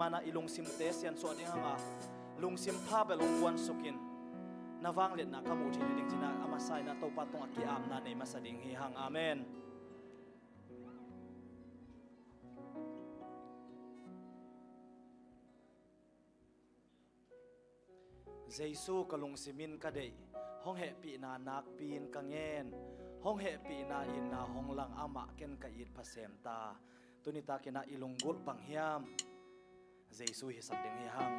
mana ilung sim te sian so ding hanga lung sim pha be long wan sukin nawang let na kamu thi ding jina ama sai na to patong aki am na nei masading hi hang amen. Jesu kalung simin kadei hong he pi na nak pin kangen hong he pi na in na hong lang ama ken ka it phasem ta tunita kena ilunggul panghiam Jesu hi sabding hi hang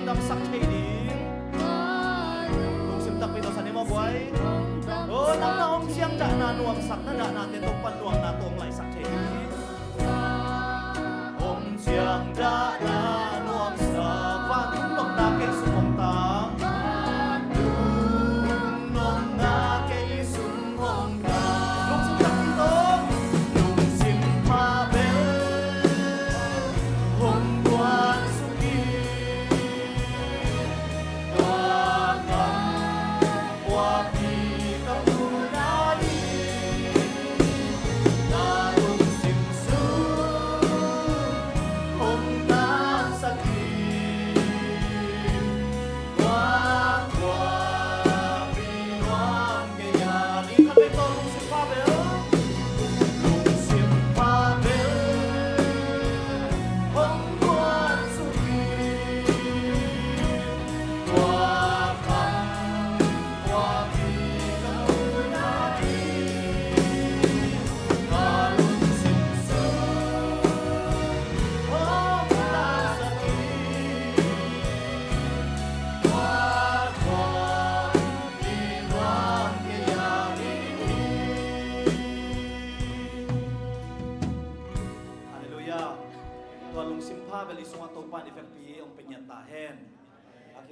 dam sak thei ding lung sim tak pi to sani mo boy o nam na om siang da na nuam sak na da na te to pan nuam na tong lai sak thei ding om siang da na nuam sak van tum nok na ke su om ta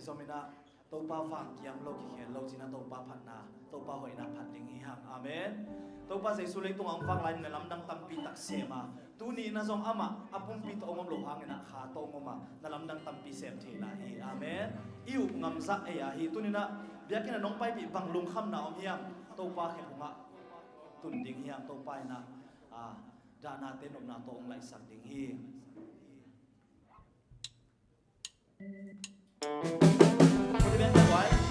somina to pa phang kiam lo ki khen lo china to pa phat na to pa hoi na phat ding hi hang amen to pa sei su le tung ang phang lain na lam dang tam pi tak sema tu ni na zong ama apum pi to ngom lo hang na kha to ngoma na lam dang tam pi sem the na hi amen iu ngam za e ya hi tu ni na biakin na nong pai pi bang lung kham na om hiam to pa khe nga tun ding hiam to pai na da na te nom na to ong lai sak ding hi What do you mean, why?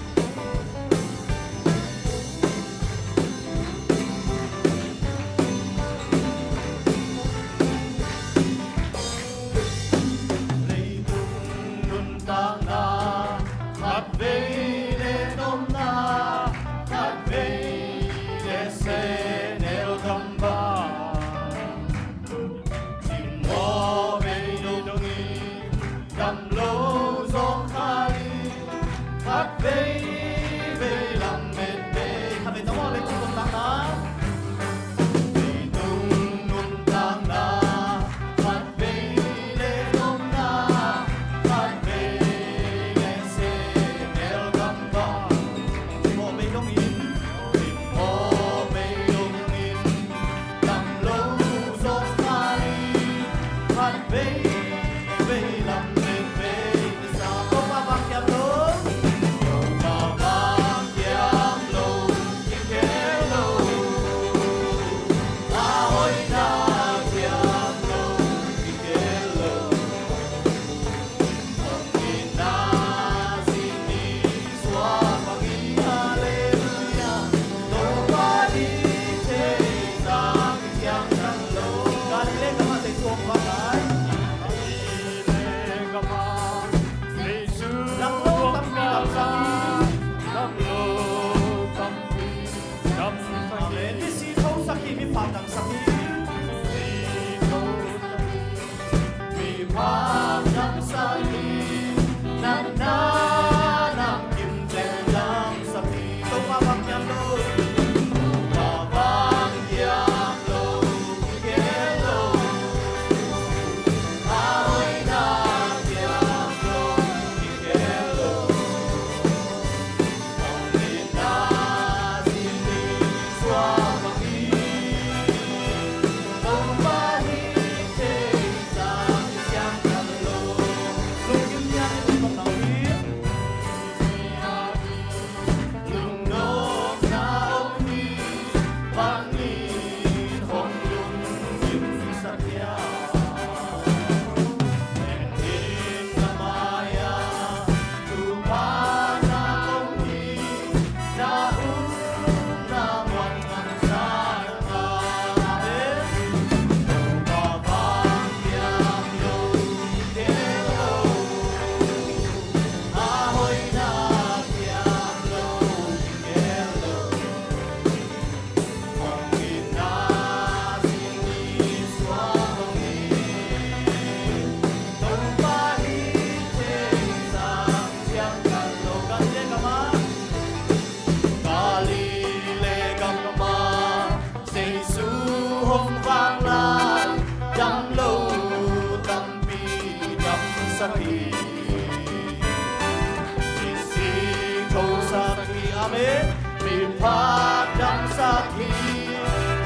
Amen. Mi padam sakhi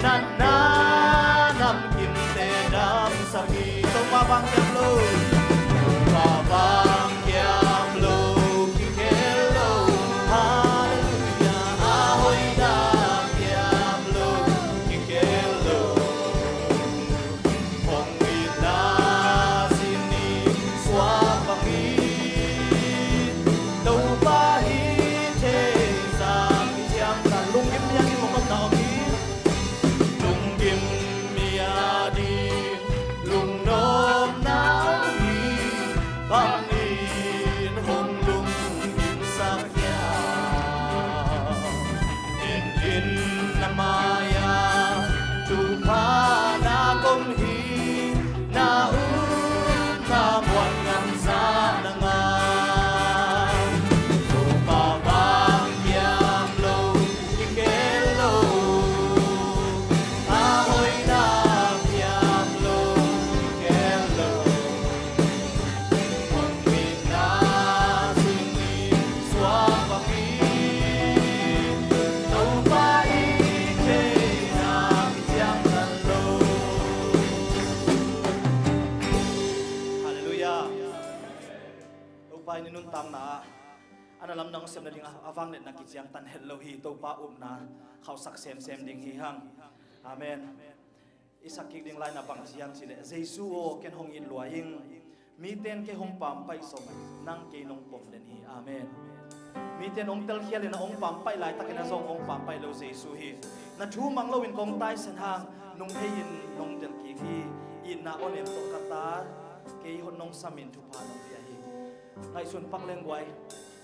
nananam kimte dam sakhi. Tung pa bang kiam lo, pa bang kiam lo, kikelo. Hallelujah, ahoy na kiam lo, kikelo. Hong ina sini swapangin, đâu ba hi thế sang chiang ta lung kim yang mong mong nào hi, lung kim mia đi, lung nom nào hi, bang in hong lung kim sak ya, in namaya, tu pa na kom hi, na na buat ngam sa na nga. Pai ni nun tam na ana lam nang sem na ding awang net na ki chiang tan hello hi to pa na khau sak sem ding hi hang. Amen. Isak ki ding lai na bang chiang si le Jesu o ken hong in luaing mi ten ke hong pam pai som nang ke nong pom den hi. Amen. Mi ten ong tel khial na ong pam pai lai takena zong ong pam pai lo Jesu hi na thu mang lo in kong tai san hang nong he in nong tel ki hi in na onem to kata ke hon nong samin thu pa nong hi ngai sun pak leng guai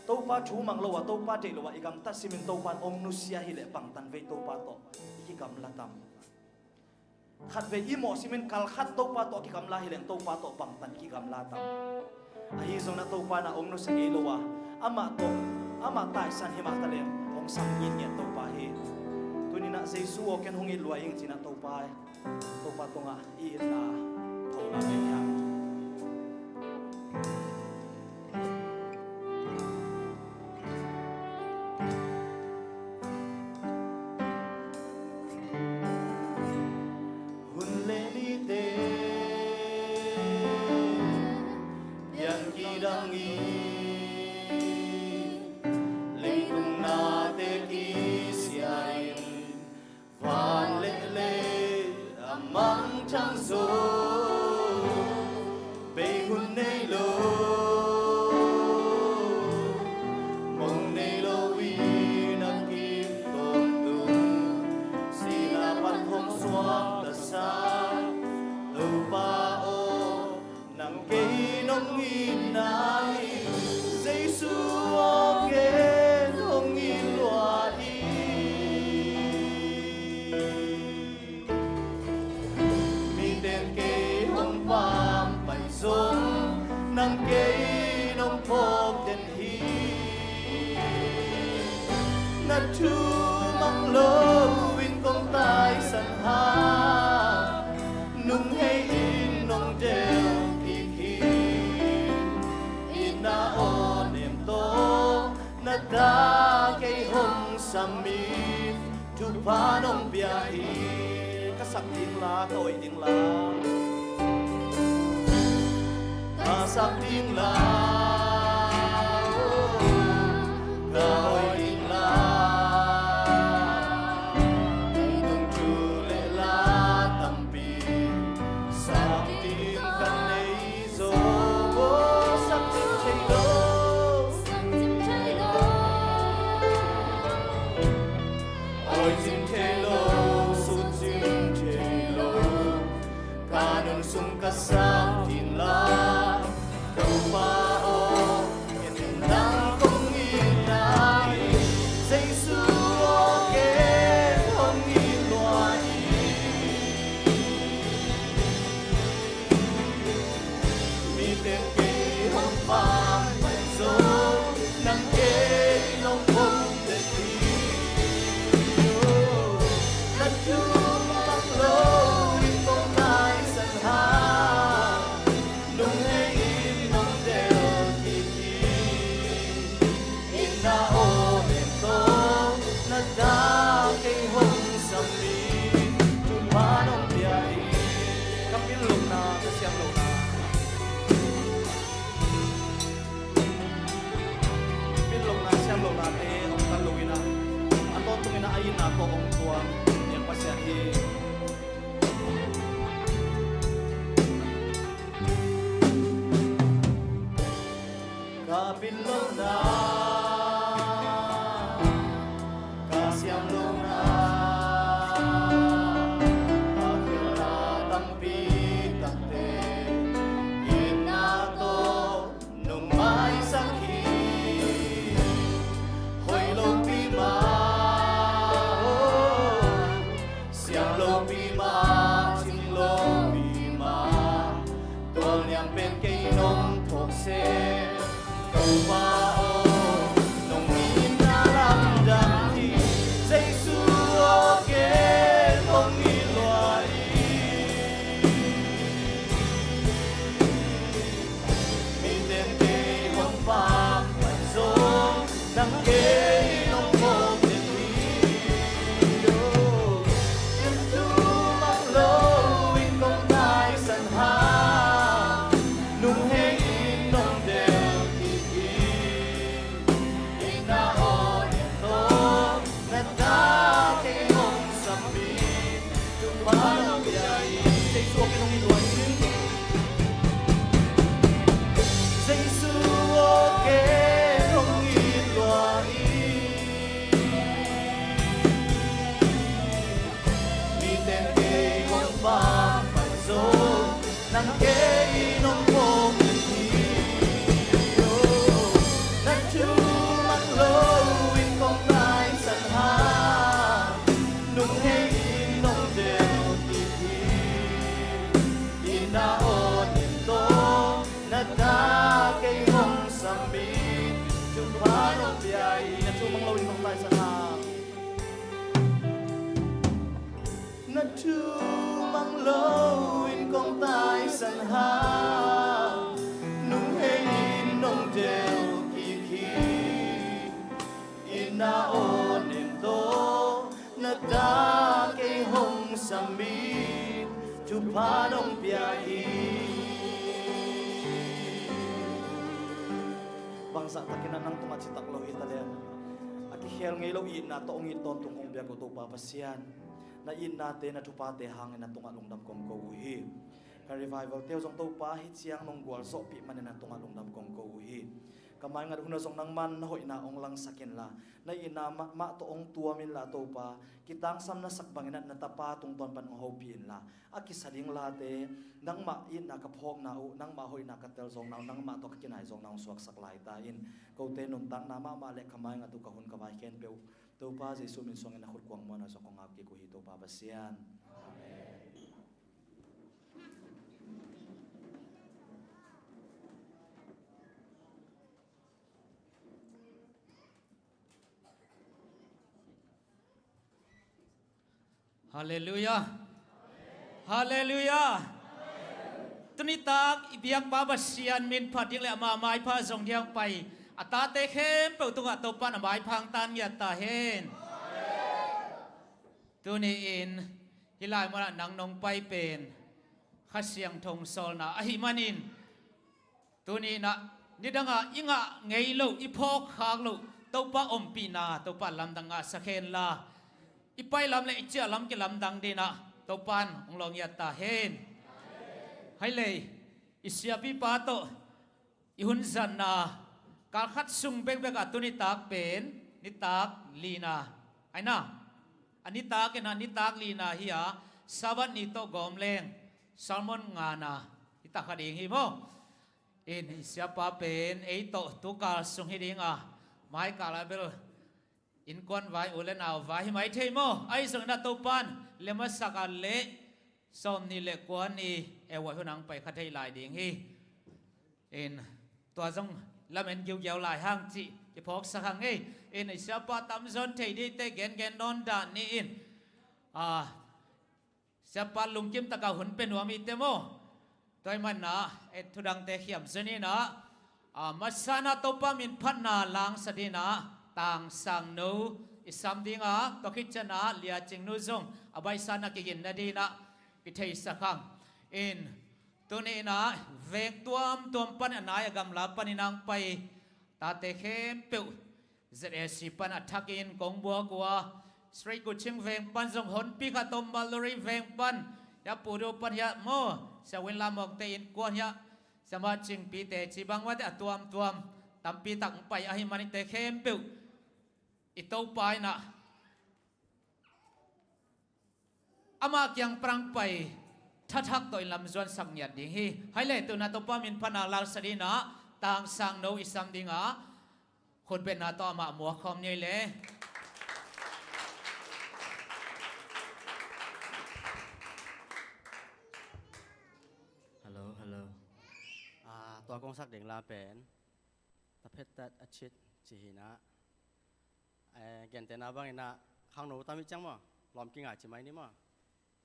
to pa thu mang lo wa to pa te lo wa igam ta simin to pan ong nu sia hi le pang tan ve to pa to ki kam la tam khat ve i mo simin kal khat to pa to ki kam la hi leng to pa to pang tan ki kam la tam a hi zong na to pa na ong nu sa ge lo wa ama tai san hi ma ta le ong sam yin nge to pa hi tu ni na Jesu o ken hong i lua ing china to pa to nga i na tho la ne ya. Thu pa nong bia hi kasak ding la toi ding la kasak ding la toi ding la nung chu le la tam pi sak ding kan nei zo sak ding chei lo oi ding chei lo su ding chei lo kanun sung kasak ding la đâu pa la te ong kalungina aton tungina ayin na to ong tuang yang pasyahi kabilong na kasyang luna akiratang pitate inato nung may sakit hoy lopima siyang lopima sing lopima tol niyang pen kay nong thokse bao nồng in na lam đam thì dây xưa kế không nghi loài mi tên tê không phàm phải dối nắng kế nông vô tiền thủy yên tu mang lâu in công tai sân hà nung hê in nông đều nắng kế nông vô tình yêu nắng chu mang lâu in công tai sân hà nung hê in nông đều thì in na ôn in tô na ta cây hồng sầm mi chung phá nông dài nắng chu mang lâu in công tai sân hà nắng chu mang lâu in công tai sân hà nung hê in nông đều kỳ khi in na ôn in tô na ta cây hồng sầm mi chụp phá đông bia hi bang sa takinan nang tungat si taklo italian aki hel ngay lo in na toong iton tungkong bia ko to papasyan na in natin na tupate hangin na tunga lungdam kong kauhi. Ka revival teo zong to pa hit siyang nong gwal so pi man na tunga lungdam kong kauhi. Kamay nga huna zong nang man na hoy na ong lang sakin la. Na ina ma to ong tua min la to pa kitang sam na sakbangin na tapa tung ton pan ong hopin la. Aki sading late nang ma in na kaphok na u nang ma hoy na katel zong na nang ma to kinai zong na suak saklai ta in. Ko te nun tang na ma le kamay nga tu kahun kawai ken peu. To pa Jesu min song na khut kwang mo na so kong ap ki ko hito pa basian. Amen. Hallelujah. Hallelujah. Tunitak ibiak pa basian min phating le ma mai pha zong diang pai ata te khem pe tunga to pan mai phang tan ya ta hen tuni in hilai mara nang nong pai pen khasiang thong sol na ahi manin tuni na nidanga inga ngei lo iphok khak lo to pa om pi na to pa lam danga sakhen la ipai lam le icha lam ke lam dang de na to pan ong long ya ta hen hai le isya pi pa to ihun zan na kal khat sung bek bek atuni tak pen ni tak lina aina ani tak ena ni tak lina hiya sabat ni to gomleng salmon ngana ita khading hi mo in siapa pen ei to tu kal sung hidinga mai kala bel in kon vai ulen aw vai mai thei mo ai sung na to pan lema sakal le som ni le kwan ni e wa hunang pai khathei lai ding hi in to jong lamen giu giau lai hang chi ki phok sakhang ei in siapa tam zon thei di te gen gen non da ni in siapa lungkim taka hun pen wa mi te mo toy man na et thudang te khiam zani na masana to pa min phat na lang sadina tang sang no isam dinga to khichana lia chingnu zong abai sana ki gin na dina ki thei sakhang in tuni na vek tuam pan anai gam la paninang pai ta te khem pe ZSC pan attacking kong bua kwa straight ku ching veng pan zong hon pi kha tom balori veng pan ya pudu pan ya mo sa win lam mok te in kwa ya sama ching pi te chi bang wa te atuam tuam tam pi tak pai a hi mani te khem pe ito pai na ama kyang prang pai thak to in lam zon sang nyat ding hi highlight tu na to pa min pana lal sadina tang sang no isam dingaคนเป็นนาต่อมาหมัวคอมนี่เลย Hello hello ตัวกงสักเด็กลาเป็นตะเพชรตัดอาชิตจีนะแกนเตนาบ้างนะข้างหนูตามิจังมั้งลอมกิ้งอ่ะใช่ไหมนี่มั้ง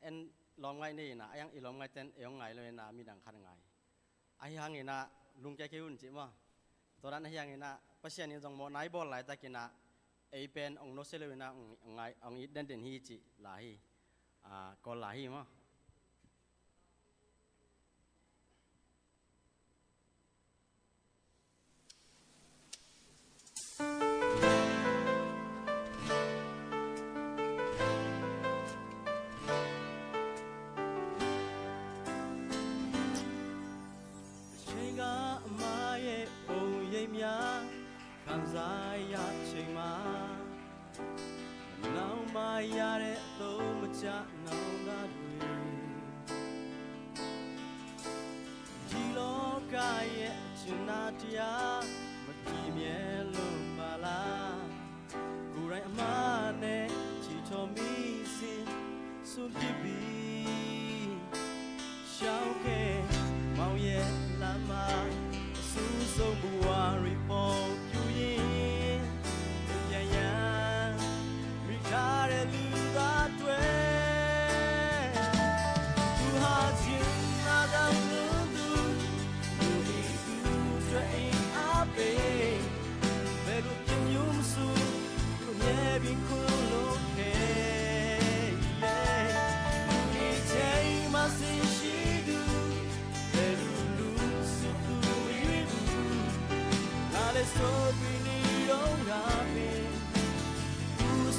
เอ็นลอมไงนี่นะยังอีลอมไงเต้นเอ๋งไงเลยนะมีดังคันไงไอ้ยังนี่นะลุงแกคิดอุ่นจีมั้งตัวนั้นไอ้ยังนี่นะเพราะเช่นนี้จงโมนายบอลไหลตะกินะไอเป็นองโนเซเลวินะองไงองอีเด่นเด่นฮีจิหลายก็หลายมั้งခံစားရချိန်မှာနောင်မရတဲ့အသုံးမချနောင်သားတွေဒီလောကရဲ့အချင်နာတရားမကြည်မြဲလို့ပါလားကိုယ်တိုင်အမှားနဲ့ချီချော်မိစဉ်စွန့်ပြစ်ပြီးရှောက်ခဲ့မောင်ရဲ့လမ်းမှာအဆူဆုံးဘဝရီပေါ်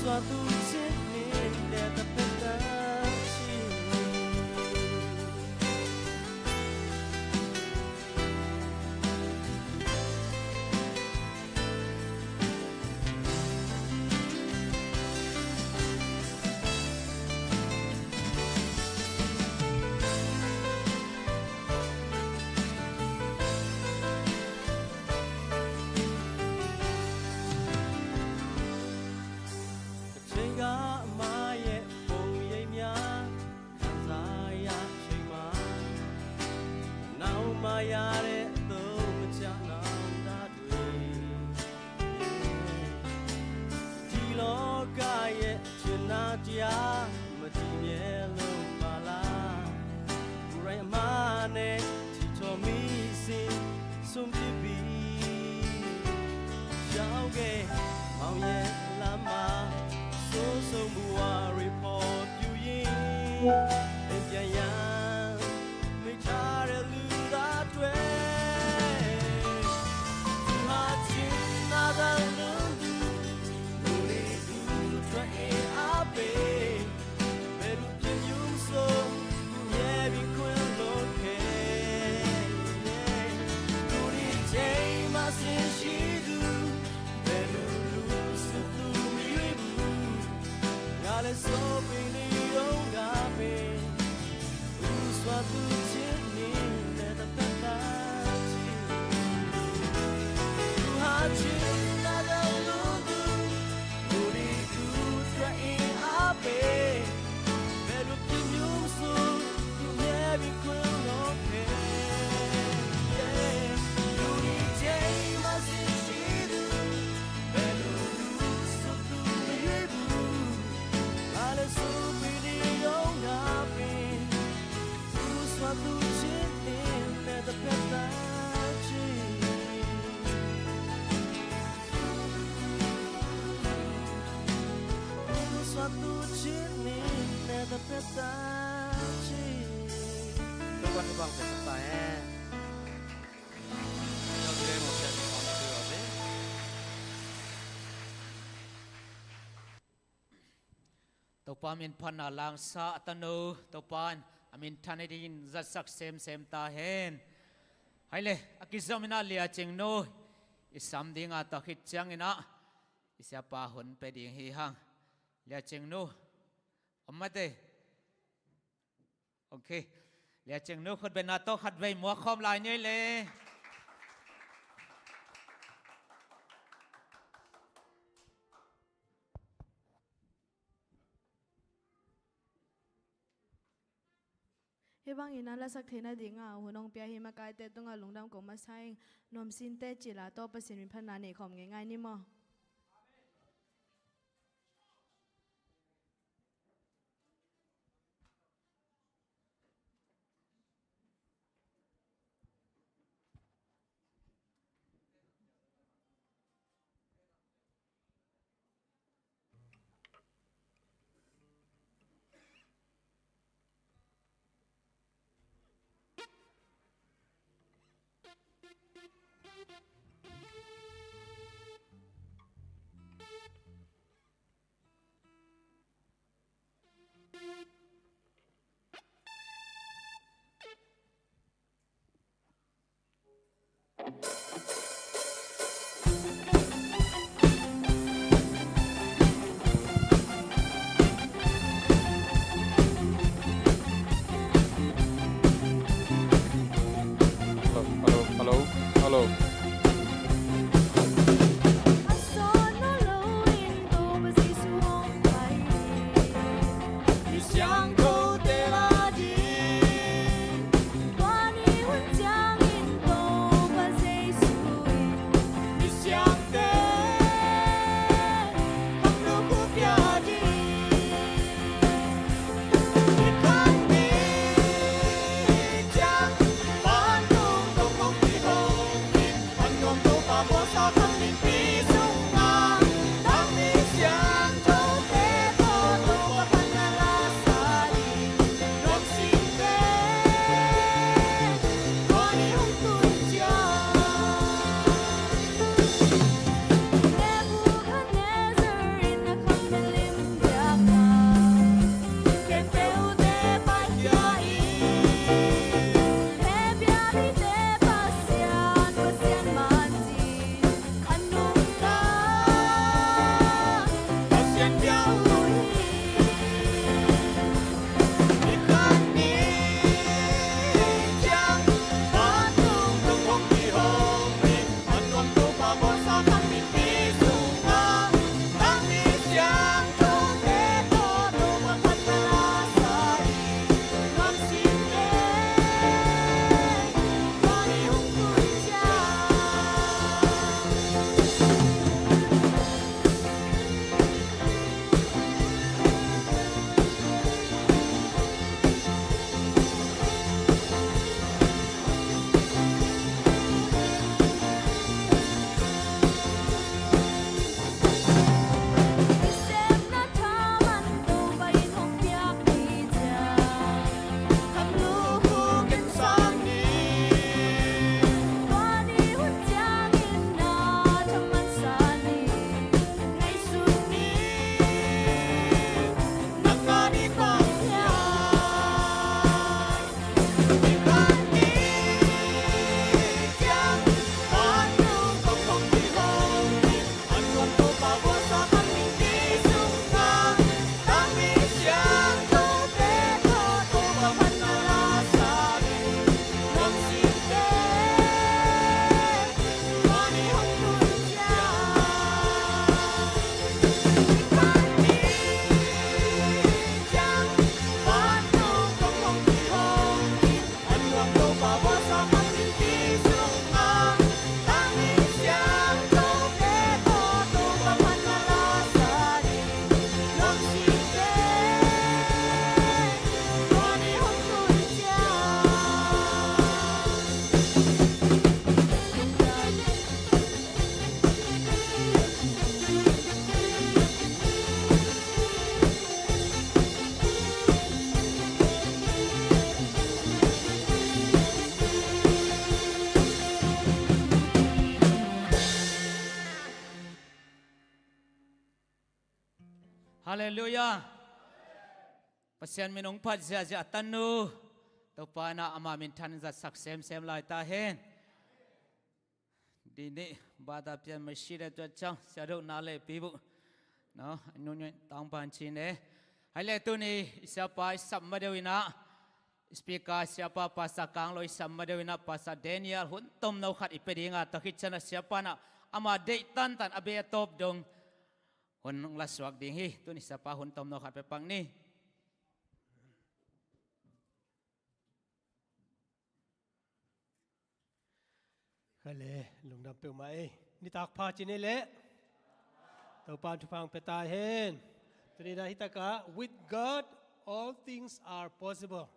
suatu sini dapat terdaci ตัวปามินพันนาลังสาตันูตัวปานอามินทันให้ดินจัดสักเซมตาเห็นให้เลยอากิจอมินาเลียจิงโนอิสามดิ่งอาตะคิดจังอินะอิเสียปาหุนไปดิ่งฮีฮังเลียจิงโนอมมาเตโอเคเลียจิงโนคนเป็นนาโตขัดไว้มัวคอมลายนี่เลย he bang ina la sak thena dinga hunong pya hi ma kai te tunga lungdam ko ma saing nom sin te chila to pasin min phana ne khom nge ngai ni mo Hello. Hallelujah ปัศยันมินองพัดเสียจะตันนูตัวปานาอามามินทันจัดสักเซมลายตาเห็นดีนี่บาดาเปียนไม่ชีเรตัวจังเสียดูนาเลปีบุเนาะนุ่นตังปานชินเอให้เลตุนี่เสียไปสัมมาเดวินะสปีกาเสียpa pasa kang loi samma dewina pasa Daniel hun tom no khat ipedinga takhitchana sia pana ama deitan tan abe top dong hun la swak ding hi tuni sapa hun tom no khat pe pang ni Hale lung dam pe mai ni tak pha chin ni le to pan tu phang pe ta hen tuni da hitaka with God all things are possible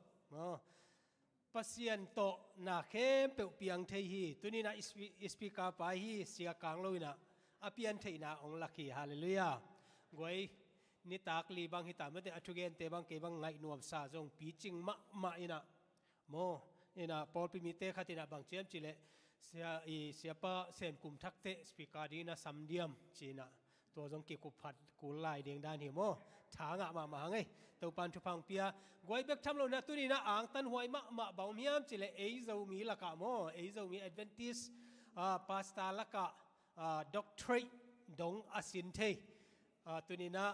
pasien to na khem pe piang thei hi tuni na speaker pa hi sia kang loina apian thei na ong lakhi hallelujah goi ni tak li bang hitam te athugen te bang ke bang ngai nuam sa jong pi ching ma ina mo ina pol pi mi te khatina bang chem chile sia pa sen kum thak te speaker di na samdiam china to jong ki ku phat ku lai ding dan hi mo thanga ma ngai to pan thu phang pia goi bek tham lo na tu ni na ang tan huai ma baum hiam chile ei zo mi la ka mo ei zo mi adventist pasta la ka doctorate dong asin the tu ni na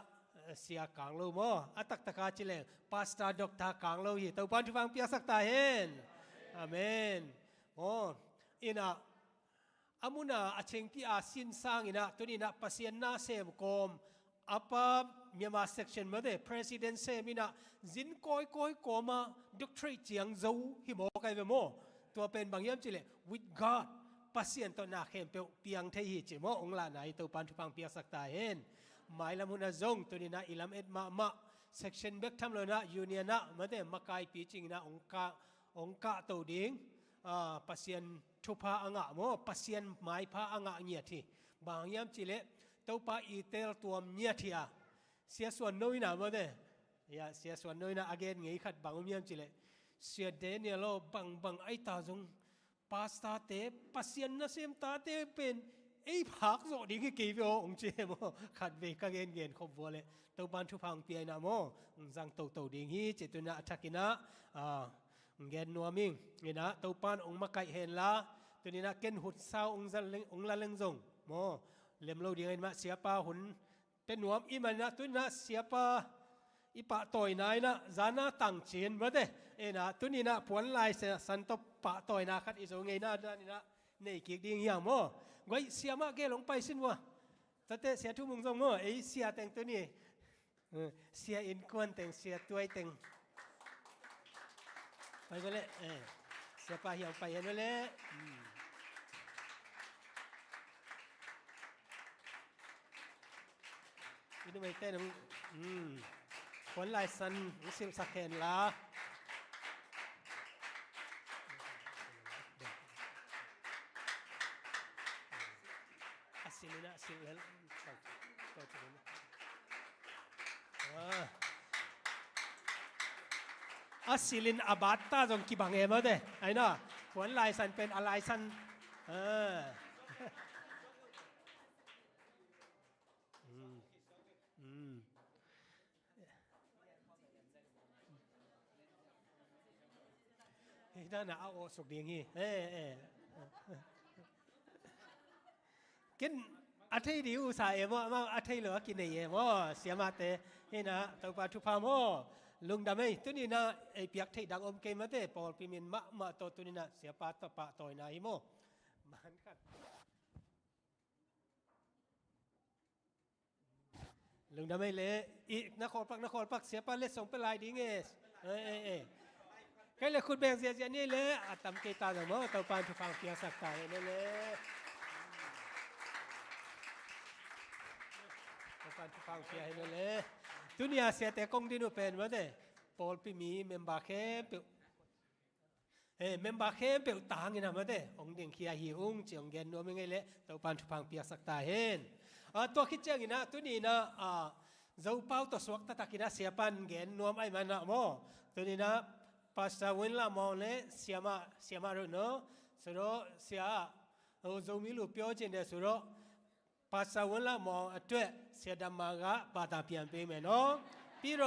sia kang lo mo atak taka chile pasta doctor kang lo hi to pan thu phang pia sak ta hen amen ina amuna acheng pi asin sang ina tu ni na pasien na sem kom apa Myanmar section made president se mina zin koi koma doctorate chiang zo hi mo kai ve mo to pen bang yam chile with God pasien to na khem pe piang thei hi chi mo ong la nai to pan thu pang pia sak ta hen mai la mun a zong to ni na ilam et ma section bek tham lo na union na made makai pi ching na ong ka to ding pasien thu pha anga mo pasien mai pha anga nya thi bang yam chile to pa itel tuam nya thiaเสียส่วนน้อยนะมาเด้ยาเสียส่วนน้อยนะอเกนไงขัดบังมีมจิเลเสียเดนเนี่ยเราบังไอตาจงปาสตาเตปัสยันนะเซมตาเตเป็นไอผักโซดีกี่กี่ปีองเจมขัดเวกเกนขบวัวเลยตัวบ้านทุพังเปียนะโมจังตัวดิ่งฮีเจตุนะทักกินะเกนนัวมิงนี่นะตัวบ้านองมาไก่เห็นละตัวนี้นะเกนหุดเศร้าองละเลงจงโมเล็มเราดีเงินมาเสียป้าหุนเป็นหนวมอีมันนะตุนนะเสียปะอีปะต่อยนายนะจานะตั้งเชียนมาเด้นะตุนี่นะผวนลายเสียสันตปะต่อยนะคัดอิโซเงยนะนี่นะในกิกดิ้งอย่างมั้งไว้เสียมาเกลงไปสินวะแต่เสียทุ่มงจงมั้งไอเสียแต่งตัวนี้เสียอินควนแต่งเสียตัวแต่งไปก็เลยเสียปะเหี่ยวไปเห็นเลยนี่ไม่เต้นผลลายสันสิบสักแขนละสิลินะสิลินะก็จะเป็นสิลินอาบัตตาจงกีบังเอมาเด้ไอ้น่ะผลลายสันเป็นอะไรสันนั่นน่ะเอาสุกดีงี้กินอาทิตย์เดียวสายมาอาทิตย์เหลือกินไหนว่าเสียมาเตะนี่นะตัวปลาทุพามลุงดำไม่ตัวนี้นะไอเปียกที่ดังอมเกมมาเตะปอลพิมินมาตัวนี้นะเสียปลาต่อยนายโมมันกันลุงดำไม่เละอีนครปักเสียปลาเล็ดส่งไปลายดีเงี้ยก็เลยคุณแบ่งเสียนี่เลยตำเกตาหน่อยมั้งตัวปานทุกฝั่งเพียงสักตายนี่เลยตัวปานทุกฝั่งเพียงนี่เลยตุนียเสียแต่กงดินเป็นวะเด้ปอลปีมีเมมบาร์เข้เปเมมบาร์เข้เปต่างกันนะวะเด้องเดียงเขียหิวงเจียงเงินนัวไม่ไงเลยตัวปานทุกฝั่งเพียงสักตายเห็นตัวคิดเจ้ากินะตุนีนะเจ้าเป้าตัวสวกตะกินะเสียปันเงินนัวไม่มันนะโมตุนีนะPastor Winla Mole siama ro no suro sia zomi lu pyo chin de suro Pastor Winla Mo atwe sia dhamma ga bata pian pe me no ปีโร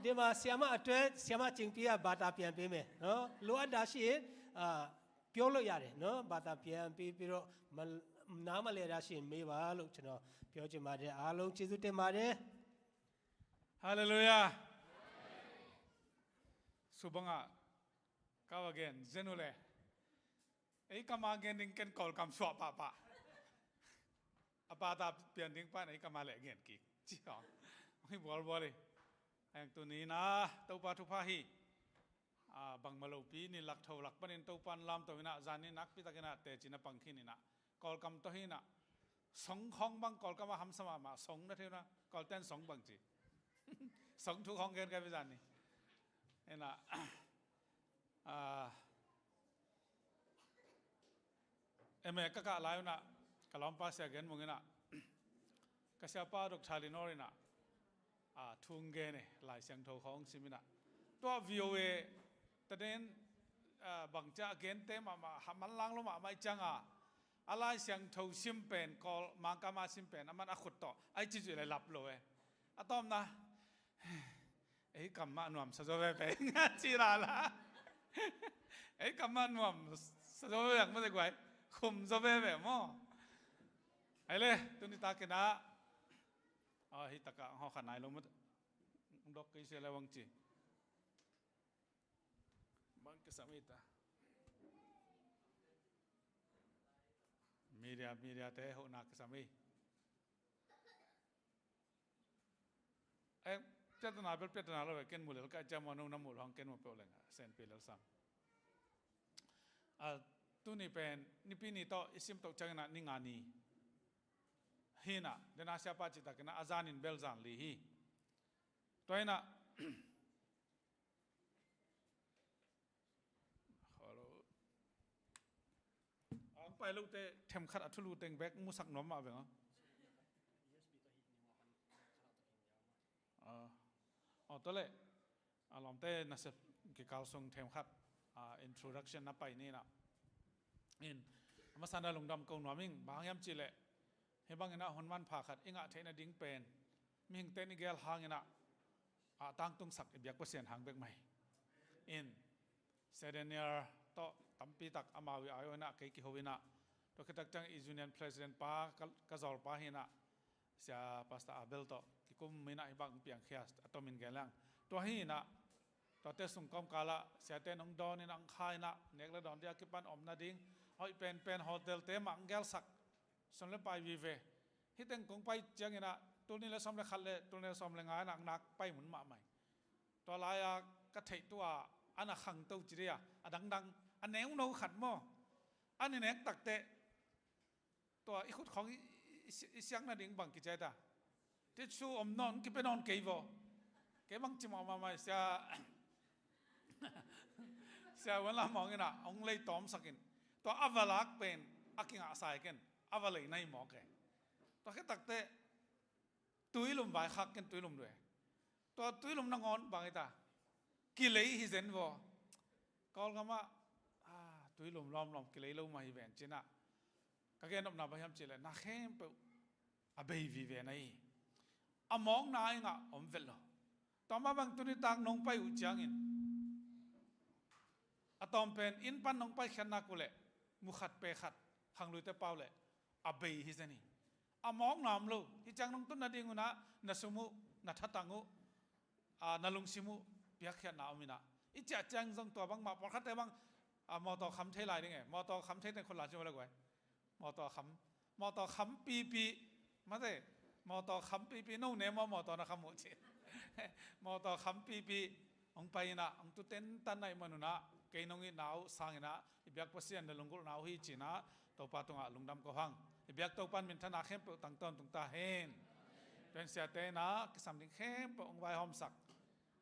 เดี๋ยวมาเสียมาตัวเสียมาจริงปีอะบาตาเปลี่ยนไปไหมเนาะรู้อันดาชีเปียวเลยอย่างเนาะบาตาเปลี่ยนปีโรมันน้ำมาเลยดาชีไม่ว่าลูกฉันเนาะเปียวจะมาเดอาลงจิตุเตมาเด ฮาเลลูยาสุบังอ่ะก้าวเกนเจนุเลไอ้กำมาเกนดิ้งเกนกอลกำสวบปะปะอาปาตาเปลี่ยนดิ้งป้าไอ้กำมาเละเงินกี่จีอ๋อไม่บอลเลยไอ้ตัวนี้นะตัวปาทุพาฮีบังมาลูปีนี่หลักเท่าหลักปนินตัวปันลำตัวนี้นะจานี่นักพิตากินะเตจินะปังขีนี่นะกอลกำตัวฮีนะสองห้องบังกอลกำมาหำสมาสองนะเท่านะกอลเต้นสองบังจีสองทุกห้องเกินกันไปจานนี่เห็นนะเมื่อกะกะลายนะกะล้อมป้าเสียเกินมึงนะกะเสียป้าดอกชาลินอรินะทุ่งเกนลายเสียงโทของสิมินะตัว VOA แต่เด่นบางจากเกนเต็มมาหามันล้างลงมาไม่จังอะไรเสียงโทซิมเป็นกอลมังกามาซิมเป็นมันอขุดต่อไอ้จิจุเลยหลับเลยอะตอมนะไอ้กำมันวมสะโจเวไปงานจีราละไอ้กำมันวมสะโจเวอย่างไม่ได้กว่าคุมสะเวไปมั้งไอ้เลยตัวนี้ตาเกนะฮิตากะเขาขนายลงมาดอกกิเสลวังจีบังกิสามิตามีเดียเตะหัวนักสามีเจ้าตัวนาเป็นเจ้าตัวนาเราเกินหมดเลยก็จะมาโน้มน้ำหมดห้องเกินหมดเปล่าเลยเซนปีแล้วซ้ำตัวนี้เป็นนี่ปีนี้ต่ออิสิมตกจังนะนี่งานนี้ฮีน่ะเดน่าเสียป้าจิตากันนะอาจารย์อินเบลจานลีฮีตัวนี้นะฮัลโหลไปลูกเตะเทมขัดอัทุลูเต็งแบกมุสักน้อมมาเปล่าตัวเล่ลองเต้นัสกิการส่งเทมขัดintroduction นับไปนี่นะมาสันดาลงดำกงหนวมิงบางยามจีเล่เฮบังเงินหอนวันผ่าขัดอิงะเทนดิ้งเป็นมิงเตนิเกลหางเงินตั้งตุงสักเบียกเปอร์เซ็นต์หางเบกใหม่เซเดเนียร์ต่อตั้มปีตักอามาวิอายุนะเกกิโฮวินะตัวคิดจังอิจูเนียน president ป้ากระจอลป้าเฮนะเสียพาสต้าอาเบลต่อกิคุมมินะฮิบังเปียงเขียสอัตมินเกลังตัวเฮนะตัวเตสุงกอมกาละเสียเตนองดอนินังคายนะเนกเลดอนเดียกิปันอมนาดิ้งหอยเป็นโฮเทลเตมังเกลสักสมเลไปวีเวฮิตเองคงไปเจียงนะตัวนี้เราสมเลขัดเลยตัวนี้สมเลงานหนักไปหมุนมาใหม่ตัวลายกระเทยตัวอันขังตัวจีเรียดังอันเนวโนขัดหม้ออันนี้เนกตักเตะตัวอีกคนของอีเสียงนั่นเองบังกิจใจตาที่ชูอมนอนกิไปนอนเกย์วเกย์บังจิมออกมาเสียวันละมองกันองเลยตอมสักินตัวอวลักเป็นอากิงอาศัยกันอวเลยในหมอกกันตัวแค่ตักเตะตุยลุมใบขักกันตุยลุมด้วยตัวตุยลุมนังอนบางไอ้ตากิเลฮิเซนวอกอลกันว่าตุยลุมล้อมกิเลลุมมาฮิเวนจินะก็แค่นบนาพยายามเจริญนักเข้มเปล่าเบย์วิเวนัยมองนายงะอมเวลต่อมาบางตัวนี้ต่างนงไปอุจจางินตอมเป็นอินปันนงไปขันนักเล่มุขัดเปขัดหังลุยเตเป้าเล่เบย์ฮิเซนีมองนามลูฮิจังนงตุนนาดิงุนะนัสมุนัทตังุนาลุงซิมุเปียกขันนาอมินะอิจจังจงตัวบางมาปนขัดแต่บางมอต่อคำเทลายได้ไงมอต่อคำเทในคนหลายชั่วโมงเลยมอต่อคำปีมาได้มอต่อคำปีโน่เนี่ยมอต่อนะคำหมดเช่มอต่อคำปีองไปนะองตุเต็นตันในมนุนะเกยนงอินาวสังนะอิบยักษ์เสียนเดลงกุลนาวฮิจินะตัวปาตงะลุงดำก็ฟังอิบยักษ์ตัวปันมินธนาเข้มเปตั้งต้นตุงตาเฮนเป็นเสียเตนะกิสามดิงเข้มเปองไว้หอมสัก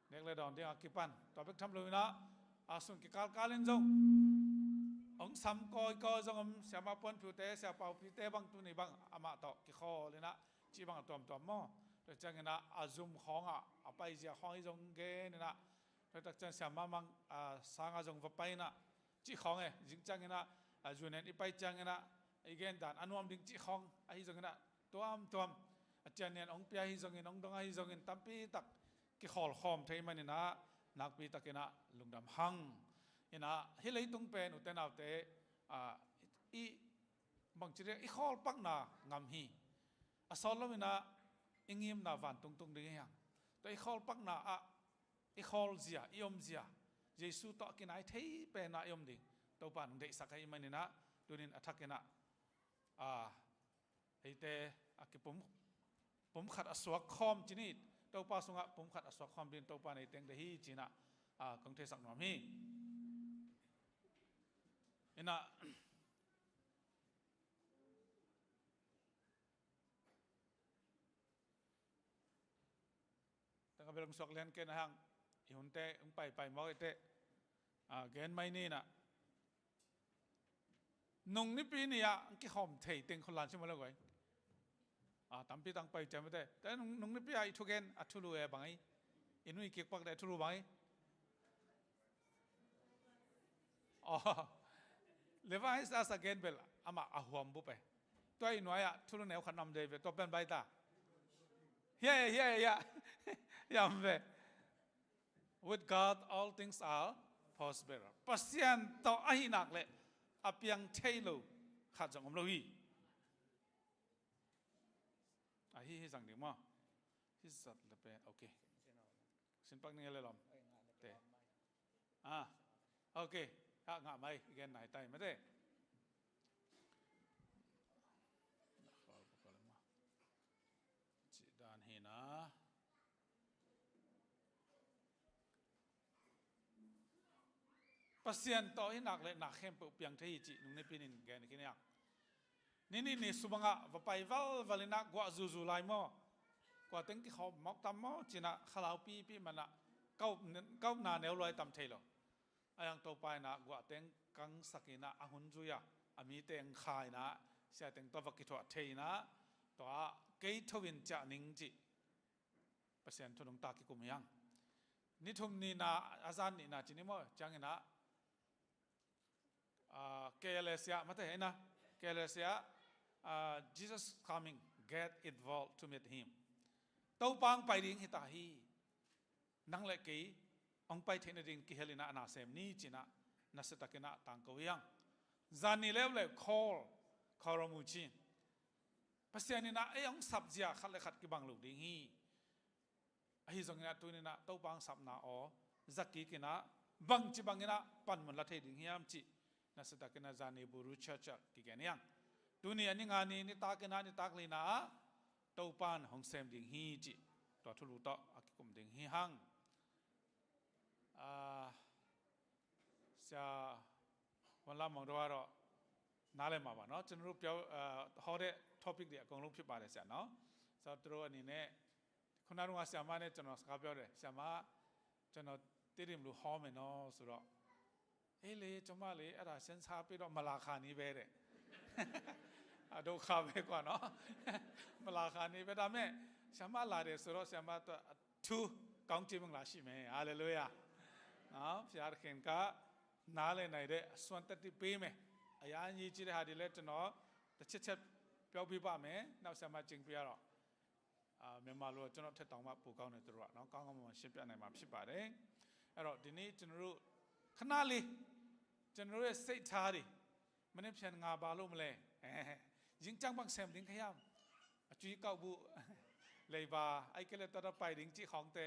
เด็กเลยดอนเดียกิปันตัวเป็กทำเลยนะอาสุนกิกาลินจงองซ้ำก็จงเสียมาปนผิวเตะเสียเป่าผิวเตะบางตัวนี้บางอามาต่อกิข้อเลยนะจีบางตัวหม้อแต่จังนะอาซุมของไปเสียของอีจงเกนี่นะแต่จังเสียมามังสางอาจงวับไปนะจีของจริงจังนะจูเนนอีไปจังนะอีเกนด่านอนุมดิ้งจีของไอ้จงนะตัวอาจารย์เนี่ยองเปียฮิจงองดงไอ้จงตั้มปีตักเก ki khol khom thei mani na nak pi takena lungdam hang ina hilei tung pen uten autte i bang chire i khol pak na ngam hi asol lomina ingim na van tung ding yang to i khol pak na i khol zia iom zia jesu to kinai thei pe na iom ding to pan dei sakai mani na tunin athakena heite pum khat aswak khom chinit to pa sunga pum khat aswak khom din to pa nei teng de hi china kong the sak nom hi ina tang belong sok len ken hang i hunte ung pai mo ite gen mai ni na nung ni pi ni ya ki khom thei teng khon lan chimo la goi tam pi tang pai cham te ta nung ni pi ai thu gen athulu e bangai inui ki pak de thulu bangai Levi's as again bel ama ahwam bu pe toi noya thulu neu khanam de be to pen bai ta yeah yam ve with God all things are possible pasien to ai nak le apiang thelo khat jong om lo hi hi sang ding ma hi sat le pe okay sin pak ni le lom te okay ha nga mai gen nai tai ma de chỉ đàn hi na pasien to hi nak le nak khem pe piang thei chi nung ne pinin gen ki ne ni subanga va pai val valina gwa zu lai mo gwa teng ki khom mok tam mo china khalau pi mana kau na neu loi tam thei lo ayang to pai na gwa teng kang sakina ahun juya ami teng khai na sia teng to vakki tho thei na to ke thowin cha ning chi pasien thunung ta ki kum yang ni thum ni na azan ni na chini mo chang ina KLSia mate na KLSia Jesus coming get involved to meet him tau pang pai ding hi ta hi nang le ki ong pai thena ding ki helina na sem ni china na setakena tang ko yang zani lew call kharamu chin pasiani na e ong sabjia khat le khat ki bang lu ding hi ahi zongina tuina tau pang sap na o zaki kina bang chi bangina pan mon la thei ding hiam chi na setakena zani buru chacha ki gen yang tuni ani ngani ni takena ni taklina tau pan hong sem ding hi chi to thulu to akikum ding hi hang siaวันละมองดูว่าเราน่าเลยมาบ้านเนาะจนรูปเดียวเขาได้ท็อปิกเดียวกองรูปพิบาลเลยเสียเนาะสาวตัวนี้เนี่ยคนนั้นว่าเสียมาเนี่ยจนเราสกัดเดียวเลยเสียมาจนเราตีริมรูหอมเนาะสุดเลยจงมาเลยอะไรเส้นชาปีเรามาลาคานี้ไปเลยดูข่าวไปก่อนเนาะมาลาคานี้ไปทำไมเสียมาลาเดสุดเสียมาตัวทูกองจีบงลาชิเมย์ฮาเลลูยาเนาะพี่อาร์เคนก้านาเลยไหนเด้ส่วนตัดที่ปีไหมอายานี้จีเรหาดีเลยจะเนาะแต่เช็ดเปียวปีบ้าไหมน่าสามารถจริงเปียหรอเมื่อมาลัวจะเนาะเทต้องมาปลูกเขาในตัวน้องก้องมันชิบอะไรมาชิบอะไรเราทีนี้จะรู้ขนาดเลยจะรู้เสียชาดิมันเนี่ยเพียงงาบาลุมาเลยยิงจังบางเซมดิ้งขยำจุยเก่าบุเลยบาไอ้เกล็ดตัวไปดิ้งจีของเตะ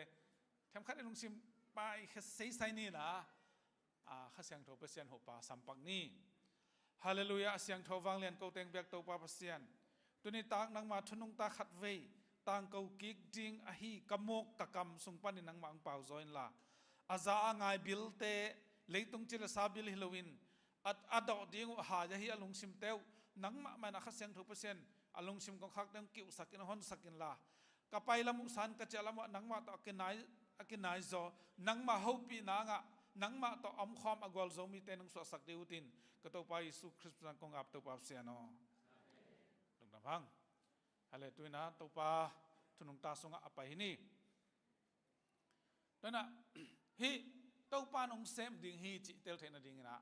ทำขั้นไอ้ลุงซิมไปเสียใส่นี่นะข้าเสียงโทรเปอร์เซียนหัวปลาสัมปักนี้ฮาเลลูยาเสียงโทรฟังเลียนเกาเตงเบียกตัวปลาเปอร์เซียนตัวนี้ตากนังมาทุนงตาขัดเวต่างเกากิกจิงอหีกมกตะกำสุงปันในนังมังเป่าจอยละอาจาอ่างไงบิลเตเลยตรงจิลซาบิลฮิโลวินอัดดอกดิ้งหาจะฮีอลุงซิมเตวนังมามันข้าเสียงโทรเปอร์เซียนอลุงซิมกองคักดังกิ้วสักินฮอนสักินละกับไปละมุสันกระเจละมนังมาต่อกินไหนจอนังมาฮูปีนางะนังมาต่ออมคอมอากวลโซมีเตนึงสวสักดิวตินก็ตัวไปสุคริสต์กงอับตัวปาเสียนอลงน้ำพังอะไรตัวนั้นตัวปาทุนงตาสงอับไปนี่นั่นน่ะฮีตัวปานองเซมดิ่งฮีจิเตลเทนดิ่งนะ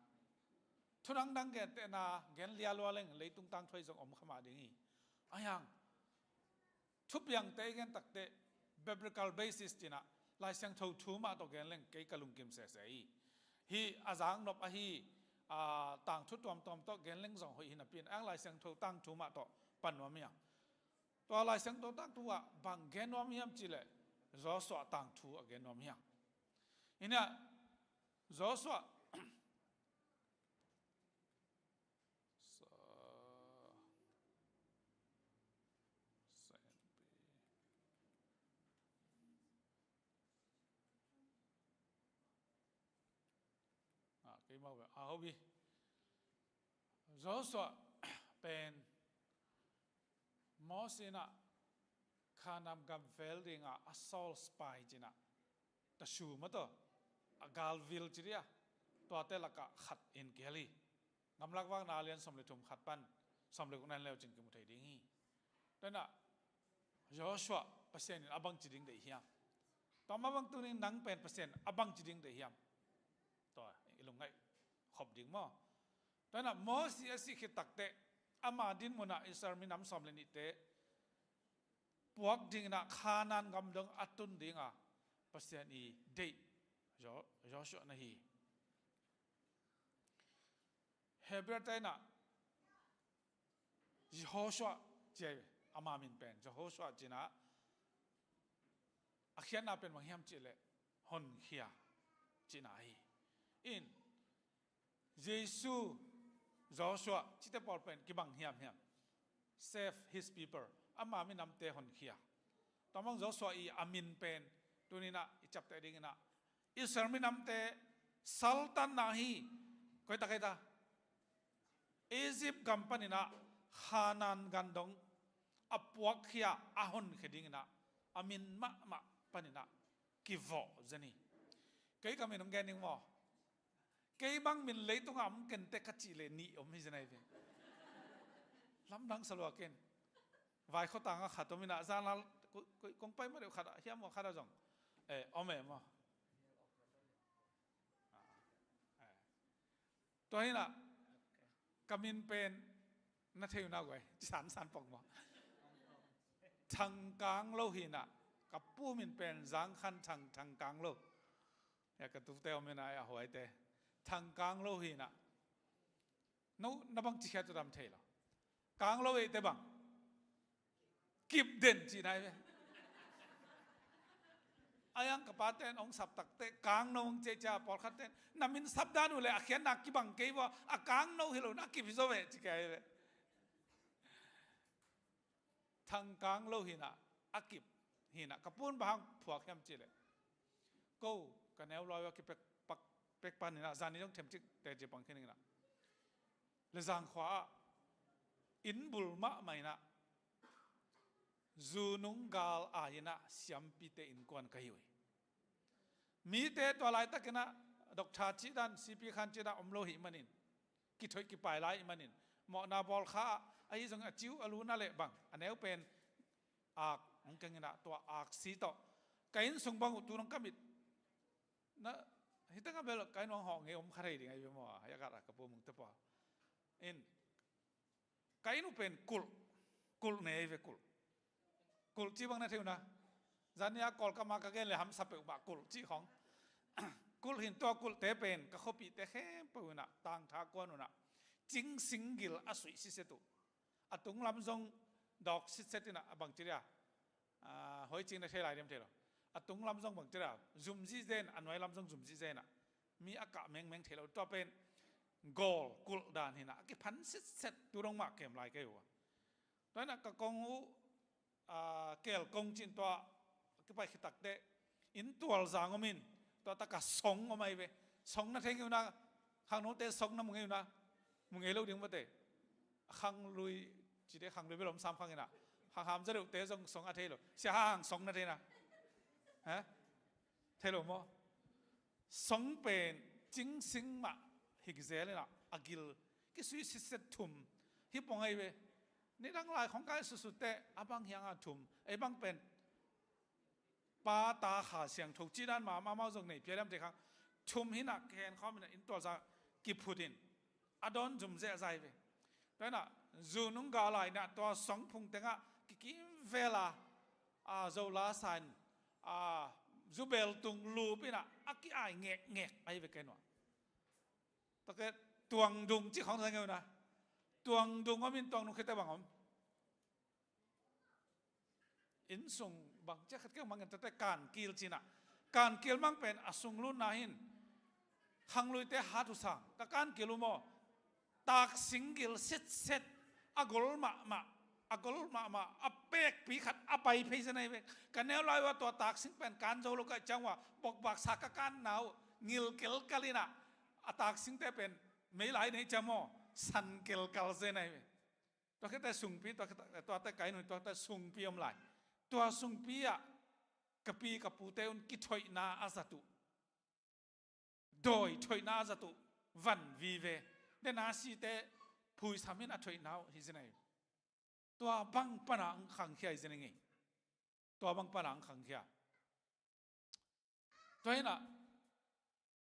ทุนังดังแกเตนาแกนเลียลัวเล่งเลยตุงตังถอยส่งอมขมาดิ่งฮีอายังทุบยังเตแกนตักเต biblical basis จีน่ะ lai sang thâu thu mà to gen leng cái kalung kim se se hi azang nop a hi tang thu tom to gen leng zong hoi hin a pin ang lai sang thâu tang thu ma to pan wa mia to lai sang to tang thu a bang gen wa miam chi le zo so tang thu a gen wa mia ina zo so cái màu về áo bi gió sọ pen mò xin à khả năng gam phèl đi ngà assault spy chỉ nè ta shu mà to galville chỉ đi à to te là cả khát in kia li ngắm lạc vang nà liền xóm lệ thùng khát pan xóm lệ cũng nên leo trên cái một thầy đi nghi đó nè gió sọ percent abang chỉ đinh để hiam tao mà bang tu nên nắng pen percent abang chỉ đinh để hiam to ilung ngay khop ding mo đó là mo si khi tắc tệ ama din mo na isar mi nam som lên ite puak ding na khanan gam dong atun ding a pasien i dei jo sho na hi hebra tai na Jehoshua je ama min pen Jehoshua jina akhian na pen mang hiam chi le hon khia jina hi in Jesus Joshua chite Paul pen ki bang hiam save his people ama mi nam te hon khia tamang Joshua I amin pen tunina I chap te ding na Israel mi nam te sultan na hi koi ta Egypt company na Hanan gandong apuak khia ahon kheding na amin ma panina kivo zani kai kamin ng ganing mo cái bang mình lấy tung ẩm cần tê cắt chỉ lệ nị ôm như thế này vậy lắm đắng salo ken vài khó tàng khát tôi mình đã ra là cũng phải mà đều khát hiếm mà khát đâu rồi ôm em mà tôi là camin pen nó theo nào vậy sản phẩm mà thằng cang lâu hi nè cặp pu mình pen giang khăn thằng cang lâu ya cái tụt teo mình ai hỏi tê thằng cang lâu hi nè nó bằng chỉ khát cho đam thế là cang lâu ấy tê bằng kịp đến chỉ này vậy ayang kapaten ong sap takte kang nong checha por khaten namin sabdan ule akhian nak ki bang ke wa akang no hilo nak ki bizo ve chi kai ve thang kang lo hina akip hina kapun bang phuak hem chi le ko kanel loi wa ki pek pan hina zani jong them chi te je bang khin na le zang khwa in bul ma mai na zunung gal ayina siampi te in kwan kahiwe mi te to lai takena doctor chi dan cp khan chi da omlo hi manin ki thoi ki pai lai manin mo na bol kha ai jong a chiu alu na le bang aneu pen ak ong kengena to ak si to kain sung bang tu rong kamit na hitanga bel kain ong ho nge om kharei ding ai be mo ya ka ka pu mung te pa in kain u pen kul ne ve kul chi bang na theo na zania kol ka ma ka gen le ham sape ba kul chi khong kul hin to kul te pen ka khopi te khem pu na tang tha kon na ching singil asui si setu atung lam jong dok si setina bang chiria hoi ching na thelai dem thelo atung lam jong bang chiria zum ji zen anwai lam jong zum ji zen na mi aka meng thelo to pen gol kul dan hina ki phan set turong ma kem lai ke wa to na ka kong u kel kong chin to cái bài khtak de in tual zang omin to ta ka song omai ve song na theng na khang no te song na mung na mung lo ding ba te khang lui chỉ để khang lui be lom sam khang na khang ham za lu te jong song a the lo sia hang song na the na ha the lo mo song pen jing sing ma hik ze le na agil ki sui si set thum hi pong ai veนี่ดังหลายของกายสุดๆแต่อบางอย่างอาถุมไอ้บางเป็นปาตาขาเสียงถูกจีด้านมาเมาจงในเพียงแต่ครั้งชุมหินักแขนเขาเป็นอินตัวจะกิบพูดินอดอนจุ่มเสียใจไปแต่น่ะจูนุ่งกาลายน่ะตัวสองพุงแต่งะกิเวลาโจลาสัน zubel tung lu pina aki ai ngek ai về cái nọ ta cái tuang dung chỉ không thấy nghe na tuang dung ở bên tuang dung cái tay bằng không in sung bằng chắc cái mang cái tay càn kill chi na càn kill mang pen asung lu na hin hang lui te hatu sang ta càn kill lu mo tak single set agol ma apek pi khat apai phei sanai ve kanel lai wa to tak sing pen kan zo lo ka changwa bok bak sak kan nau ngil kel kalina atak sing te pen mei lai nei chamo san kel kal se nai ve to ke ta sung pi to ta kai nu to ta sung pi om lai to sung pi a kapi kapu te un ki thoi na azatu doi thoi na azatu van vi ve de na si te phui samin a thoi nau hi zinaiตัวบังปนังขังเขียจะยังไงตัวบังปนังขังเขียตัวนี้นะ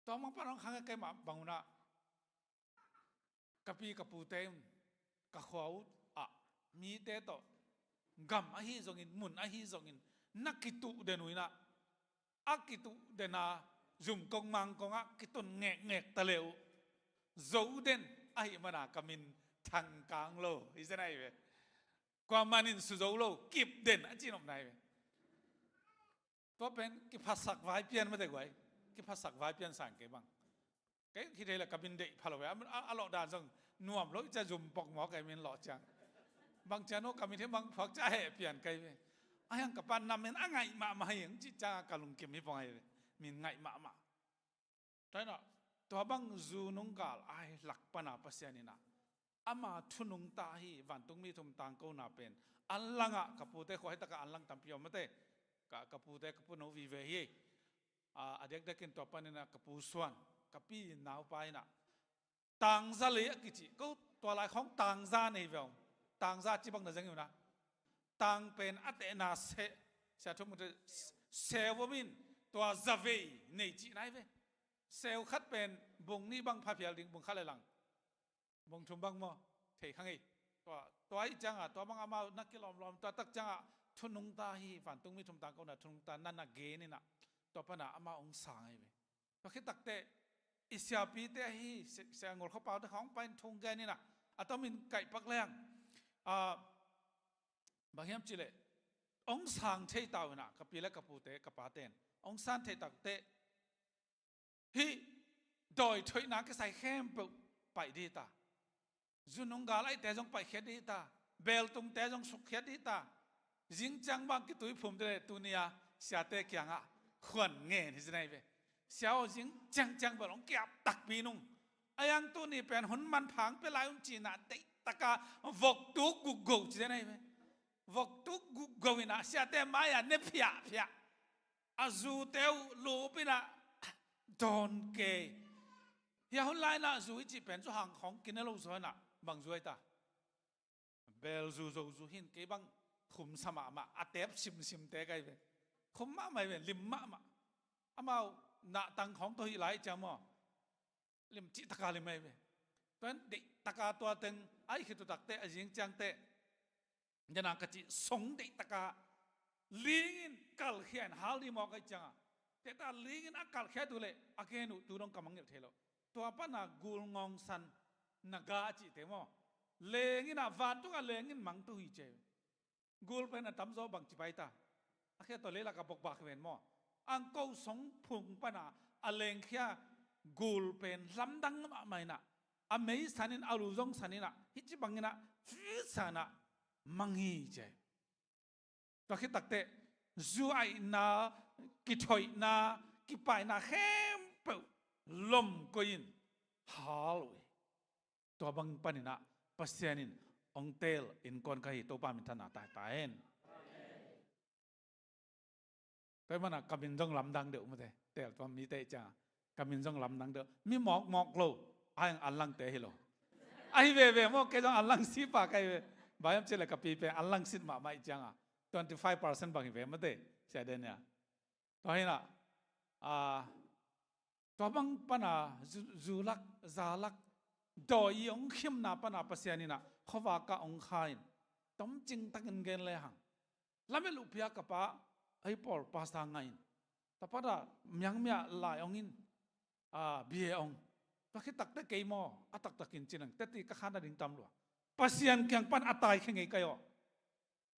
ตัวบังปนังขังเขียมาบังนะกับปีกับปูเต็มกับขวาวอ่ะมีเตะต่อกำอาฮีจงินมุนอาฮีจงินนักกิตุเดนุยนะอักกิตุเดนาจุ่มกงมังกงอ่ะกิตุนแงกตะเลวโจเดนอาฮีมันากำมินทางกลางโลอิสราเอลความมันอินสุโจโลกิบเด่นอันจีนอมไหนตัวเป็นกิภาษาไว้เปลี่ยนไม่ได้ไว้กิภาษาไว้เปลี่ยนสั่งเก็บบ้างเก็คิดได้ละกับบินเด็กพาเราไปมันอร่อยด่านจังน่วมรถจะจุ่มปอกหมอไก่มินหล่อจังบางจานกกับมินที่บางพักจะให้เปลี่ยนไก่ไปไอ้ยังกับปันนำมินอ่ะไงมาให้ยังจีจ้ากะลุงเก็บมิปองไงมินไงมาแต่เนาะตัวบางจูนุงกาลไอ้หลักปนาปัสยานินะอามาทุนุงตาฮีวันตุงมีทุมตังกูนาเป็นอัลลังอะกับปูเตขอให้ตะกอัลลังตัมพิโยมเตกับปูเตกับปูนวิเวฮีอเด็กเด็กกินตัวปานินะกับปูส่วนกับปีนาวไปนะตังซาลีกิจิก็ตัวลายของตังซาในเวลตังซาจีบังนั่นจังอยู่นะตังเป็นอัตเอนาเซทุกมันเซลวินตัวซาเวในจีไหนเวเซลคัดเป็นบุงนี่บังพาเพียลิงบุงข้าเลยหลังบงชุมบังมอเทขังไอตัวไอ้จังอ่ะตัวบังอามานักกิลอมตัวตักจังอ่ะทุนุงตาฮีฝันตุงมีทุมตาก็น่ะทุนุงตานั่นน่ะเกนี่น่ะตัวปนะอามาองศาไงเว้ยตัวคิดตักเตะอิสยาปีเตะฮีเสียงงดเขาเป่าแต่ของไปทุงแกนี่น่ะอาตมินไก่ปักแรงบางอย่างจิเลองศาเทตาวน่ะกับปีและกับปูเตะกับปาเตนองศาเทตักเตะฮีโดยถอยนักก็ใส่เข้มไปดีตาจุนงกาลไอแต่จงไปเขียดีตาเบลตุงแต่จงสุขเขียดีตาจิงจังบางกิตุยผมเดลตุเนียเสียเตะกียงอ่ะขวัญเงี้ยที่ไหนเว้เสียวจิงจังบอลงเก็บตักปีนุ่งไอ้ยังตัวนี้เป็นหุ่นมันผังเป็นลายอุ้งจีน่ะติตะกาวกตุกกุกกูที่ไหนเว้วกตุกกุกกูวินะเสียเตะไม้อ่ะเนพิยอาจูเตวลูปินะโดนเกยยาหุ่นไล่น่ะจูอิจิเป็นจุหังของกินแล้วสวยน่ะบางจุยตาเบลจูหินเก็บบางขุมสมาอัดเทปซิมเตะไกเว้ขุมมาไม่เว้ลิมมาอามาหน้าตังของตัวอีหลายจามอลิมจิตะกาลิมไม่เว้ตอนเด็กตะกาตัวเต็งไอ้คือตัวตักเตะยิงจังเตะยันนักจิสงเด็กตะกาลิงินกัลเขียนฮาลีมอกไอ้จังแต่ตาลิงินอักกัลเขียนดูเลยอาเกนุดูน้องกำมังเงเทโลตัวป้านากูลงองสันนักกาจิเตมอเลงินอ่ะวันตุกเลงินมังตุฮิเจกูลเป็นอันตั้มโซบังจิไปตาอาเกตัวเลละกับบอกบักเวนมออังกูสงพุงป้านาอเลงเขียกูลเป็นลำดังมาไม่น่ะอเมย์สันินอาลูซงสันิน่ะฮิจิบังน่ะฟิสันะมังฮีเจตัวคิดตักเตะจูไอนากิถอยนากิไปนาเข้มเปิลลมก็ยินฮาลวยตัวบังปนินะปัสยานินองเตลอินกอนกะฮิตัวปามินธนาตายตายเองแต่มันกำมินจงลำดังเดือดมาแต่ตัวมีเตจ้ากำมินจงลำดังเดือดมีหมอกโลไอ้อันลังเตะฮิโลไอ้เว่หมอกแกจงอันลังสีปากไอ้เว่บางอย่างเจริญกับปีเป็นอันลังสิทธิ์มาไม่จังอ่ะ25%บางอย่างไม่ได้เสียเด่นเนี่ยตัวนี้นะตัวบางปนาจูลักซาลักดอยองเข้มนาปนาปัสยานี่นะเขาว่ากะองคายต้มจิงตักเงินเลยหังแล้วไม่ลุกพิยากะปะไอ้ปอลภาษาไง แต่พอละยังเมียลายองอินเบียองตัวคิดตักแต่เกยมอตักตักกินจินังแต่ตีก็ขานาดิ่งตำลัวปัสยันเกียงปันอัตายแข่งไงกันอ่ะ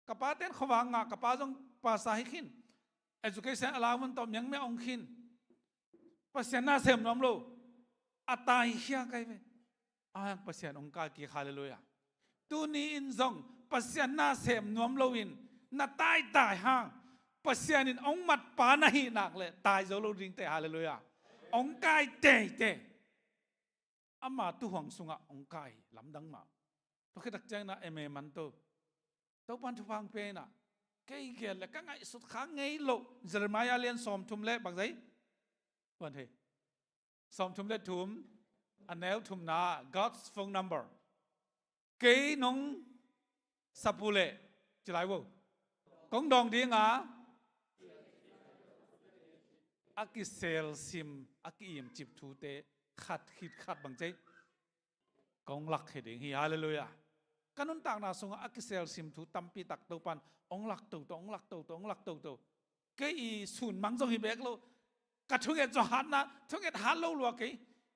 กับป้าเต้นเขาวางงากับป้าจงภาษาให้ขิน education allowance ตอมยังไม่องขินปัสยันน่าเสมน้ำโลอัตายเฮียกันไปปัสยันองค์กากีฮาเลลูยาตัวนี้อินซงปัสยันน่าเสมน้ำโลวินน่าตายห่างปัสยันอินองมัดปานาฮีนักเลยตายโจโลดิ่งแต่ฮาเลลูยาองค์กายเตอามาตุห่วงสุงะองค์กายลำดังมาตัวคิดตักใจนะเอเมมันโตตัวปันทุพังเป็นนะเกี่ยเลยก็ไงสุดข้างไงโลเจอร์มายาเลียนสอมทุมเล่บักใจวันเฮสอมทุมเล่ทุมอันเนลทุมนา God's phone number เกี่ยน้องสับปูเล่จะไรวะกงดองดีงาอากิเซลซิมอากิอิมจิบทูเตขัดคิดขัดบางใจกองหลักเหดิ่งฮิฮาเลลูยากันนุ่นต่างนาสงอากิเซลซิมทูตัมปีตักตัวปันองหลักตัวองหลักตัวเกี่ยส่วนมังจงฮิเบกโลกัดทุกอย่างจะหันนะทุกอย่างหันโลลัวกี่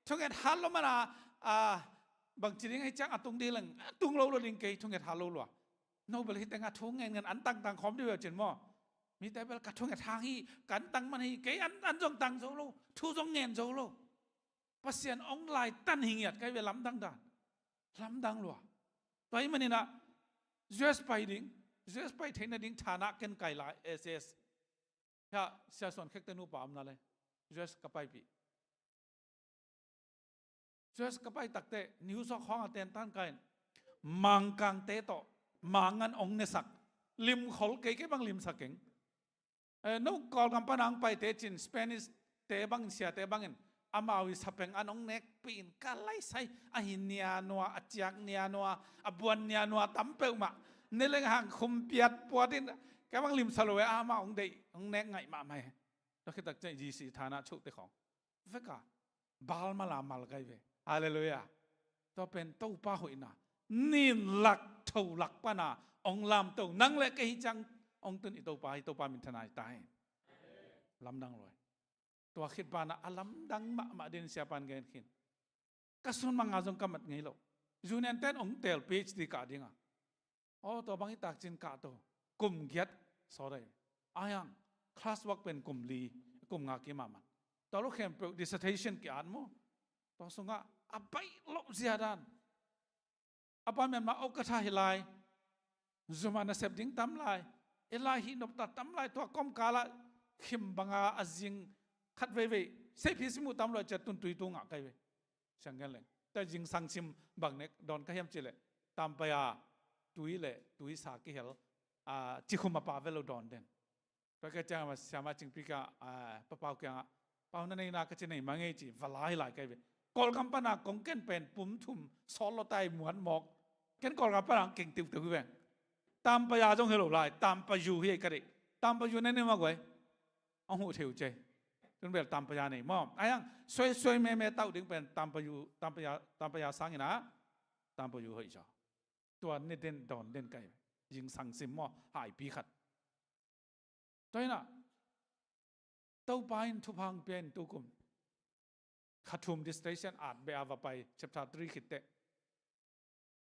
ทุกอย่างหันโลมันบางทีนี่ให้จังตุงดีหลังตุงโลดิ่งกี่ทุกอย่างหันโลลัวโนเบลฮิตแต่งทุกเงินอันต่างคอมดีเวลเจนมั่วมีแต่เวลกัดทุกอย่างทางฮีกันตั้งมันฮีกี่อันจงตั้งโซโลทุจงเงินโซโลภาษาองไลน์ตั้งหิงยัดกี่เวลล้ำดังด่านล้ำดังลัวตัวนี้มันนี่นะ just ไปดิ่ง just ไปเทนดิ่งฐานะกันไกลหลาย SS ฮะเสียส่วนแค่เตนูปามนั่นเลย just กับไปปี just กับไปตักเตนิวส์ข้องอันเต็นตั้งกันมังกังเตโตมังงันองเนสักลิมขอลเก๋ๆบางลิมสักเก่งนู้กอลกัมปนังไปเตจินสเปนิสเตบังเสียเตบังเงินอามาวิสับเป็นอันองเน็กปีนกาไลไซอาหินเนียนัวอาจักเนียนัวอาบวนเนียนัวตั้มเปิลมาในเรื่องห่างคุมเปียดปวดินแกบังลิมสโลเวอามาองเดยองเน็กไงมาไหมเราคิดตักใจจีสีฐานะชุกเตของเฟกาบาลมาลามาลไกเวฮาเลลูยาตัวเป็นตู้ป้าหุยนะนี่หลักเท่าหลักปานาองลำตัวนั่งเล็กไอ้จังองตุนอิโตปามินทนายตายลำดังเลยตัวคิดปานะอลัมดังมาเดินเสียปันเงินขินกระสุนมังอาจงกำมัดไงโลจูเนียนเต้นองเตลพีชดีกาดิ้งอ่ะโอ้ตัวบางทีตักจินกาตัวกลุ่มเกียรติสอดเลยอายังคลาสวักเป็นกลุ่มลีกลุ่มงากิมามันตัวลูกเข้มเปิด dissertation กี่อันมั้งตัวสงะอับไปลบเสียดันอับไปมันมาเอากระทาฮิไลจุมานาเสพดิ้งตั้มไลเอลาฮินบตัดตั้มไลตัวก้มกาละขิมบังอาอจิงขัดเว่ยเสพพิสมุตามเราจะตุนตุยตุงอ่ะไกเว่ช่างกันเลยแต่จิงสังชิมบังเน็กดอนก็ยังจิเลยตามไปตุยเลยตุยสากิเฮลจิคุมาปาเวลดอนเด่นเพราะแกจะมาสามารถจิงพิกาปะเปาเกียงเปานั่นเองนะก็จะไหนมาไงจีฟลายหลายไกเว่กอลกัมปนากงเก้นเป็นปุ่มทุ่มซอลเราไตหมวนหมอกเก้นกอลกัมปนาเก่งติวติวแหวงตามไปจงเฮลไลตามไปอยู่เฮียกันดิตามไปอยู่นั่นนี่มากกว่าเอาหูเถียวใจจนแบบตามพยาในมอมไอ้ยังสวยแม่เต้าดึงเป็นตามพยาสังนะตามพยูเฮยจ้าตัวนี่เด่นดอนเด่นไก่ยิงสังสิมมอหายปีขัดตัวนี้นะเต้าไปทุพังเป็นตุกุมขัดทุมดิสเทชันอาจเบียว่าไปเช็บชาตรีขิดเตะ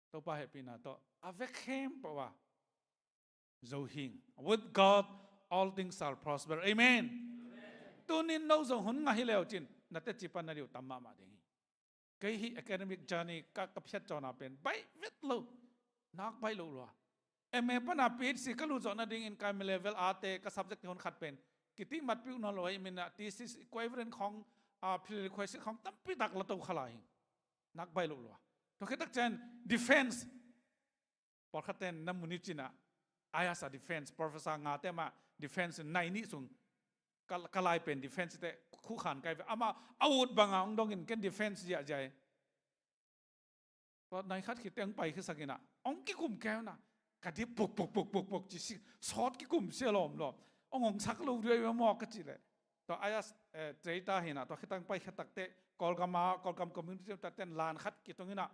เต้าไปเฮปีน่ะตัวอเวกเข้มปะวะโจหิง with God all things are prosper amenตัวนี้เราจะหุ่นง่ายแล้วจินนัดเตจิปันนาเดียวตามมาดิ่งเกี่ย academic journey กับเพื่อนจอนาเป็นไปวิทย์ลูนักไปลูลัวเมื่อปนาปีสิก็รู้จอนาดิ่ง in การ level อาเตกับ subject ที่คนขัดเป็นกิติมัดพิวนอลอยมินนะที่สิ equivalent ของprerequisite ของตั้มปีตักละตัวขลายนักไปลูลัวตัวคิดตักเจน defense พอขัดเต็นน้ำมุนิจินะอายาส defense professor งาเตมา defense ในนี้สูงกลายเป็น defense แต่คู่ขันกันอามาอาวุธบางอย่างต้องกินกัน defense เยอะใจตอนในคัดขีดเตียงไปคือสักกินะองกี่กลุ่มแก้วนะกันที่ปุกจีซอสกี่กลุ่มเสียหลอมองสักลูกด้วยมอกกันจีเลยตัวอายาเจตาเห็นนะตัวขีดตั้งไปขีดตักเตะกอลกัมคอมมิวนิตี้ตัดเต้นลานคัดกี่ตรงนี้นะ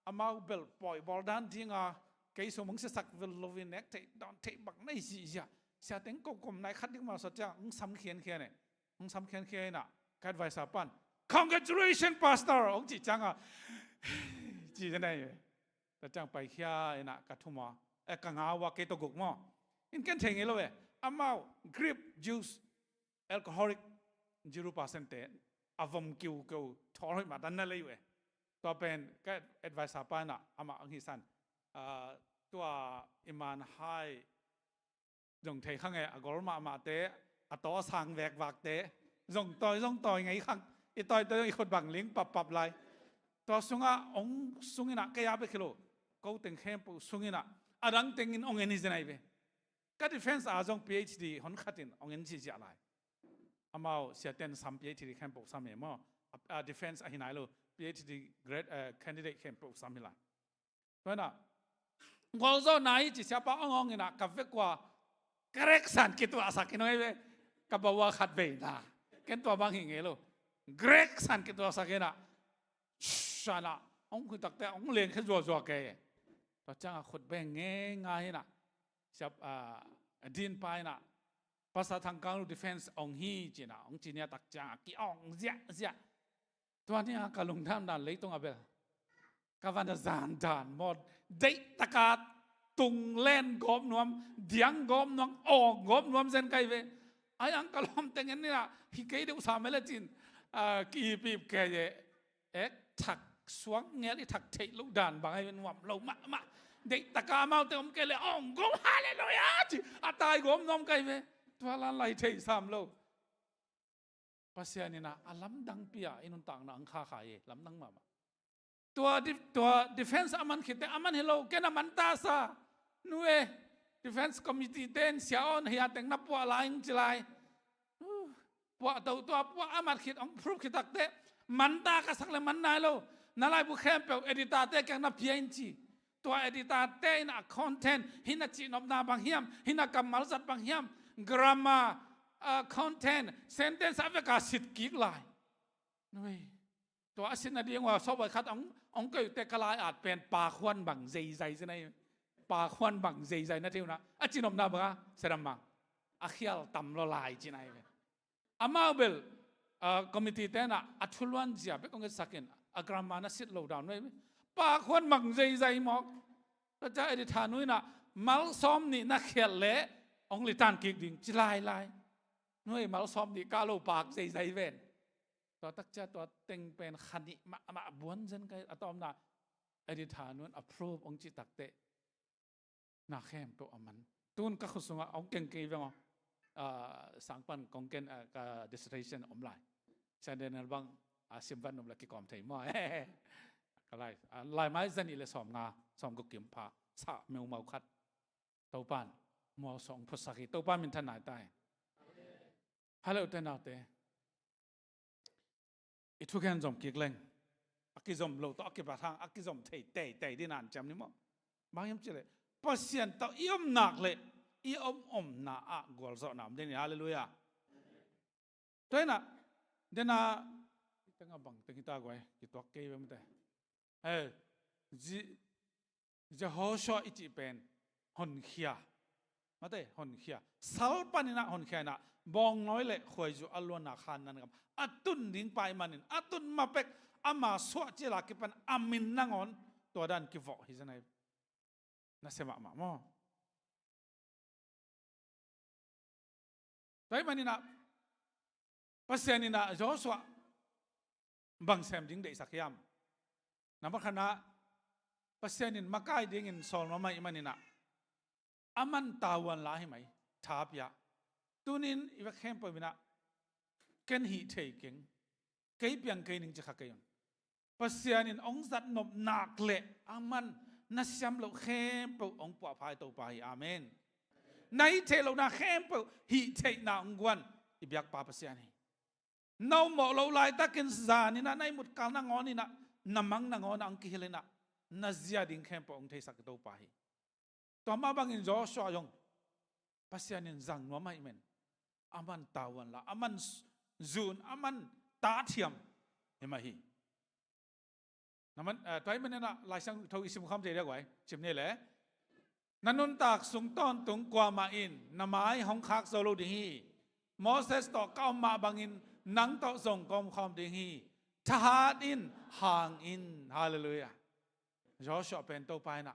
อามาเบลปล่อยบอลดันทิ้งเกี่ยสมองเสียสักเวลโลวินเน็กเตะดอนเตะบักในสิเสียเต็งกลมในคัดที่มาสัจจะซ้ำเขียนเนี่ย องซ้ำแค่น่ะการไว้สาปัน congratulations pastor องจีจังอ่ะจีจะไหนแต่จังไปแค่น่ะกัดทุ่มกังเอาว่าเกตกุกมั้งอินกันเทงเลยเว้ยอามา grape juice alcoholic 0% อารมณ์กิวทอร์มาดันนั่นเลยเว้ยตัวเป็นก็ advice สาปันน่ะอามาอังกฤษสันตัวอิมานไฮยงเทข้างไงกอลมาเตะตัวสังแวกวักเตะยงต่อยไงข้างอีต่อยอีคนบังลิงปับเลยตัวสุงะองสุงินะแกยาไปคิโลกูตึงเข้มปุสุงินะดังตึงอินองเงินนี่จะไหนเว้ก็ดิเฟนส์จง PhD หอนขัดอินองเงินที่จะอะไรอามาเสียเต็นซ้ำ PhD เข้มปุซ้ำเองดิเฟนส์หินายโล PhD grade candidate เข้มปุซ้ำหินายเพราะน่ะกอลโซนายจิเสียป้าองเงินนะกับเวกว่าcorrection gitu asa kinoy be kabawa khat be na ken to bang hinge lo correction gitu asa kena sana ong ku tak te ong leng khe zo ke to chang khut be nge ngai na sap din pai na pasa thang kang defense ong hi china ong chinia tak cha ki ong zia to ni ka lung tham dan lei tong abel ka van da zan dan mod dei takatตุงเล่นกบนวมเดียงกบนวมออกกบนวมเส้นไกเวไอ้อังกะลอมแต่งนี่นะฮิเกยเดอุสามเมลจินกีปีบแกเยถักสวงเงี้ยที่ถักเทลูกด่านบางไอ้เป็นหวับเรามาเด็กตะกาเมาเต็มแกเลยอ่องกบฮาเลลูยาจิอาตายกบนวมไกเวตัวละไล่เทสามโลภาษานี่นะอาลัมดังเปียอินุนต่างนังคาขายลัมดังมาตัวdefense อามันคิดแต่อามันเฮโลแกน่ะมันตาซานู่เอ defense committee เต้นเสียอ่อนเฮียแต่งนับปัวลายจิไลปัวตัวปัวอามันคิดองพรูฟคิดตักเตะมันตากระสักเลยมันนายโลนั่นไล่บุคคลเปล่า editor เตะแกนับเพียงจีตัว editor เตะน่ะ content หินัจีนอบนาบางเฮียมหินักกำมัลสัตบางเฮียม grammar content sentence อเวกาสิทธิ์กิกลายนู่เอตัวอาศินนาดีงว่าสอบคัดองก็แต่กลายอาจเป็นปาควันบังใจใช่ไหมปาควันบังใจนะเที่ยวนะอาจินอมนาบะเสด็จมาอาเขียลตำละลายจีนายเวอามาเบลคอมมิตี้เต้นอัทุลวันเจียเปก็เงินสักเงินอากรามานะสิทธิ์โลดาวน์ไว้ปาควันบังใจหมอกแล้วจะเอดิทานุยนะมัลซ้อมนี่นักเขียนเละองลิตันกิกดิ่งจีลายนุ้ยมัลซ้อมนี่กาโลปากใจเวนตัวตักเจ้าตัวเต็งเป็นขันิมาบวนเช่นกันอะตอมน่ะอดีตานุน approve องจิตักเตะน่าเข้มตัวมันตุนก็คือส่งองเก่งกี่บ้างสังปันกองเก่งกับ dissertation อมไลเช่นเดียวกันบางสิมวันนมละกี่กอมไทยมั่วก็ไล่ไล่ไม้เส้นอีเลสอมงาสอมกุกิมพาสะเมียวเมาคัดตัวปานมัวสองภาษากีตัวปานมินทนายใต้ฮัลโหลเต้นเอาเต้อีทุกคนจมกิกเล่งอักกิจมโลตัวอักกิบะทางอักกิจมเตะที่นานจำนี่มั้งบางอย่างเจเลยภาษาตัวอีอมหนักเลยอีอมหนาอะกอลสอนามเดนี่ฮาเลลูยาตัวน่ะเดน่ะตั้งบังตั้งตาไว้กี่ตัวเกย์ไปมั้งแต่จะหัวชออิจิเป็นหอนเขียมาแต่หอนเขียสัลปันนี่นะหอนเขียนะบองน้อยเลยคอยจูอัลลวนาคานนั่นครับอัตุนดิ้งไปมันินอัตุนมาเป็กอามาสวะเจลากิปันอามินนังอนตัวด้านกิฟอกฮิสไนน่าเสมาหม้อแต่มันนี่นะภาษานี่นะโจสวะบังเซมดิ้งเดสักยามน้ำมันขณะภาษานี่มาใกล้ดิ้งอินโซลมาไม่มันนี่นะอามันตาวันลาให้ไหมทาบยาตัวนี้อีกเข้มไปนะเกินหิเทกิงเกี่ยเปียงเกี่ยนิงจะขัดกันภาษานี่องค์สัตว์นบนักเละอามันนัสยามเราเข้มไปองค์ปวดภัยตัวไปอาเมนในเทเราหน้าเข้มไปหิเทนาองค์วันอีกปาภาษานี่น้องหมอเราไล่ตะกินซานี่นะในหมดการนั่งงอนี่นะน้ำมังนั่งงอนอังกิเลนะนัสยาดิ้งเข้มไปองค์เทสักตัวไปตัวมาบางอินโจชัวยงภาษานี่จังนัวไม่เมนอามันตาวันละอามันจูนอามันตาเทียมเห็นไหมฮีนั่นมันตัวนี้มันเนี่ยนะลายช่างทวีสิมคำเรียกไว้ชิมนี่แหละนันนุนตากสุงต้นตุงกว่ามาอินน้ำไม้ห้องคักโซโลดีฮี Moses to cao ma bangin nang to song kom khom ding hi thahat in hang in hallelujah Joshua pen to pai na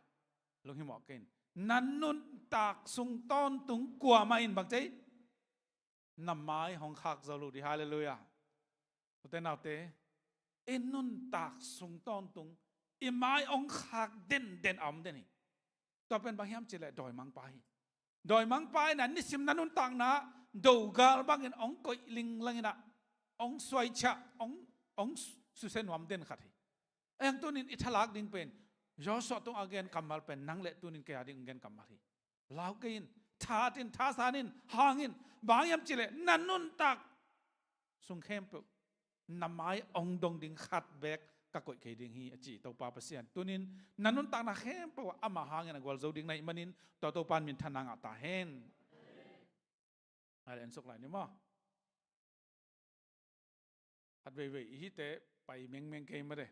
lung hi mo ken nan nun tak sung ton tung kwa ma in bang chei nam mai hong khak zalu di hallelujah uten nào te in nun tak sung ton tung i mai ong khak den am den ni to pen bang hiam chile doi mang pai nan ni sim nan nun tak na do gal bangin ong koi ling langina ong swai cha ong su sen wam den khat hi ang tunin ithalak ding pen Joshua tung again kamal pen nang le tunin kaya ding again kamal hi lau kein thatin thasanin hangin bangyam chile nanun tak sung khem pu namai ong dong ding khat bek ka koi ke ding hi chi to pa pasian tunin nanun tak na khem pu ama hangin agwal zo ding nai manin to pan min thananga ta hen ai en sok lai ni mo at ve hi te pai meng ke ma de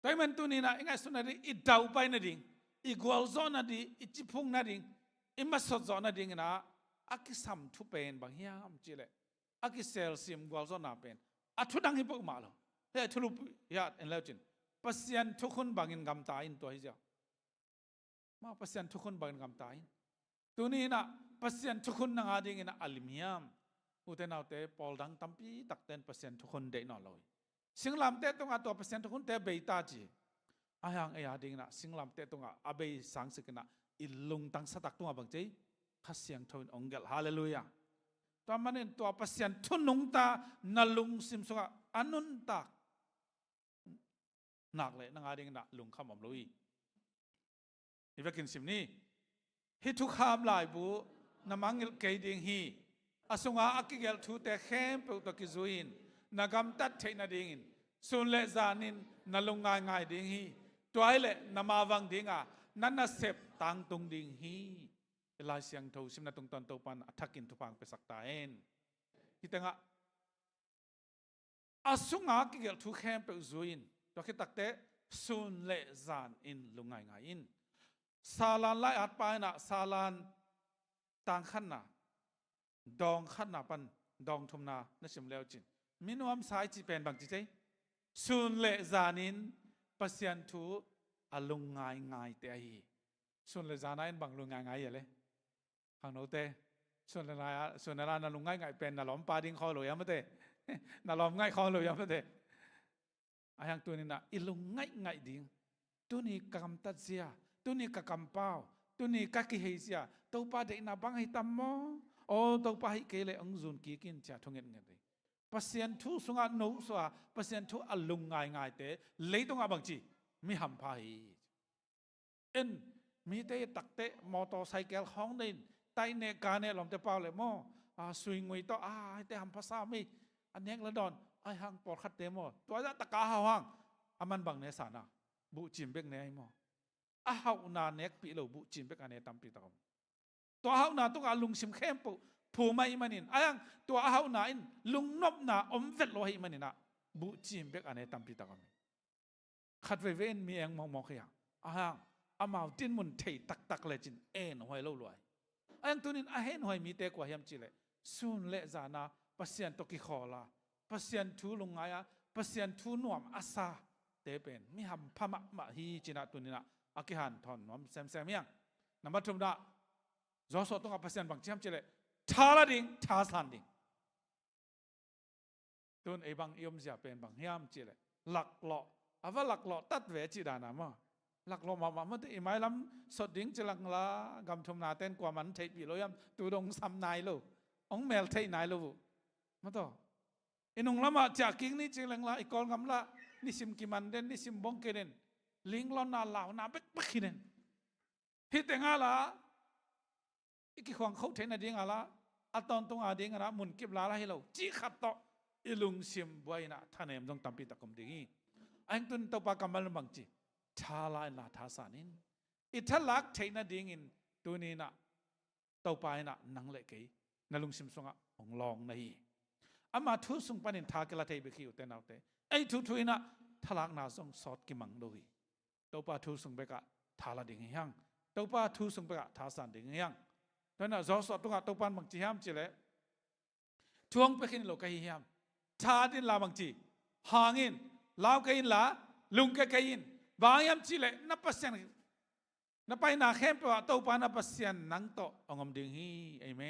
tai man tu ni na ingai suna di i dau pai na ding i gwal zo na di i chi phung na ding i ma sot zo na ding na akisam thu pen bang hiam chi le akisel sim gwal zo na pen a thu dang hi pok ma lo he thu lu ya en lao chin pasian thu khun bangin gam ta in to hi ja ma pasian thu khun bangin gam ta in tu ni na pasian thu khun na nga ding in alimiam uten autte pol dang tampi tak ten pasian thu khun de no loi singlam te tonga to pasien to kun te beita ji ayang e ading na singlam te tonga abei sang sikna ilung tang satak tonga bang chei khasiang thon ongel hallelujah to manin to pasien thunung ta nalung sim songa anun tak nak le nang ading na lung kham om lui iwakin sim ni hi thu kham lai bu namangil ke ding hi asunga akigel thu te khem pe to ki zuin nagam tat theina dingin sun le zanin nalungai ngai ding hi toile namawang dinga nanna sep tang tung ding hi elai siang tho simna tung ton to pan athakin thupang pe sakta en hitanga asunga ki gel thu khem pe zuin to ki takte sun le zan in lungai ngai in salan lai at pa na salan tang khan na dong khan na pan dong thum na na sim leo chin minuam sai chi pen bang chi chei sun le zanin pasian thu alung ngai te hi sun le zanain bang lung ngai ya le hang no te sun la na lung ngai pen na lom pa ding kho lo ya ma te na lom ngai kho lo ya ma te ayang tu ni na ilung ngai ding tu ni kam tat sia tu ni ka kam pao tu ni ka ki hei sia to pa de na bang hi tam mo o to pa hi ke le ong zun ki kin cha thonget nge pasien thu sunga no swa pasien thu alung ngai te leitonga bangchi mi ham pha hi en mi te takte motorcycle khong nei tai ne ka ne lom te paw le mo a sui ngui to a te ham phasa mi anek la don ai hang por khat te mo to ja taka ha hang aman bang ne sana bu chim bek ne ai mo a hau na nek pi lo bu chim bek ane tam pi ta to hau na to alung sim khem pu phù mai manin ayang tua hau na in lung nop na om vet lo hi manina bu chim bek ane tampi ta kam khat ve ven mi eng mong khya ayang amau tin mun thei tak le chin en hoi lo loi ayang tunin a hen hoi mi te kwa hiam chi le sun le zana pasien to ki khola pasien thu lungaya pasien thu nuam asa te pen mi ham phama ma hi china tunina akihan thon nom sem yang number 2 da zo so to ka pasien bang cham chi le thala ding tha san ding tun e bang yom sia pen bang hiam chi le lak lo ava lak lo tat ve chi da na ma lak lo ma te e mai lam sot ding chi lang la gam thum na ten kwa man thei pi lo yam tu dong sam nai lo ong mel thei nai lo ma to inung lama cha king ni chi lang la i kol ngam la ni sim ki man den ni sim bong ke den ling lon na law na bek bek hi den hi te nga la iki khwang khau thei na ding ala aton tung a ding ra mun kip la la hi lo chi khat to ilung sim boina thanem dong tampi takom dingi anh tun to pa kamal bang chi thala na tha sanin ithalak theina ding in tuni na to pa na nang le ke nalung sim songa ong long na hi ama thu sung panin tha kala thei be khiu te naw te ai thu thuina thalak na song sot ki mang do hi to pa thu sung be ka thala ding yang to pa thu sung be ka tha san ding yang to na zo so to ka to pan bang chi ham chi le ช่วงไปขึ้นโลกหิยามชาดินลาบังจีหางินลาวกินลาลุงกินบางยามจีเลยนับปัสยันนับไปนาเข้มเปล่าตัวปานับปัสยันนังโตองมดึงฮีไอเม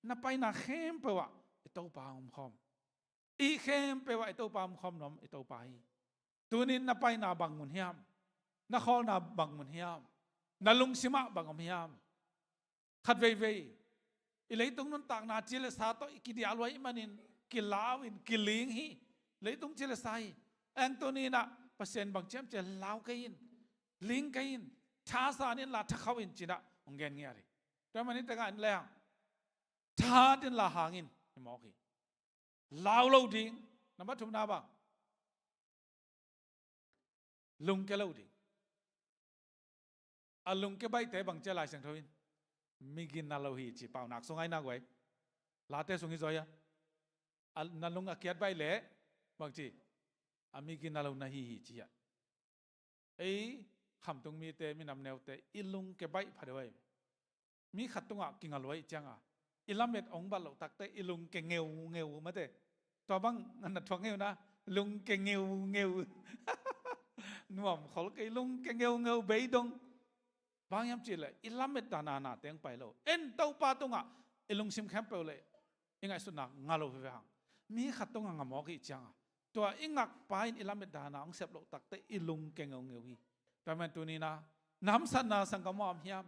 นับไปนาเข้มเปล่าตัวปาองคอมอีเข้มเปล่าตัวปาองคอมน้อมตัวไปตัวนี้นับไปนาบังมุนฮิยามนักขอนาบังมุนฮิยามนาลุงสิมาบังอมฮิยามขัดเว่ยอีเลยตรงนั้นต่างนาจิเลสาโตกิดิอาลวยมันอินกิลาวินกิลิงฮีเลยตรงจิเลสายเองตัวนี้นะเปอร์เซ็นต์บางเจ้าจะลาวกินลิงกินชาสานี่ลาทักเขาอินจีนะองเกนเงียรีแต่มันนี่แต่กันแรงชาดินลาหางินไม่มองฮีลาวเราดิ้งน้ำมันทุ่มนาบังลุงแกเราดิ้งอาลุงแกใบแต่บางเจ้าลายเสียงทวินมีกินนาเราฮีจีเปล่าหนักส่งไอ้นักไว้ลาเตส่งอีจอยะนาลุงอาเกียดใบเละบางทีอามีกินนาเรานาฮีจีอะไอ้คำตรงมีเตมีนำแนวเตอีลุงแกใบผัดไว้มีขัดตรงอ่ะกินอร่อยจังอ่ะอีลำเม็ดองบัลเราตักเตอีลุงแกเงียวมาเตตัวบังอันนั้นทวงเงียวนะลุงแกเงียวน่วมเขาไอ้ลุงแกเงียวเบยดงบางยามจีเลยอิลามิดดานาเตียงไปแล้วเอ็นเต้าปาตรงอ่ะอิลุงซิมแคมเปเลยยังไงสุนัขงาโลเฟียงมีขัดตรงงามอกอีจังตัวอิงักไปอิลามิดดานาองเสพโลตักแต่อิลุงเกงเงียวฮีแต่มันตัวนี้นะน้ำสันนาสังกมอมเฮียม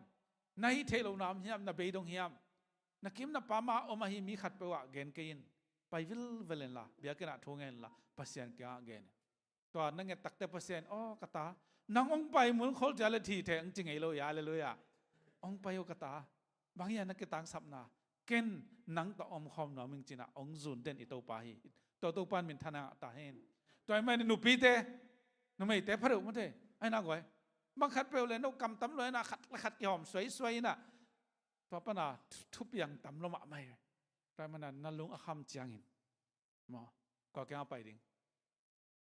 ในเทโลน้ำเฮียมนาเบยดงเฮียมนักกิมนาปามาอมาฮีมีขัดไปว่าเกนเกินไปวิลเวลล่ะเบียกันอะทงเงินล่ะเปอร์เซ็นต์กี่เกนตัวนั่งเงตักแต่เปอร์เซ็นต์อ๋อกตานังองไปเหมือนคนจะเลยทีแทงจริงไงเลยอะเลยอะองไปโอกตาบางอย่างนักตังสับนาเก่นนังต่ออมคอมหนอมึงจีน่ะองซุนเด่นอิโตปาฮีตัวปานมินธนาตาเห็นตัวไอ้แม่หนูปีเต้หนูไม่เต้พระเดชมันเต้ไอ้นักไว้บางขัดเปลวเลยนกกำตั้มเลยนะขัดกี่หอมสวยๆน่ะตัวปนาทุบอย่างตั้มลมไม่แต่มันนั่นลุงอาคำจียงหินหมอก็แกเอาไปดิ้ง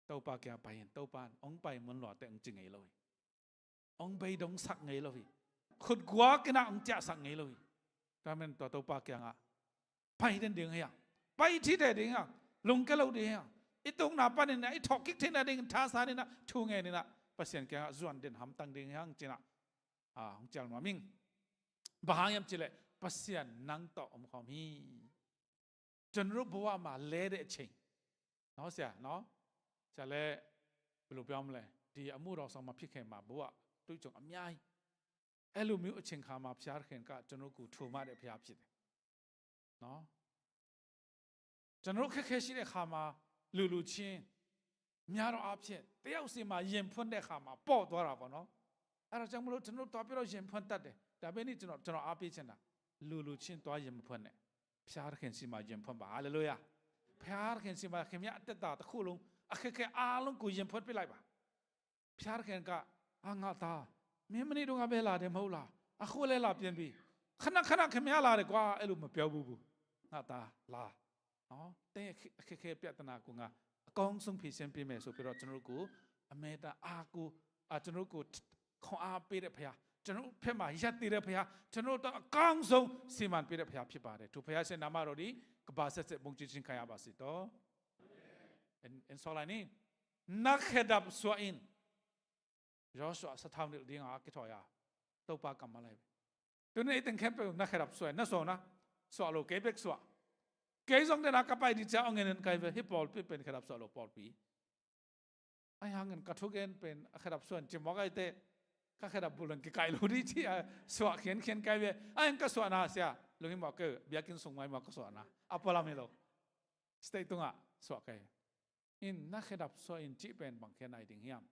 เต้าปาแกไปเห็นเต้าปานองไปเหมือนหล่อแต่องจริงไงเลยองไปดงสักไงเลยขุดกว่ากันนะองจะสักไงเลยแต่มันตัวเต้าปาแกงอ่ะไปเดินเดียงเฮียไปที่เดินเดียงลุงก็เราเดียงไอ้ตรงหน้าปานนี่นะไอ้ถอกคิกที่นั่นเองท้าสานี่นะชูไงนี่นะเปอร์เซ็นต์แกส่วนเด่นหำตังเดียงยังจีน่ะของเจ้าหนุ่มมิงบางยามจีเลยเปอร์เซ็นต์นั่งต่ออมความฮีจนรู้ว่ามาเละเดชิงเนาะเสียเนาะจะเล่บลูเปียมเลยดีอามูเราสมาพิเคมาบัวตุยจงอเมียเอลูมิวเชิงขามาพิจารณ์เห็นก็จนรู้กูทูมาเดพิอาพิดเนาะจนรู้แค่สิเดขามาลูชินมีอะไรอาพิดแต่เอาสิมาเยี่ยมพ้นเดขามาปอดตัวเราปะเนาะอะไรจังไม่รู้จนรู้ตัวพี่เราเยี่ยมพ้นตัดเดแต่เบนี่จนรู้อาพิดนะลูชินตัวเยี่ยมพ้นเนี่ยพิจารณ์เห็นสิมาเยี่ยมพ้นบ้าเลยอะพิจารณ์เห็นสิมาเขียนยาเตตาตะคู่ลงแค่อาลงกูยังพ้นไปไรบ้าพิจารณ์เห็นก็งาตามีมันนี่ดูงาเบลาเดมหูลาคู่เลยลาเปลี่ยนบีขณะแค่ไม่ลาเลยกว่าไอ้ลูกมาเปียวบูงาตาลาอ๋อแต่แค่เปียตนากูงากองส่งพิเศษพิเมสุพิรจนรู้กูอเมตากูจนรู้กูของปีเดพยาจนรู้เพื่อมาฮิตตีเดพยาจนรู้ต้องกองส่งสิมันปีเดพยาพิบาร์เดทุพยาเซนามาโรดีกบาเสบงจิชินขยาบาสิโตen soalnya ini nak hedap suain, Joshua setahun di dia ngak kita ya, tahu pak kamalai. Tu ni itu kempe nak hedap suain, nak soalnya soal lo kebek soal, keisong dia nak kapai di cawang ini kaive hipol pi pen hedap soal lo pol pi, ayah angin katugen pen hedap suain cemok itu, kak hedap bulan kikai lo di cia soal kian kaive, ayah kak soal nasiya, lo ni mak ke biakin sungai mak soal na, apa lami lo, stay tu ngak soal kaive. In nak hedap so in cipen bang kena iding hiam.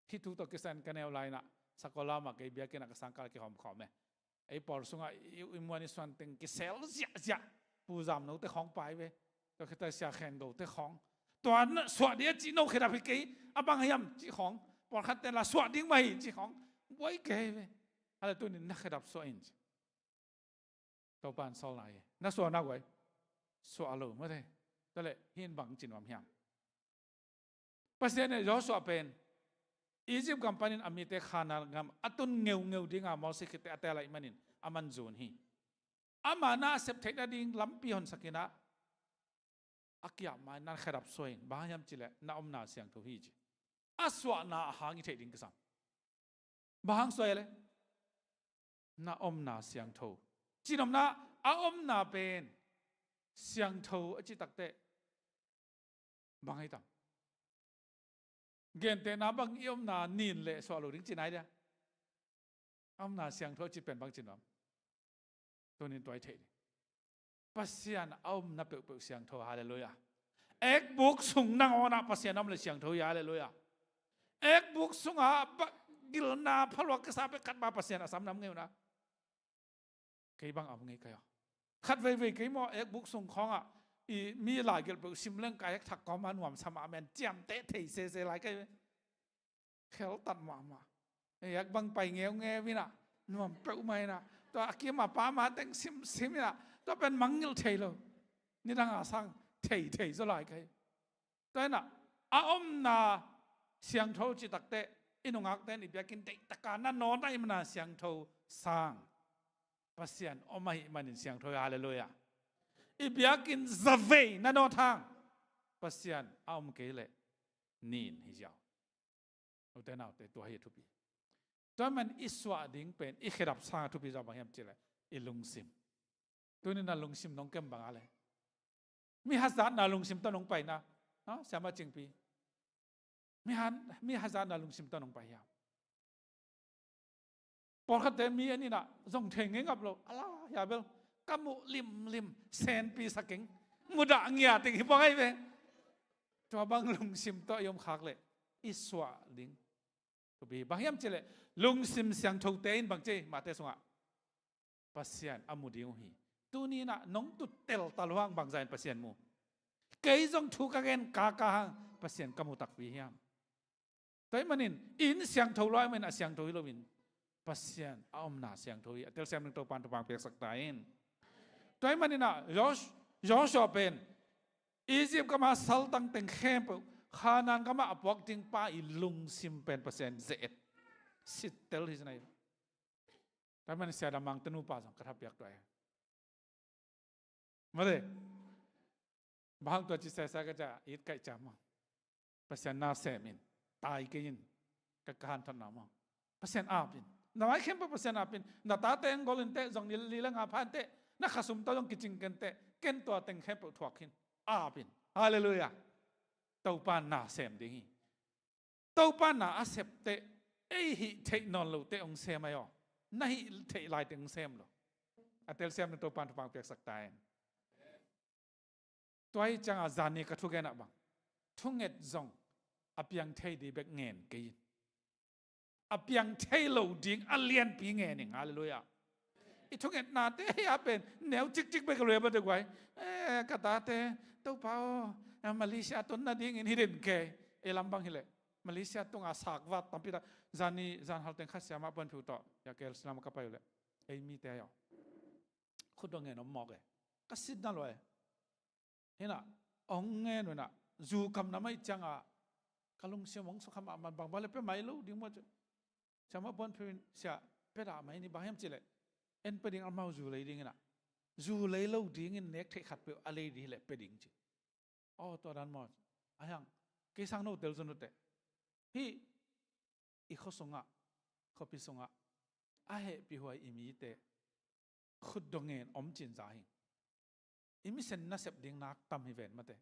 Hitu to kesan kenal lain nak sekolah mak biar kena kesangkal ke hom khom Ai por sunga imuani swan teng kesel zia puzam no te khong pai ve. To kita sia khen do te khong. Tuan swat dia ci no hedap ke abang hiam ci khong. Por khat la swat ding mai ci khong. Boi ke ve. Ala tu ni nak hedap so in. To pan sol lai. Na so na goi. So alo ma te. Ta le hin bang chin wam hiam. Pasien Joshua pen Egypt kampanin amite khana ngam atun ngeu dinga mosi kite atela imanin aman zone hi amana sep thekna ding lampi hon sakina akia mai nan kharap soin bahayam chile na omna siang tho hi ji aswa na hangi the ding kasam bahang soi le na omna siang tho chinom na a omna pen siang tho achi takte bangai tam gen te na bang iom na nin le so lo ding chinai dia omna siang tho chi pen bang chinom tonin toy the pasian om na pe pe siang tho hallelujah ek buk sung nang ona pasian om le siang tho ya hallelujah ek buk sung a gil na phalwa ka sa pe kat ba pasian asam nam ngeu na kai bang am ngai kayo khat ve ve kai mo ek buk sung khong a i mi lai gel pe sim leng kai thak ko man wam sama men jam te thei se lai kai khel tat ma ma ek bang pai ngeu nge vi na nuam pe mai na to akia ma pa ma teng sim na toเป็นมังงิลเทโลนี่ดังอาสังเทจะลายใครแต่น่ะอาอมนาเสียงโทจิตักเตอินุงักเตนอิบยากินเตตะการนั่นนอนได้มันนาเสียงโทสร้างปัสยันอมาหิมันเสียงโทฮาเลลูยาอิบยากินซาเวนั่นนอนทางปัสยันอาอมเกเลนีนฮิจาวเอาแต่น่าแต่ตัวให้ทุบีตัวมันอิสวาดิ้งเป็นอิขรับสร้างทุบีจะบางอย่างจิเลอิลุงซิมตัวนี้น่าลงซิมน้องเก็บบางอะไรมีฮัสซันน่าลงซิมต้นลงไปนะเสียมาจริงปีมีฮัสซันน่าลงซิมต้นลงไปยาวพอเขาเต็มมีอันนี้นะส่งเทงเงี้ยกับเราอะไรอย่าเบลกัมุลิมเซนปีสักเก่งมุดอ่างเงียติงหิบไงเว้ตัวบางลงซิมต้นยมขากเลยอิสวาลิงตัวบีบางยามเจเลยลงซิมเสียงถูกเต้นบางเจมาเตสงะปัสยันอามุดิวฮีตัวนี้นะน้องตุเตลตลวังบางใจปัสยันมูเกยจงถูกกันกากาหังปัสยันกมุตักวิญญาณแต่มันอินเสียงถูกร้อยมันเสียงถูกโลวินปัสยันอมนาเสียงถูกเตลเสียงหนึ่งตัวปันตัวบางเปียกสักตายน์แต่มันนะยอชอเป็นอียิปต์ก็มาสัลตังเต็งเข้มขานานก็มาอปอกจิงป้าอิลุงซิมเป็นปัสยันเจ็ดสิเตลที่ไหนแต่มันเสียดามังตนูป้าสังกระทับเปียกตัวมาเลยบางตัวจิตใจสักจะอิดไก่จามังภาษาหน้าเสมินตายกินกับการทำน้ำมังภาษาอาบินน้ำไอ้เข้มภาษาอาบินน้าตาเตงกอลินเตจงลีลังอาพันเตนักขสุมตะลงกิจิงกันเตเก่นตัวเต็งเข้มถวกินอาบินฮาเลลูยาเต้าปานหน้าเสมดิ่งเต้าปานหน้าอาเสพเตไอ้หิเทนอนลูเตองเสมายอนั่นหิเทลายเตองเสมลูอัตเตลเสมในตัวปานฟังเปียกสักตายตัวไอ้จังอาจารย์นี่ก็ทุกแก่นะบังทุกเงดจงอภิยังเทดีเบกเงินกินอภิยังเทโลดิ้งอเลียนปีเงินนี่ฮาเลลูยาอีทุกเงดนาเตะอาเป็นแนวจิกไปกันเลยมาดีกว่ากระตาเตะเต้าเผามาเลเซียต้นนาดิ้งอินฮิเดนเกเอลัมบังฮิเลมาเลเซียต้องอาศักวัดตั้งปีละจานนี้จานฮัลเทนขัดเสียมาบนผิวต่ออยากเกลสลามกับไปอยู่เลยไอ้มีเตะยอคุณต้องเงินน้ำหมอกเลยก็สิ้นนั่นเลยเห็นน่ะองเงินน่ะจูคำนั้นไม่จังอ่ะกลุงเสียมงสุขมันบางบ้านเลยเป็นไม่รู้ดิ้งว่าจะมาบนพื้นเสียเป็นอะไรนี่บางอย่างจีเลยเอ็นเป็นดิ้งเอามาจูเลยดิ้งน่ะจูเลยรู้ดิ้งเน็กเทขัดไปอะไรดีเลยเป็นดิ้งจีอ๋อตัวนั้นหมดอะไรอย่างกี่สังโน้ตเดลซ์โน้ตเตพี่อีกข้อสงอ่ะข้อพิสงอ่ะอะไรพี่หัวอิมีเตขุดดงเงินอมจินจ่ายอิมิเซนน่าเสพดิ้งนักตามฮิเวนมาเตะ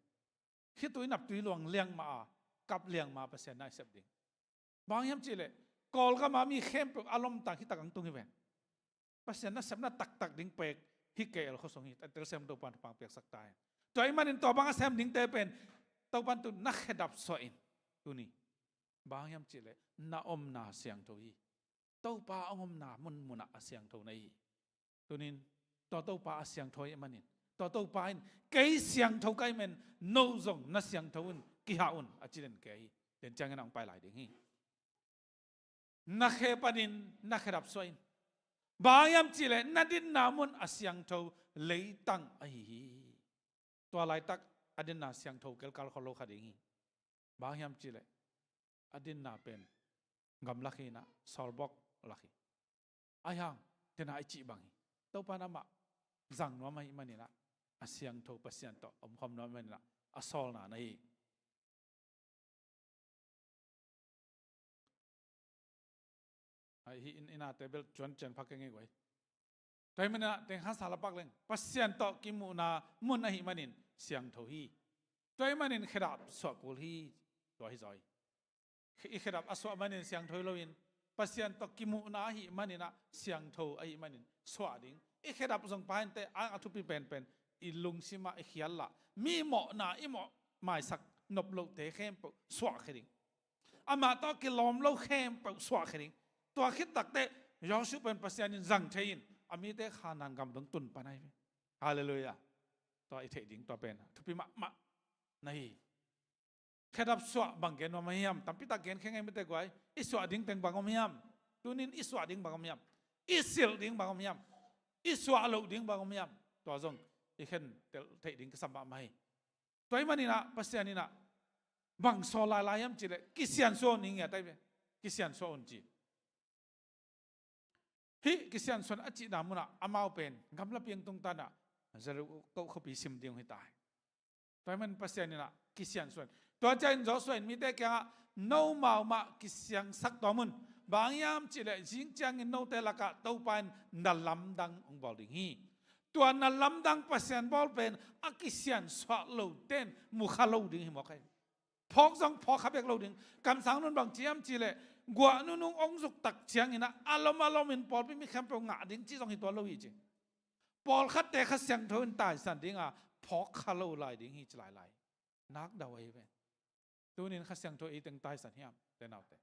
คิดตัวนับตัวหลวงเลี้ยงมากับเลี้ยงมาเปอร์เซ็นต์น่าเสพดิ้งบางอย่างจีเลยกอลก็มามีเข้มเปอารมณ์ต่างที่ต่างตรงฮิเวนเปอร์เซ็นต์น่าเสพน่าตักดิ้งเปกฮิเกลเขาส่งฮิตแต่เซมตัวปันปังเปียกสักตายตัวไอ้มันตัวบางเซมดิ้งเตเป็นตัวปันตัวนักดับสวยตัวนี้บางอย่างจีเลยน่าอมน่าเสียงตัวฮีตัวป้าอมน่ามุนเสียงตัวนี้ตัวนี้ตัวป้าเสียงตัวไอ้มันนี่ตัวไปเกยเสียงเท่าไกมันโน้จงน่าเสียงเท่าอุ่นกิฮาอุ่นอาจจะเดินเกยเดินจังกันออกไปหลายเด้งฮีนักเขปนินนักรับสวยบางยามจีเลนัดินนามุนอาเสียงเท่าเลยตั้งไอ้ตัวลายตักอดินนาเสียงเท่าเกลกาลขโลขาเด้งฮีบางยามจีเลอดินนาเป็นกำลักฮีนะสอลบอกลักฮีอายังเดินหายจีบางฮีตัวปานามาจังนัวมาอิมันนี่นะเสียงโทปัสยันโตอมคอมน้อยมันละ asol na nei ai hi in a table chuan chen phak nge goi toy mana teng ha sala pak leng pasien to ki mu na mun a hi manin siang tho hi toy manin khirap so pul hi to hi zoi i khirap aswa manin siang thoi loin pasien to ki mu na hi manina siang tho ai manin swa ding i khirap jong pan te a athu pi pen i lung sima i khial la mi mo na i mo mai sak nop lo te khem po swa khring ama to ki lom lo khem po swa khringตัวคิดตักเตะยอสุเป็นภาษาอินจังเทียนอามีเตะขานันกำลังตุนปานไหนฮาเลลูยาตัวไอเทดิ้งตัวเป็นทุพิมะนี่แค่ดับสวะบังเกนว่าไม่ยำตั้มพิตาเกนแค่ไงไม่เตะกวยอิสวะดิ้งเป็นบังอมยำตัวนี้อิสวะดิ้งบังอมยำอิสิลดิ้งบังอมยำอิสวะโลดิ้งบังอมยำตัวจงอีเห็นเทดิ้งก็สัมบัติไม่ตัวมันนี่นะภาษานี่นะบังโซลายยำจีเลยกิเซียนโซนิ่งไงได้ไหมกิเซียนโซนจีฮิกิเซียนส่วนอจินามุนะอามาเป็นกำลังเพียงตรงตานะจะรู้เขาปีซิมเดียงให้ตายแต่มันภาษานี่นะกิเซียนส่วนตัวใจจอส่วนมีแต่แค่โนมามากิเซียนสักตัวมุนบางยามจิเลจิงจังอินโนเตลักะตัวเป็นนัลลัมดังองบอลดิงีตัวนัลลัมดังภาษาบอลเป็นอากิเซียนสวะโลเต้นมุขโลดิงีหมอกใครพอกจังพอขับเอกโลดิงคำสั่งนั้นบางเจียมจิเลกว่านุ่งองสุกตักเชียงอินะอารมณ์มินปอลไม่มีคำเปล่าหงาดิ้งจีจงหิตัวเราอีจริงปอลคัดแต่ขัดเสียงทวินตายสันดิ้งพอกคาโลไลดิ้งหิจลายนักดาวเอเวนตัวนี้ขัดเสียงทวินตึงตายสันเฮียมแต่นาวแต่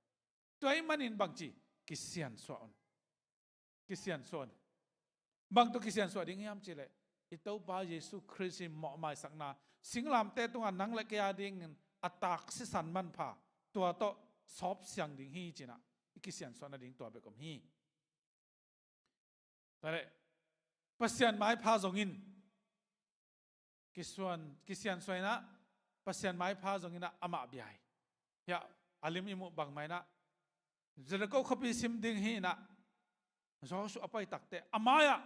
ตัวไอ้มันอินบางจีกิเซียนส่วนบางตัวกิเซียนส่วนดิ้งเฮียมจีเลยอิตัวป้าเยซูคริสต์เหมาะหมายสักนาสิงลามเตตัวนังเล็กยาดิ้งอัตากสิสันมันผ่าตัวโตสอบเสียงดิ่งฮีจีน่ะกิเซียนส่วนนั้นดิ่งตัวเบกอมฮีแต่เลยปัสยันไม้พาจงอินกิเซียนส่วนนะปัสยันไม้พาจงอินนะอามาบิไอเฮียอาลิมอิมุบังไม้นะจะเลิกเขาพิสิมดิ่งฮีนะจอสุอภัยตักเตะอามายะ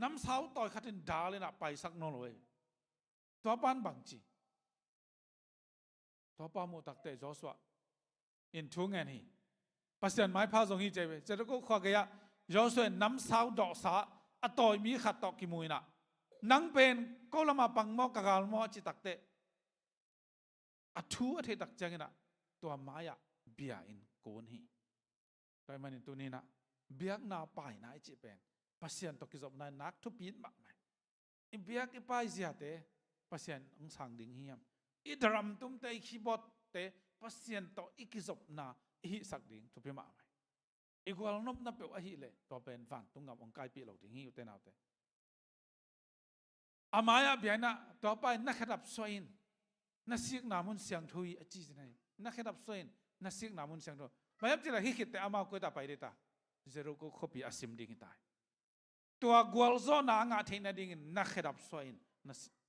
น้ำสาวต่อยขัดดินดาเลยนะไปสักนนเลยตัวบ้านบังจีตัวป้ามูตักเตะจอสุอินทุ่งเงินฮีปัสยันไม้พาจงฮีเจเวจะเลิกขวากยะยอส่วนน้ำสาวดอกสาอต่อยมีขัดตอกกิมุยนะนังเป็นก็ละมาปังมอกกาลมอจิตักเตะอัทูอัฐิตักจังนะตัวมายะเบียอินโกนฮีแต่มันตัวนี้นะเบียกนาไปนะไอจิเป็นปัสยันตอกกิจบนายนักทุบยินมากไหมอิเบียกอีไปเสียเตะปัสยันองสังดิ่งเฮียมอีดรัมตุ้มเตะคีย์บอร์ดเตะปัสยันตอกอีกิจบนาอีสักดิ่งทุบยินมากไหมอีกวันนบนับเปล่าฮีเลยตัวเป็นฟันตุงกับองค์กายปีเหล่าดิ่งฮีอยู่เต้นเอาเตะอามายะเบียนะต่อไปนักขับสวยนักเสียงนามุนเสียงทุยอจีนายนักขับสวยนักเสียงนามุนเสียงทุยไม่ยับจีละฮิคิดแต่อามาคุยตาไปเดต้าจะรู้ก็ขบีอาศิมดิ่งตายตัวกวลโซนางาเทนดิ่งนักขับสวย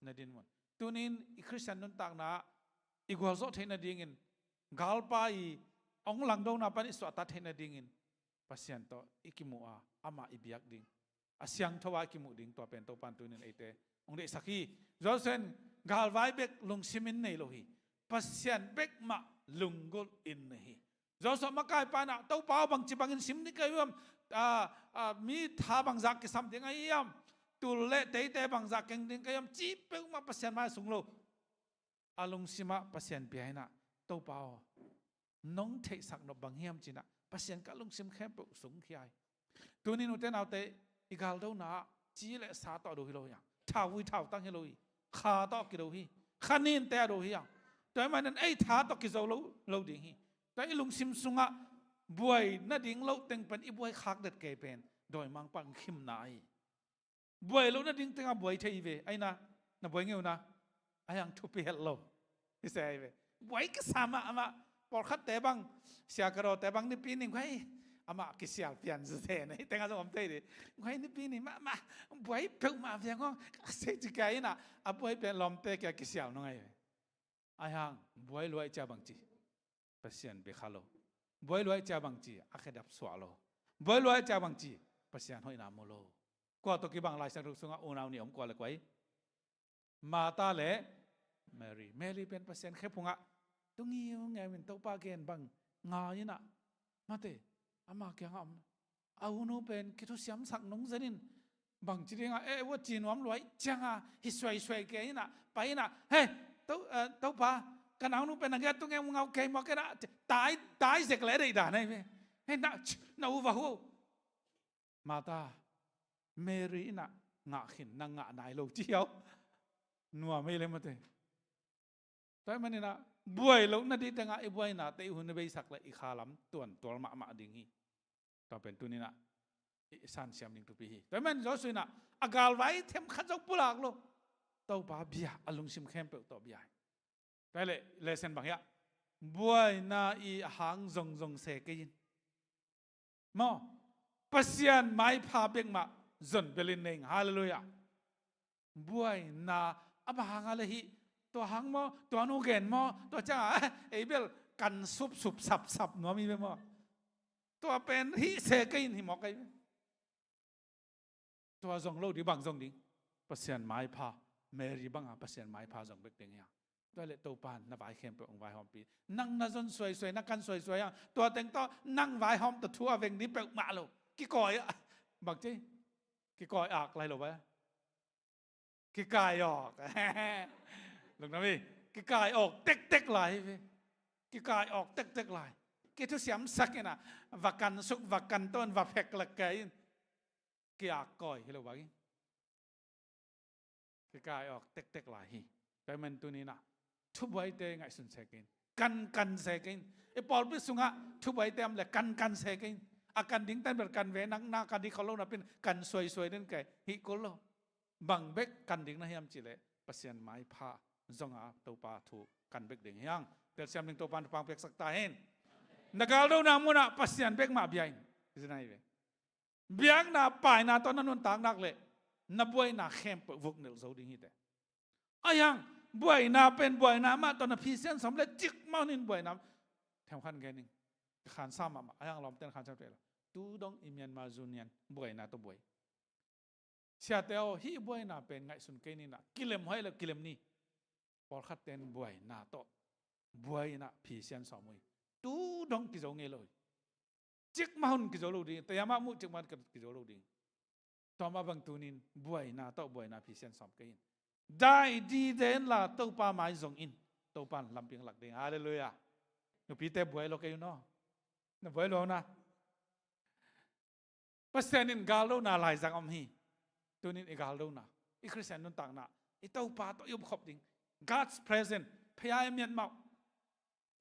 นัดดิ่งมันตัวนี้อีคริสเตียนนุ่นต่างนะอีกวลโซเทนดิ่งกาลไปองหลังดงนาปันอิสวาตเทนดิ่งปัสยันโตอิกิมัวอามาอิบิยักดิ่งอาเสียงทว่าอิกิมุดิ่งตัวเป็นตัวปันตัวนี้ไอเตองเดสักฮีจอเซนกาลไว้เบกลุงซิมินในโลหิปัสยันเบกมาลุงกุลอินนี่จอสมกายปานะตัวเปล่าบางจีบังอินซิมนี่ก็ยอมมีท่าบางจากกิสัมดิ่งไอ้ยามตุลเล่เตะบางจากกิ่งดิ่งก็ยอมจีเปกมาปัสยันมาสูงโลอาลุงซิมาปัสยันเปียนะตัวเปล่าน้องเทสักนบบางเฮียมจีนะปัสยันก็ลุงซิมแค่ปุสูงขี้ไอตัวนี้นุเตนเอาเตอีกาลดูนะจีเล่สาต่อดูฮิโลยังท้าวิท้าตั้งฮิโลฮีขาต่อกิโลฮีขานินเตะดูฮียังแต่มันนั้นไอ้ท้าต่อกิโลโลดิ่งฮีแต่ลุงซิมสุงะบวยน่าดิ่งโลเต็งเป็นอีบวยคักเด็ดเกยเป็นโดยมังปังขิมนายบวยโลน่าดิ่งเต็งบวยเทอีเวไอ้นะน่าบวยเงี้ยนะไอ้ยังทุบเปลโลที่เสียเวบวยก็สามะอามาปอดคัดแต่บังเสียกระโดดแต่บังนี่ปีนึงไว้อามากิเสียเปลี่ยนเสียนี่แต่งงานสมเด็จดิไว้นี่ปีนี้มาบวยเพิ่งมาเพียงก็เสียจิกายนะอาบวยเป็นลมเตะแกกิเสียน้องไงไอ้ยังบวยรวยจ้าบังจีเปอร์เซ็นต์เบคาโลบวยรวยจ้าบังจีอาเคดับสวาโลบวยรวยจ้าบังจีเปอร์เซ็นต์ห้อยน้ำโมโลกว่าตัวกี่บังลายสังรุสุงะโอนเอาเนี่ยผมกว่าเลยไว้มาตาเล่ Mary เป็นเปอร์เซ็นต์แค่พงะตรงนี้ไงเป็นตัวป้าเกณฑ์บังงานี่นะมาเตะอามาเกี่ยงเอาหนูเป็นคิดทุกสิ่งสักน้องเจนินบางทีเองว่าจีนวมรวยจังฮิสวยเกย์น่ะไปน่ะเฮ้ตัวป้ากันเอาหนูเป็นอะไรตัวเงี้ยมึงเอาเกย์มาแค่น่ะตายเสกเลยได้ด่าไหนเว้ยเฮ้น่าอุบะหูมาตาเมรีน่ะงะขินนางงะนายโลกเจียวนัวไม่เลยมาเตะแต่มันนี่นะบวยโลกนั่นดีแต่งะไอ้บวยน่ะแต่หุ่นไปสักเลยอีขาลำตัวมาดิ่งฮีต่อเป็นตัวนี้นะสันเสียมดิ่งตัวปีฮีแต่มันจะสุยนะอากาศไว้เทมขัดจกปุลากโลตัวป้าเบียอารมณ์ชิมเข้มเปล่าตัวเบียแต่เลยเลเซนบางอย่างบวยน่ะอีหางจงเสกยินมอปัสยานไม่พาเบงมาจนเบลินเองฮาเลลูยาบวยน่ะอับหางอะไรฮีตัวหางมอตัวนูเกนมอตัวจ้าไอเบลกันสุบสับนัวมีไหมมอตัวเป็นฮิเสกยินฮิมอกไอตัวจงโลดีบางจงดิ่งปัสยานไม่พาเมรีบังปัสยานไม่พาจงเบกเด้งยังตัวเล็กตัวปานนับไอเข้มไปองไวหอมปีนั่งน่าจนสวยนักกันสวยยังตัวเต็งต่อนั่งไวหอมตัวทั่วเวงนี้เปลมาโลกี่ก่อยบักจีกี่ก่อยออกอะไรหรอวะกี่กายออกหลงนะพี่กี่กายออกเต็กไหลพี่กี่กายออกเต็กไหลกี่ทุกเสียมสักนะวักกันสุกวักกันต้นวักแพกละไกกี่อากก่อยเห็นหรือวะกี่กายออกเต็กไหลแต่มันตัวนี้นะทุบไว้เตงไงสุนเสกินกันเสกินไอ้ปอลพิสุงะทุบไว้เต็มเลยกันเสกินอาการดิ้งตันเป็นกันเวนังนาการที่เขาเล่านะเป็นกันสวยนั่นไงฮิโกโลบังเบกกันดิ้งนะเฮียมจิเลปัสยันไม้ผ้าจงอาตัวปลาถูกกันเบกดิ้งยังเดี๋ยวเสียมดิ้งตัวปลาปังเบกสักตาเห็นนักการเล่านามุนะปัสยันเบกมาเบียนคือไงเว้ยเบียงนาป่ายนาตอนนั้นนุ่นต่างนักเลยนับวยนาเข้มเปิดวุกเนลโซดิ้งฮิตอายังบวยนาเป็นบวยนามาตอนนั้นพิเศษสำเร็จจิกมาหนินบวยนาแถมขันแกนึงขันซ้ำมาอายังลอมเต้นขันซ้ำเตะตูดงอิมยันมาจุนยันบวยนาตัวบวยเสียเตลฮีบวยนาเป็นไงสุนเกนี่นะกิเลมให้แล้วกิเลมนี่พอขัดเต้นบวยนาโตบวยนาพิเศษสองมือตูดงกิจงเงเลยจิกมาหุ่นกิจลูดีแต่ยามามุจิกมันกิจลูดีต่อมาบางตัวนินบวยนาโตบวยนาพิเศษสองเกนได้ดีเด่นละตัวป้าไม้จงอินตัวป้าลำเพียงหลักเด้งฮาเลลูยาหนูพี่เต้บวยโลกอยู่เนาะหนูบวยโลนะปัสเซนินกาโลนาลายจากอมฮีตัวนี้อีกาโลนาอีคริสเตียนนุ่นต่างนะอีตัวป้าตัวยุบขบดิ่ง God's present พยายามเมียนมา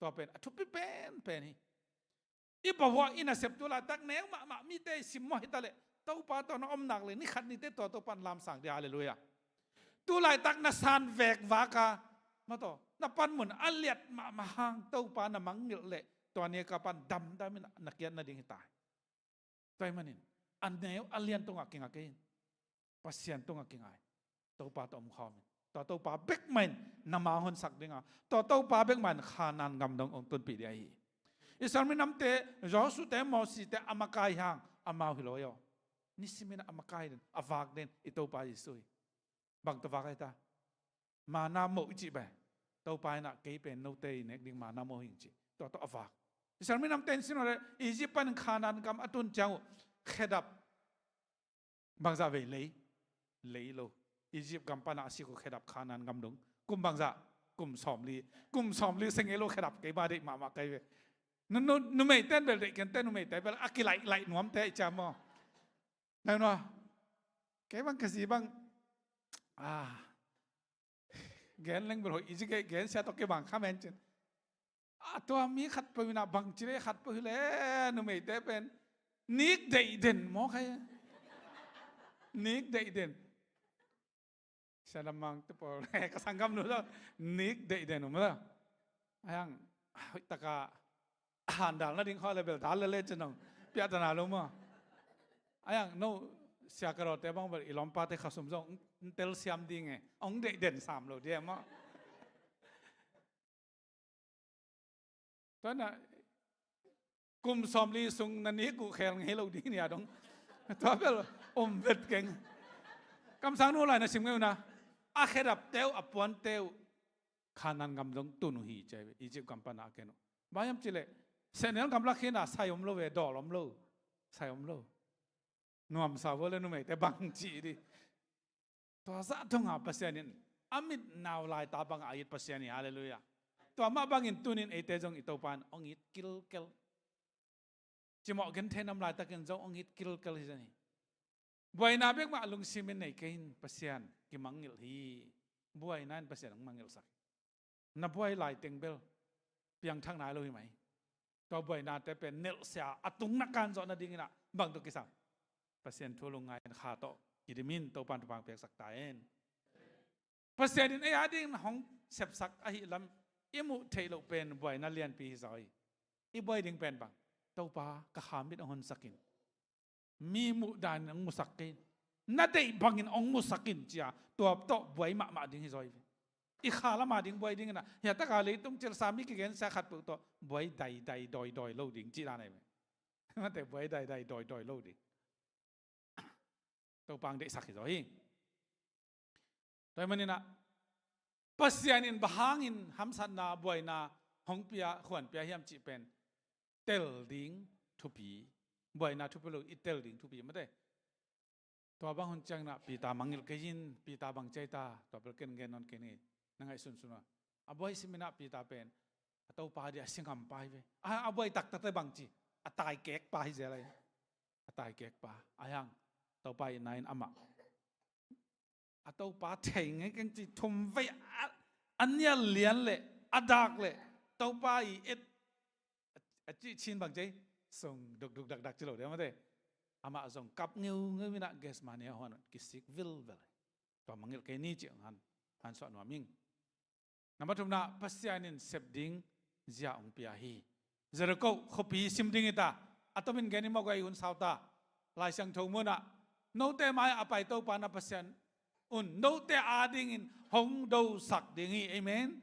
ตัวเป็นทุบเป็นฮีอีบอกว่าอินาเสพตัวละตักแนวมามีเตสิมมอฮิตาเลตัวป้าตัวน้องอมหนักเลยนี่ขัดนี่เตตัวปันลำสั่งเดียฮาเลลูยาตัวลายตักนัสานเวกวากามาต่อนับปันเหมือนอัลเลียดมาหางตัวปานามังเงลเละตัวนี้กับปันดำได้ไม่นักเกียรนัดดิ่งตายตัวมันนี่อันเนี้ยอัลเลียนตรงอักกิ่งอักกิ่งปัสยันตรงอักกิ่งไอตัวปาตัวมุขมิตัวปาเบกมันนามาหอนสักดิ่งอ่ะตัวปาเบกมันขานันกำดงองตุนปีเดียร์อิสราเอลนำเตะจอสุเตะมอสิเตะอามากายหางอามาหิโลยอนี่สิมินะอามากายเดนอาวากเดนอิตัวปาอิสุยบางตัวว่าไงตามานาโมอิจิเบตัวไปน่ะเกย์เป็นโนเตยเน็กดิ้งมานาโมหิจิตัวอวากอิสราเอลนำเต็นสินอะไรอียิปต์เป็นขานันกำอตุนเจ้าเขดับบางจะเวเลยโลอียิปต์กำปนาสิกุเขดับขานันกำดงกุมบางจะกุมสอมลีเซงเอโลเขดับเกย์มาเด็กมาเกย์นุ่มไม่เต้นเบลเด็กกันเต้นนุ่มไม่เต้นเบลอากิไหลหนวมเตะจามอนั่นวะเกย์บางกษีบางแกนเล่งบริหารอีจิเกแกนเสียตกเก็บบางข้ามเอนจินตัวมีขัดไปวินาบางจิเลขัดไปเลยนุ่มไม่เตะเป็นนิกเดย์เด่นมองใครนิกเดย์เด่นเสียดมังตัวปอแรกสังคมนู้นแล้วนิกเดย์เด่นหนุ่มแล้วยังตะกาหันดังแล้วดิ้งข้อเลยเบลดัลเล่นจนน้องพิจารณาลงมายังโนเสียกระโดดแต่บางแบบอีลอมปาเตข้าสมทรงเตลเซียมดิ้งไงองเด็กเด่นสามโลเดียมั้งตอนน่ะกุมสอมลีซุงนันนี้กูแข่งให้เราดิ้งเนี่ยดงตัวเปล่าเบ็ดเก่งคำสั่งนู้นอะไรนะสิมเงี้ยนะอาเคดับเตวอปวนเตว kanan gam dong tunu hi che Egypt gam pa na keno bayam chile senel gam la khena sayom lo ve dolom lo sayom lo nuam sa vole nu me te bang chi di to za thong a pasianin amit naw lai ta bang ayit pasiani hallelujah to ma bangin tunin ete jong itopan ongit kil kel chimo gen the nam lai ta ken jong ongit kil kel hi jani buai na bek ma lung simin nei kein pasian ki mangil hi buai nan pasian mangil sak na buai lai teng bel piang thang nai lo hi mai to buai na te pen nel sia atung na kan zo na ding na bang to kisam pasian thulung ngai kha to kidimin to pan pang pek sak ta en pasian in ai ding hong sep sak a hi lam imu thailo pen buai na lian pi zoi i buai ding pen bang to pa ka khamit hon sakin mi mu dan ang musakin na dei bangin ong musakin chia to to buai ma ding hi zoi i khala ma ding buai ding na ya ta ka le tum chel sami ki gen sa khat pu to buai dai doi lo ding chi la nai ma te buai dai doi lo ding to pang de sak hi zoi toy manina pasianin bahangin hamsan na buai na hong pia khwan pia hiam chi pen tel ding thu pi buai na thu pelo itel ding thu pi ma de to bang hon chang na pi ta mangil ke yin pi ta bang chai ta to bel ken gen non ken ni nangai sun suna a buai simina pi ta pen to pa dia singam pai ve a buai tak ta bang chi a tai kek pa hi zelai a tai kek pa ayang to pa inain ama a to pa thei ngai keng chi thum ve anya lian le adak le to pa i et a chi chin bang chai song duk dak chilo de ma de ama song kap ngeu ngeu mina ges ma ne hon kisik vil vel to mangil ke ni chi han so no ming namatum na pasianin sep ding zia ong pia hi zerko khopi sim ding ita atomin geni mo gai un sauta lai sang thong mo na no te mai apai to pa na pasian un no te ading in hong do sak ding hi amen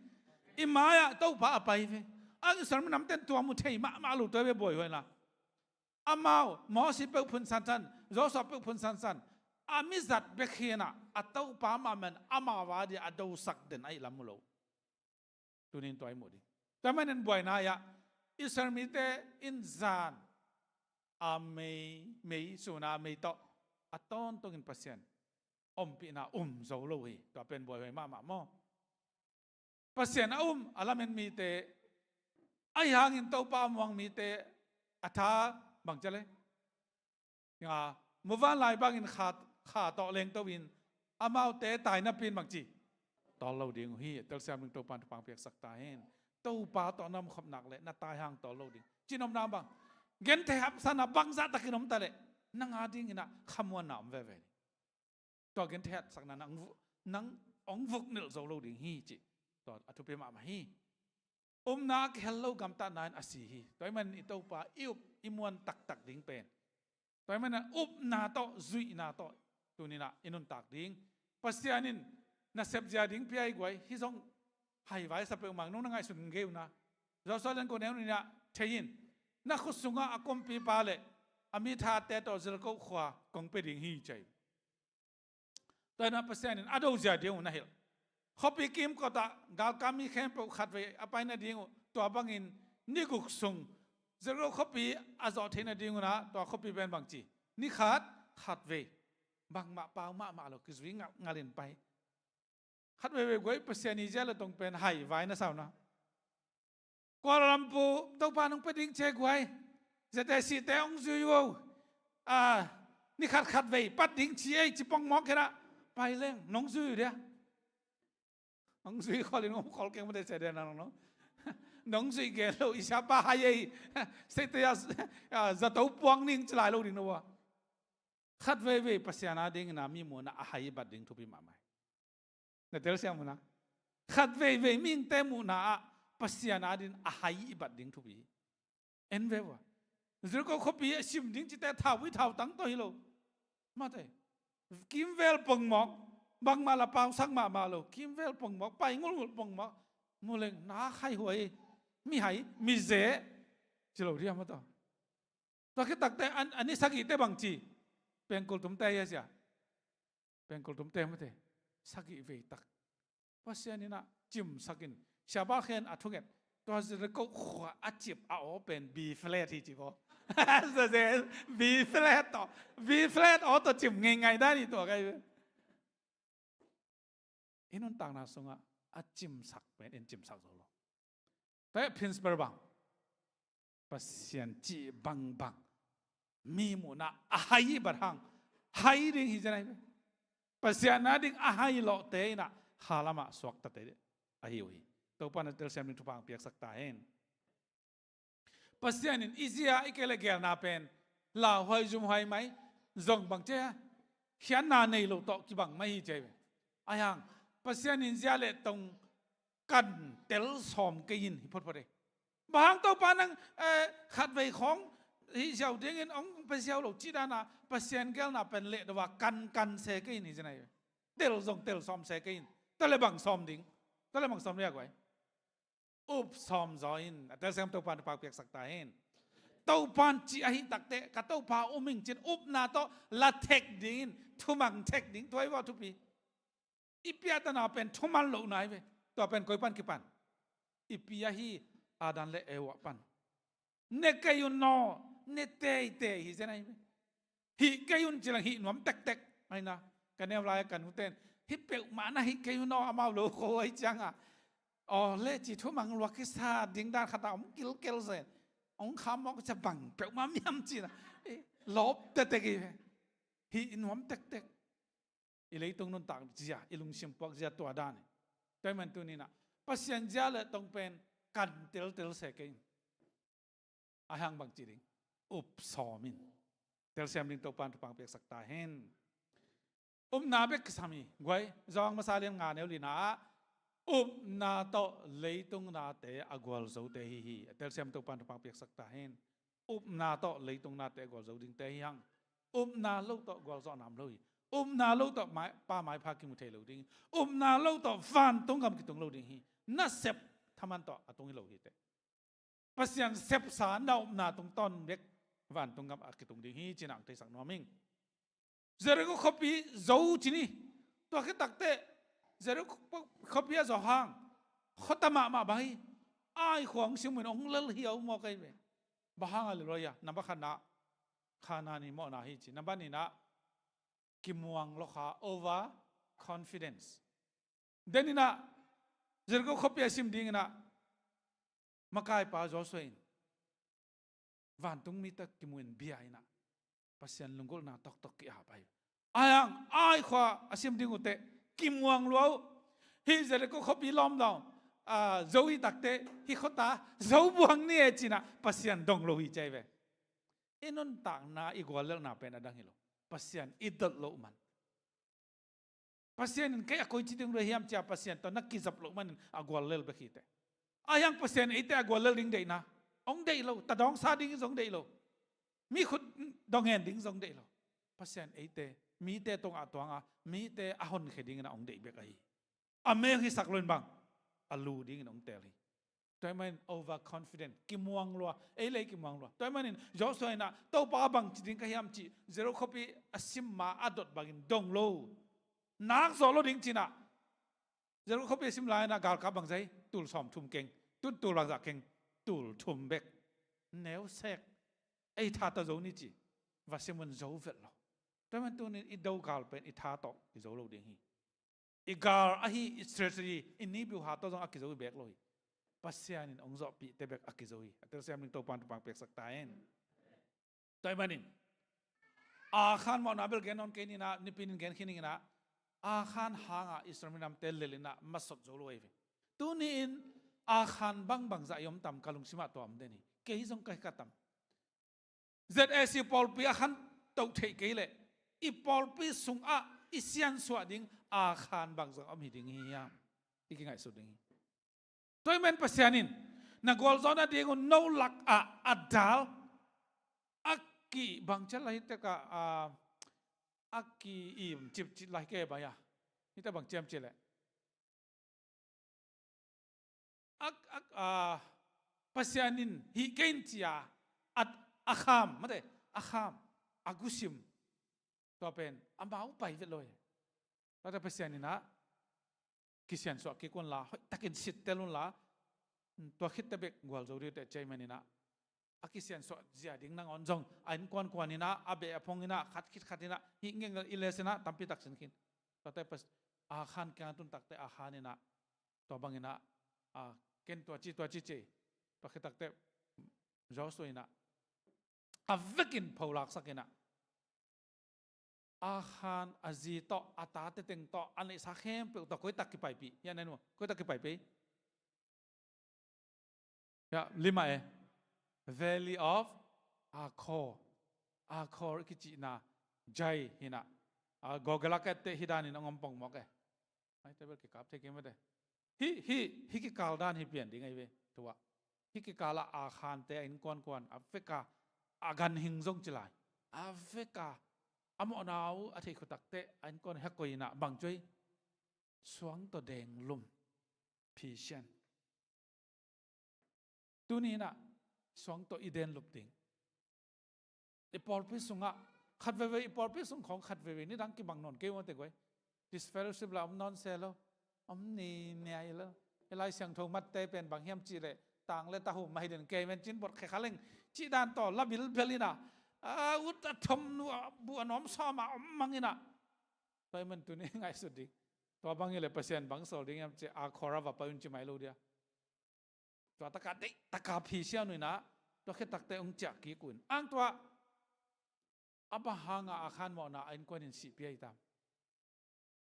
imaya to pa apai ve ang sarm nam ten tua mu thei ma lu to be boy hoi na amao mo si pe phun san zo so pe phun san amizat be khina atau pa ma man amawa di ado sak den ai lamulo tunin toy mo di tamanen boy na ya isar mi te in zan mei suna mei to aton tongin pasien pi na zo lo hi to pen boy hoi ma mo pasien alamen mi te ai hangin to pa muang mi te atha bang chale nga muwan lai bang in kha to leng to win amau te tai na pin bang chi to lo ding hi tel sam ning to pan pang pek sak ta hen to pa to nam khop nak le na tai hang to lo ding chinom nam bang gen the hap sana bang za takinom ta le nang ading ina khamwan nam ve ve to gen the sak na nang ong vuk nil zo lo ding hi chi to atu pe ma hi na hello gam ta nan asi hi toy man ito pa iup imuan tak ding pen toy man up na to zui na to tunina inun tak ding pasianin na sep ja ding pi ai gwai hi song hai vai sa pe mang nong ngai sun ngeu na zo so len ko ne ni na thein na khusunga akom pi pa le ami tha te to zel ko khwa kong pe ding hi chai toy na pasianin ado ja deu na hel khopi kim ko ta gal kami khem pe khat ve apai na ding to bangin ni guk sung zero khopi azo thena ding na to khopi ben bang chi ni khat ve bang ma pau ma lo ki zwi ngalin pai khat ve goi pasiani ja la tong pen hai vai na sao na Kuala Lumpur to pa nong pe ding che gwai zate si te ong zui wo ni khat ve pat ding chi ai chi pong mok kera pai leng nong zui dia nong zui kholin ngom khol keng made se den nong nong zui ge lo isha pa hai se te ya za to puang ning chlai lo ding no wa khat ve pasiana ding na mi mo na hai bat ding thu pi ma mai na tel siam na khat ve ming te mu na pasiana din hai bat ding thu pi en ve wa zir ko khopi sim ding chi te thau wi thau tang to hi lo ma te kim vel pong mok bang ma la pau sak ma lo kim vel pong mok pai ngul pong mok muleng na khai huai mi hai mi ze chilo ria ma to ke tak te ani sagi te bang chi pengkul tum te ya sia pengkul tum te ma te sagi ve tak ปัสยานินะจิมสักินชาบ้าเข็นอัทุกเกตตัวจะก็ขวาอัดจิบเอาเป็น B flat ที่จีบจะเจอ B flat ต่อ B flat อ๋อตัวจิมไงได้นี่ตัวไงอินุนต่างนาสงะอัดจิมสักเป็นเอ็นจิมสักโซโลแต่พินส์เบอร์บังปัสยานจีบังมีหมูนะอาหายบัดหังหายดิ่งฮิจนัยปัสยานาดิ่งอาหายโลเตยนะฮาลามาสวกตะเตยอาหิวฮีตัวปานเตลเซมนิทุพังเปียกสักตาเห็นปัสยานินอิเซียอิเคเลเกลนาเป็นลาวหอยจุมหอยไหมจงบังเจ้าเขียนนาในโลโตกิบังไม่ฮิเจ้าอายังปัสยานินเซียเลตรงกันเตลสอมเกินฮิพอดพอดีบางตัวปานังขัดไว้ของที่เจ้าเด้งองไปเจ้าหลกจีดานาปัสยานเกลนาเป็นเละแต่ว่ากันเสกินฮิจนัยเตลจงเตลสอมเสกินแต่เลยบังสอมดิ่งแต่เลยบังสอมเรียกไว้อุบสอมจอยน์แต่เสมตัวปานปากเปียกสักตาเห็นตัวปานจีอาหิตักเตะกับตัวปาอุมิงจินอุบนาโตละเทคดิ่งทุมังเทคดิ่งตัวไอ้ว่าทุกปีอีปีอาตนาเป็นทุมันโลกไหนเว้ตัวเป็นก้อยปันกี่ปันอีปีอาหิอาดันเลเอวปันเนกยุนโนเนเตฮิเจนัยเว้ฮิกยุนจิลังฮินวมเตกไอ้นะกันแนวลายกันหุเตนฮิเปลมานะฮิกยุนโนอามาโลโคไอ้จังอ่ะอ๋อเล่จิทุมังลวกิสาดิ่งด้านขัดองกิลเกลเซนองคำบอกจะบังเปลมามีมจีนะลบเตกฮินวมเตกอีเลยตรงนู้นต่างจีอ่ะอีลุงชิมปอกจีตัวด้านแต่มันตัวนี้นะปัสยันจีเลยต้องเป็นกันเตลเสกินอาหังบางจีริงอุบสอมินเตลเซมลิงตัวปานตุปังเปียกสักตาเห็นนาเบกสามีไว้จองมาซาเลียนงานเอลินาอุบนาโตเลยตุงนาเตอากวลโซเตฮีเตลเซมตัวปานตุปังเปียกสักตาเห็นอุบนาโตเลยตุงนาเตอากวลโซดิงเตยังอุบนาลูกโตกวลโซนามลุยอุบนาลูกโตไม้ป้าไม้พากิมุเทลูดิงอุบนาลูกโตฟันตุงกำกิตุงลูดิงฮีน่าเสพทำมันโตอตุงฮิโลฮิเตปัสยันเสพสารดาวนาตุงต้นเด็กวันตุงกับอากิตุงดิฮีจีนังเตสังนอมิงเจริญก็ขบีโจจีนี่ตัวคิดตักเตะเจริญขบีจะห่างขตมาใบไอ้ขวางชิมเหมือนองเลี้ยวมอกันไปบ้างอะไรเลยอะนับขันนะขานานี่มอนาฮิจีนับนี่นะกิมวังโลกา over confidence เดนี่นะเจริญก็ขบีชิมดิ่งนะมาไกลป้าโจสวยวันตุงมีตะกิมวนเบียนะปัสยันลุงกุลนาตอกกี่หาไปอายังไอ้ขวาอาชิมดิ่งอุเตกิมวังลัวฮิเจริญก็ขบีล้อมดาวโจยตักเตฮิขตาโจบวงนี่จีนะปัสยันดงโลหิใจเวอินุนต่างนาอีกว่าเรื่องนาเป็นอะไรฮิโลปัสยันอิดดโลมันปัสยันแค่คุยจิตงเรียมจ้าปัสยันตอนนักกิจบโลมันอากว่าเล่เบคิเตอายังปัสยันไอเตอากว่าเล่ดิ่งเดนะองเดโลแต่ดองซาดิ่งสองเดโลมีขุดดองเห็นดิ่งสองเดโลปัสยันไอเตมีเตตรงอาตัวงามีเตอาหอนเขดิ่งนะองเดเบกไออเมริกสักลนบังอาลูดิ่งน้องเตลีตัวมัน over confident กิมวังลัวเอเลยกิมวังลัวตัวมันยอสวยนะตัวป้าบังจิดิ่งขยามจี zero copy อาซิมมาอดดบังดงโลนักโซโลดิ่งจีนะ zero copy ซิมไลน์นะกาลกับบังใจตูลสอมทุ่มเก่งตูลบังจักเก่งตูลทุ่มเบกแนวเซกไอท่าตะโจนี่จีว่าซิมันโจเวลล์ตัวมันตัวนี้อีดาวกาลเป็นอีท่าตอกอีโจโลดิ่งฮีอีกาลอะฮีสเตรทจีอินนี้บิวหาตัวจงอักโจเบกเลยปัสยานินองค์จบปีเตเบกอักโจฮีแต่เสียมลิงตัวปานตุปังเปียกสักตาเองตัวมันนี่อาคารมอนาเบลเกนนอนเกนินะนิพินินเกนขินินะอาคารหางอิสราเอลนำเตลเลลินะมาสดโจโลเอฟตัวนี้อินอาคารบังจะยอมทำกาลุงสิมาตัวอันเดนี่เกี่ยงกับทำ ZSC พอลปีอาคารตัวเทเกเลอีพอลปีสุงอาอิเซียนสวัสดิ์อาคารบังจะอมหิดิงฮียามอีกไงสุดดิ่งตัวมันปัสยานินนักวอลซอนดิ่งโนลักอัดดาลอักกีบังเจลายเตกอักกีอิมจิบจิลายเก็บไปอ่ะนี่แต่บังเจมจิเลยปัสยานินฮิเกนจียอาคามไม่ได้อาคามอากุชิมตัวเป็นอามาอุไปเวลเลยแล้วแต่ปัสยานินนะ กิเสียนสวกิกวนลาตักินสิทธิ์เตลุนลาตัวคิดเตเบกกวลโจรีเตใจมันนี่นะอากิเสียนสวเจียดิ้งนังอ่อนจงไอ้กวนนี่นะอาเบะพงนี่นะขัดคิดขัดนี่นะหิเงงอิเลสนะตั้มพิตักสินกินตัวเตปอาคารแกงตุนตักเตอาคารนี่นะตัวบังนี่นะเกณฑ์ตัวจีตัวคิดตักเตจอสวยนะเวกินพาวลักสักนะอาคารอาจีโตอาตาเตติงโตอันนี้สักเข้มเปิดตัวคุยตักกี่ไปปียันนั่นวะคุยตักกี่ไปปียาลิมาValley of Akor kici na jai hina gogala ka te hidani na ngompong mo ke ai te ber ki kap te ke me de hi ki kaldan hi pian ding ai ve tuwa hi ki kala a khan te in kon Africa agan hing jong chilai Africa amo nau a thei khutak te an kon ha koina bang choi suang to deng lum phi sian tu ni naสองตัวอีเดนลุบติงอีพอลพิสุงะขัดเวอีพอลพิสุงของขัดเวนี่ดังกี่บังนนเกี่ยวกับตัว this fellowship เรานอนเซลล์นี่เนี่ยแล้วเวลาเสียงทงมัดเตเป็นบางเฮียมจีเลยต่างเลยตาหูมาให้เดินเกยมันจินบทแค่ขาเล่งจีดานต่อลับบิลเบลินะอุตทมนัวบัวน้อมซ้อมามังอินะไปมันตัวนี้ง่ายสุดดิตัวบางอย่างเลยเปอร์เซ็นต์บางส่วนที่เฮียมจีอาคอร์ว่าไปอุ่นจีไม่รู้เดียตัวตะการตะการพีเชียหน่อยนะตัวแค่ตักแต่องค์จักกี่กุนอังตัวอับหางอาคารหมอนะอินกวนอินสีเปียตาม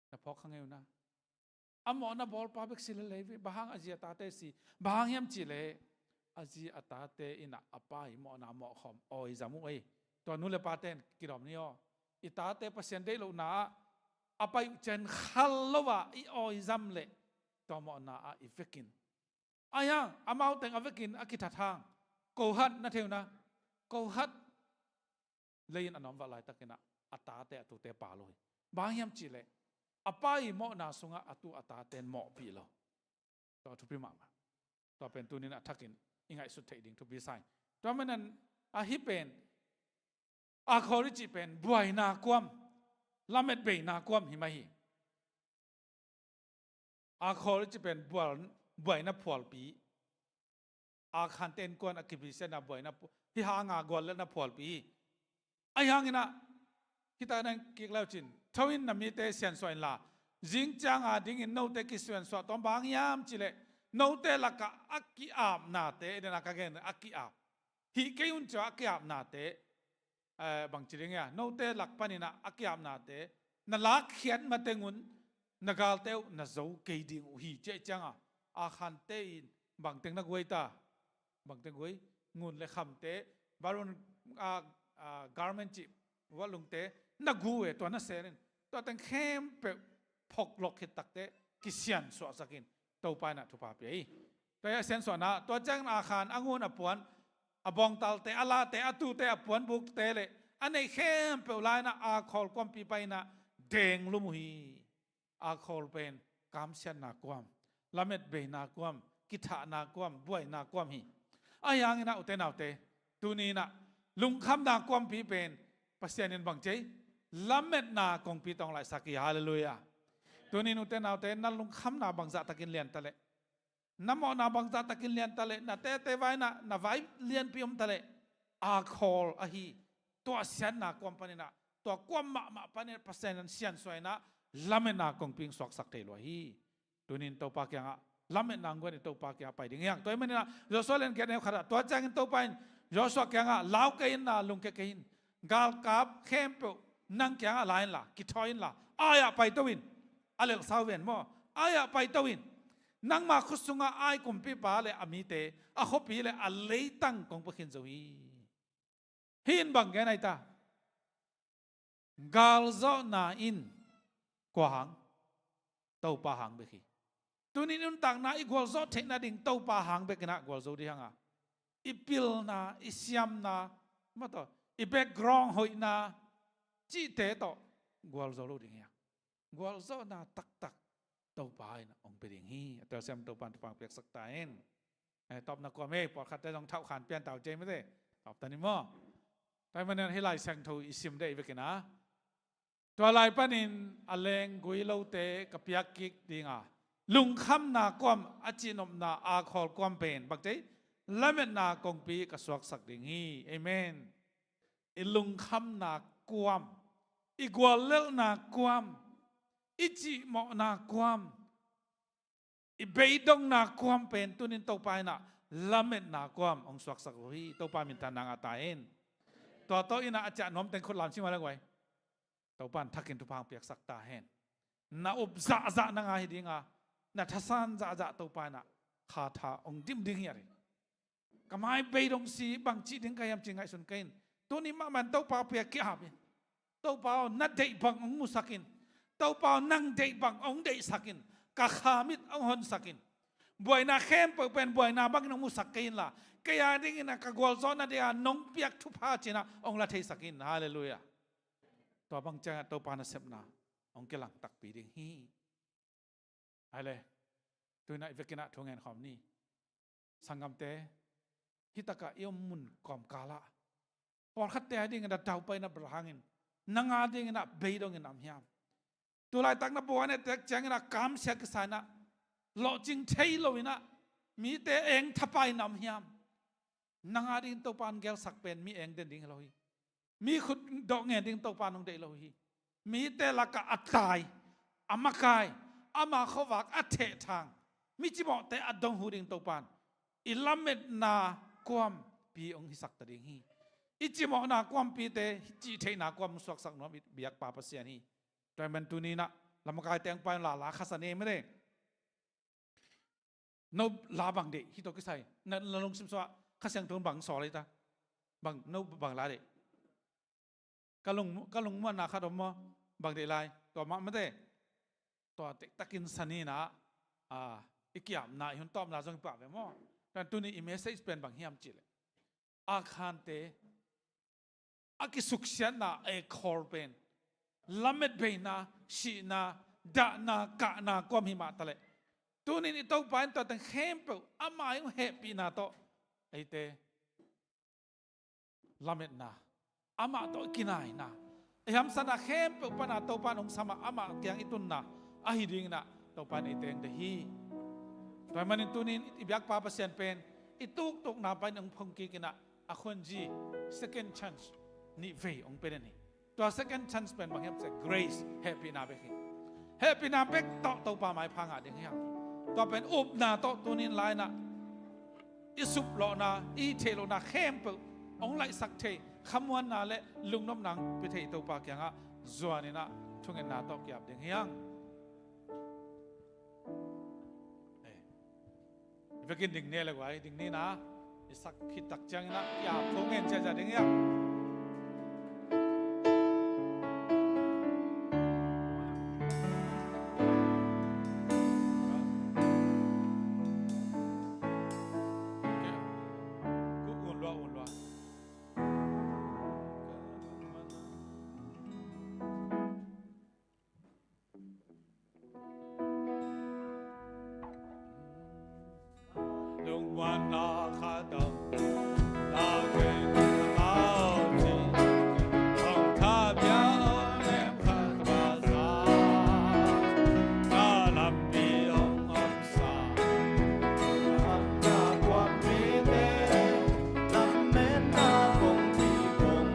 แต่พอข้างเอวนะอันหมอนะบอลปาเบกสิเลเลยบางอาเจียตาเตสีบางเฮียมจีเลอาเจียตาเตอินะอัปายหมอนะหมอขอมโอ้ยจามุเอตัวนู้นเลยปาเตนกิรอมนี่อ๋ออิตาเตเปอร์เซ็นต์ได้ลูนะอัปายเจนขัลลวะอีโอ้ยจำเลยตัวหมอนะอีเฟกินอายังอามาแต่งอเวกินอากิทัดทางโกหัดนะเทวนะโกหัดเลยอันนั้นว่าอะไรตะกินะอัตตาเตะตุเตะป่าเลยบางยามจีเลยอภัยหมอนาสุงะอัตุอัตตาเตนหมอปีเราตัวทุบพิมพ์ตัวเป็นตัวนี้นะทักกินยังไงสุดเทดิ่งทุบพิสัยตัวมันนั้นอาฮิเป็นอาคอริจิเป็นบวยนาควมลาเม็ดเบยนาควมหิมาฮีอาคอริจิเป็นบวยนาพวลปีอาคารเต็นกวนอาคิบิเซนะบวยนะที่หางากวนแล้วนะพอลปีไอ้หางนะคิดแต่นั้นกิกแล้วจินทวินน่ะมีแต่เสียนสวยละจิงจังดิ่งอินโนเตกิสวนสวดตอนบางยามจิเลโนเตลักอักกิอาบนาเตเดนักเกนอักกิอาบฮิเกยุนจะอักกิอาบนาเตบางจิริงเนี่ยโนเตลักปานินะอักกิอาบนาเตนั่นลักเขียนมาเตงุนนักาลเตวนักzouเกยดิ่งฮิเจจังอาคารเตอินบางเต็งนักเวตาบางเต็งเว้ยงุนเลยคำเตะบารุนgarment จิว่าลุงเตะนักกูเอตัวนั้นเสรินตัวแต่งเข้มเปพกหลอกหิตักเตะกิเซียนสวดสักินตัวไปน่ะทุบปาเปียตัวเซียนสวดนะตัวแจ้งอาคารองุนอปวนอบองตัลเตะอาลาเตะอตูเตะอปวนบุกเตะเลยอันนี้เข้มเปลายนะอาคอลความปีไปนะเด้งลุมุฮีอาคอลเป็นกามเซียนนักความละเม็ดเบนักความกิถานักความบวยนักความฮีอายังนะอุเตนเอาเตตัวนี้นะลุงคำนาความผีเป็นภาษาเนินบางใจละเม็ดนากงปีตองไหลสักยาเลลุยาตัวนี้นุเตนเอาเตนั่นลุงคำนาบางจัตตะกินเลียนตะเลน้ำมอนาบางจัตตะกินเลียนตะเลน่ะเตไว้น่ะไว้เลียนพิมตะเลอาคอลอาฮีตัวเสียนนาความปนินะตัวความมาปนิภาษาเนินเสียนสวยนะละเม็ดนากงปีสวกสักเตลวฮีตัวนี้ตัวปากยังละเม็ดนางวนตัวปากยังไปดิ่งยังตัวมันนะโยโซเลนแกเนี่ยขนาดตัวแจ้งตัวไปโยโซแกงลาวเกินนะลุงแกกินกาลกับเข้มเปนั่งแกงลายละกิทอยละอายไปตัววินอะไรสาวเวียนมั่วอายไปตัววินนั่งมาคุสุงอายกุมปีปาเลยอามีเตอาขบีเลยอาเลตังกงปะขินจวีหินบังแกนไอตากาลโซนาอินกวางเต้าปาหังเบกีตัวนี้นุ่นต่างนาอีกวอลโซเทนาดิ่งเต้าปาหังเบกนะกวอลโซดีหังอ่ะอีพิลนาอีเซียมนามาต่ออีแบ็กกรองหอยนาจีเตต่อกวอลโซลูดิ่งยังกวอลโซนาตักตักเต้าปาอินะองไปดิ่งฮีแต่เซมเต้าปานฟังเปียกสักตาเองตอบนักกว่าเมย์ปอดขัดแต่ต้องเท่าขานเปลี่ยนเต่าเจไม่ได้ตอบตอนนี้มั่วแต่มันนั้นให้ลายแสงทูอิซิมได้เบกนะตัวลายปนินอเลงกุยโลเตกับยักกิกดิ่งอ่ะ ลุงคำนากวมอาจินอมนาอาคอลกวมเป็นบักใจละเมนากงปีกสวกสักดิ่งฮีเอเมนอิลุงคำนากวมอีกวอลเลนากวมอิจิมอนากวมอีเบยดงนากวมเป็นตุนินโตไปนะละเมนนากวมองสวกสักฮีโตปามินตานางอาตาเอ็นตัวโตอินาอาจารย์น้อมแต่คนลามชิมาแล้วไว้โตปานทักกินทุพังเปียกสักตาเห็นนาอุบซาซานางาฮิดิงานาทัศนจะโตปานะคาถาองดิมดิ่งยาริกำไมไปดงสีบางจีดิ่งกายมจิงไงสุนกินตัวนี้มันเต้าเปล่าเปียกกี่บินเต้าเปล่านัดเดย์บังองมุสักินเต้าเปล่านั่งเดย์บังองเดย์สักินกะขามิดองหอนสักินบวยนาเข้มเป็นบวยนาบังองมุสักินล่ะกายดิ่งนะกะกวลซอนนาเดียน้องเปียกทุพาจินะองละเทสักินฮาเลลูยาตัวบางจังเต้าปานะเสพนาองเกลังตักปีดิ่งฮีอะไรตัวนั้นเวกินะทวงเงินคำนี้สังกัมเตฮิตากะเอี่ยมมุนกอมกาละพอขัดเตะดิ่งกันดาวไปนับประหังนังอาดิ่งนับเบยดงนับยามตัวลายตักนับบัวเนี่ยแต่จังนับกามเสียกษานะหล่อจริงเทยโลวินะมีแต่เองทับไปนับยามนังอาดิ่งตัวปานเกลสักเป็นมีเองเด่นดิ่งโลหิมีขุดดอกเงินดิ่งตัวปานองเดโลหิมีแต่ละกะอัตตายอามากายอามาขวักอัตเททางมิจิบอกแต่อดงหูดิ่งตัวปานอิลาเมตนาความปีองหิสักตะดิ่งฮีอิจิบอกนาความปีเตจิเทนาความสวกสักน้อมเบียกปาปเสียนี่แต่มันตัวนี้นะลำกายแตงไปลาคาสเน่ไม่ได้นบลาบังเดฮิโตกิไซนั่นลงซิมสวะข้าเสียงตัวบังสอเลยตาบังนบบังลาเดก็ลงมันนาคาดมบังเดลายตัวมาไม่ได้ตัวตะกินสันนี่นะอีกอย่างนายหุ่นต้อมลาจงปราบไปมั่วแต่ตัวนี้อิมเมจเป็นบางเฮียมจิเลอาคารเตอากิสุขเสียนาเอคอร์เป็นละเม็ดเบนาชีนาดานากะนาความหิมะตะเลตัวนี้นี่ต้องไปตัวตั้งเข้มเปล่าอามายังเฮปีนาโตไอเตละเม็ดนาอามาโตกินายนาไอฮัมสันอาเข้มเปล่าปนาโตปานองสมาอามาเกียงอิตุนนาอาฮิดิงนาโตปานไอเตงเดฮีแต่มันตัวนี้อิบยักปาเปอร์เซ็นต์เป็นอิตุกตกนาไปนังพงกีกินะอาคนจี second chance นี่เวองเป็นนี่ตัว second chance เป็นบางอย่างเป็น grace happy นาเบก happy นาเบกต่อตัวป่าไม้พังอ่ะเดี๋ยวนี้ตัวเป็นอุบนาต่อตัวนี้ลายนะอิสุบโลนาอีเทโลนาเข้มเปิลองไลสักเทคำวันนาเละลุงน้ำหนังไปเทตัวป่าเกียงอ่ะจวนนี่นะช่วงเงินนาต่อเกียบเดี๋ยวนี้ไปกินดิ่งเนี่ยเลยไว้ดิ่งนี้นะสักคิดตักจังนะอย่าพงเงินจะดิ่งเนี่ยวันนาคาดำลาเวงลาจีท่องท่าเบียเนมขัดบาซานาลำปีองอมสาลำนาความมีเดลำเมนนาคงที่คง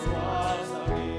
สวาสดี